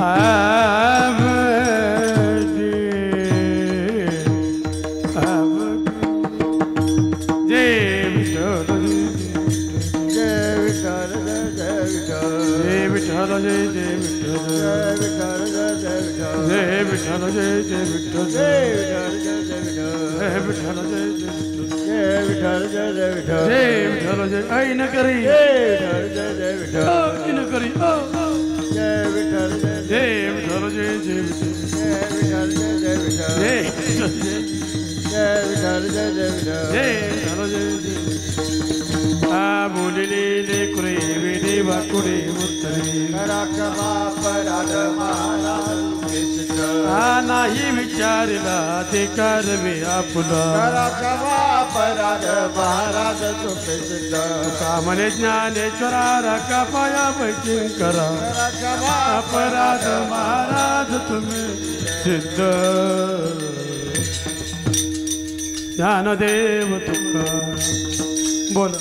आवडे जय विठ्ठल जय विठ्ठल जय विठ्ठल जय विठ्ठल जय विठ्ठल जय विठ्ठल जय ऐन करी ऐन करी जय विठ्ठल जय बोलले लेकुरे वेदे वाकुडे उत्तरे नाही विचारला ते करवे आपुला कामने ज्ञानेश्वरा रका पाया करा अपराध महाराज तुम्ही सिद्ध ज्ञानदेव तुका बोल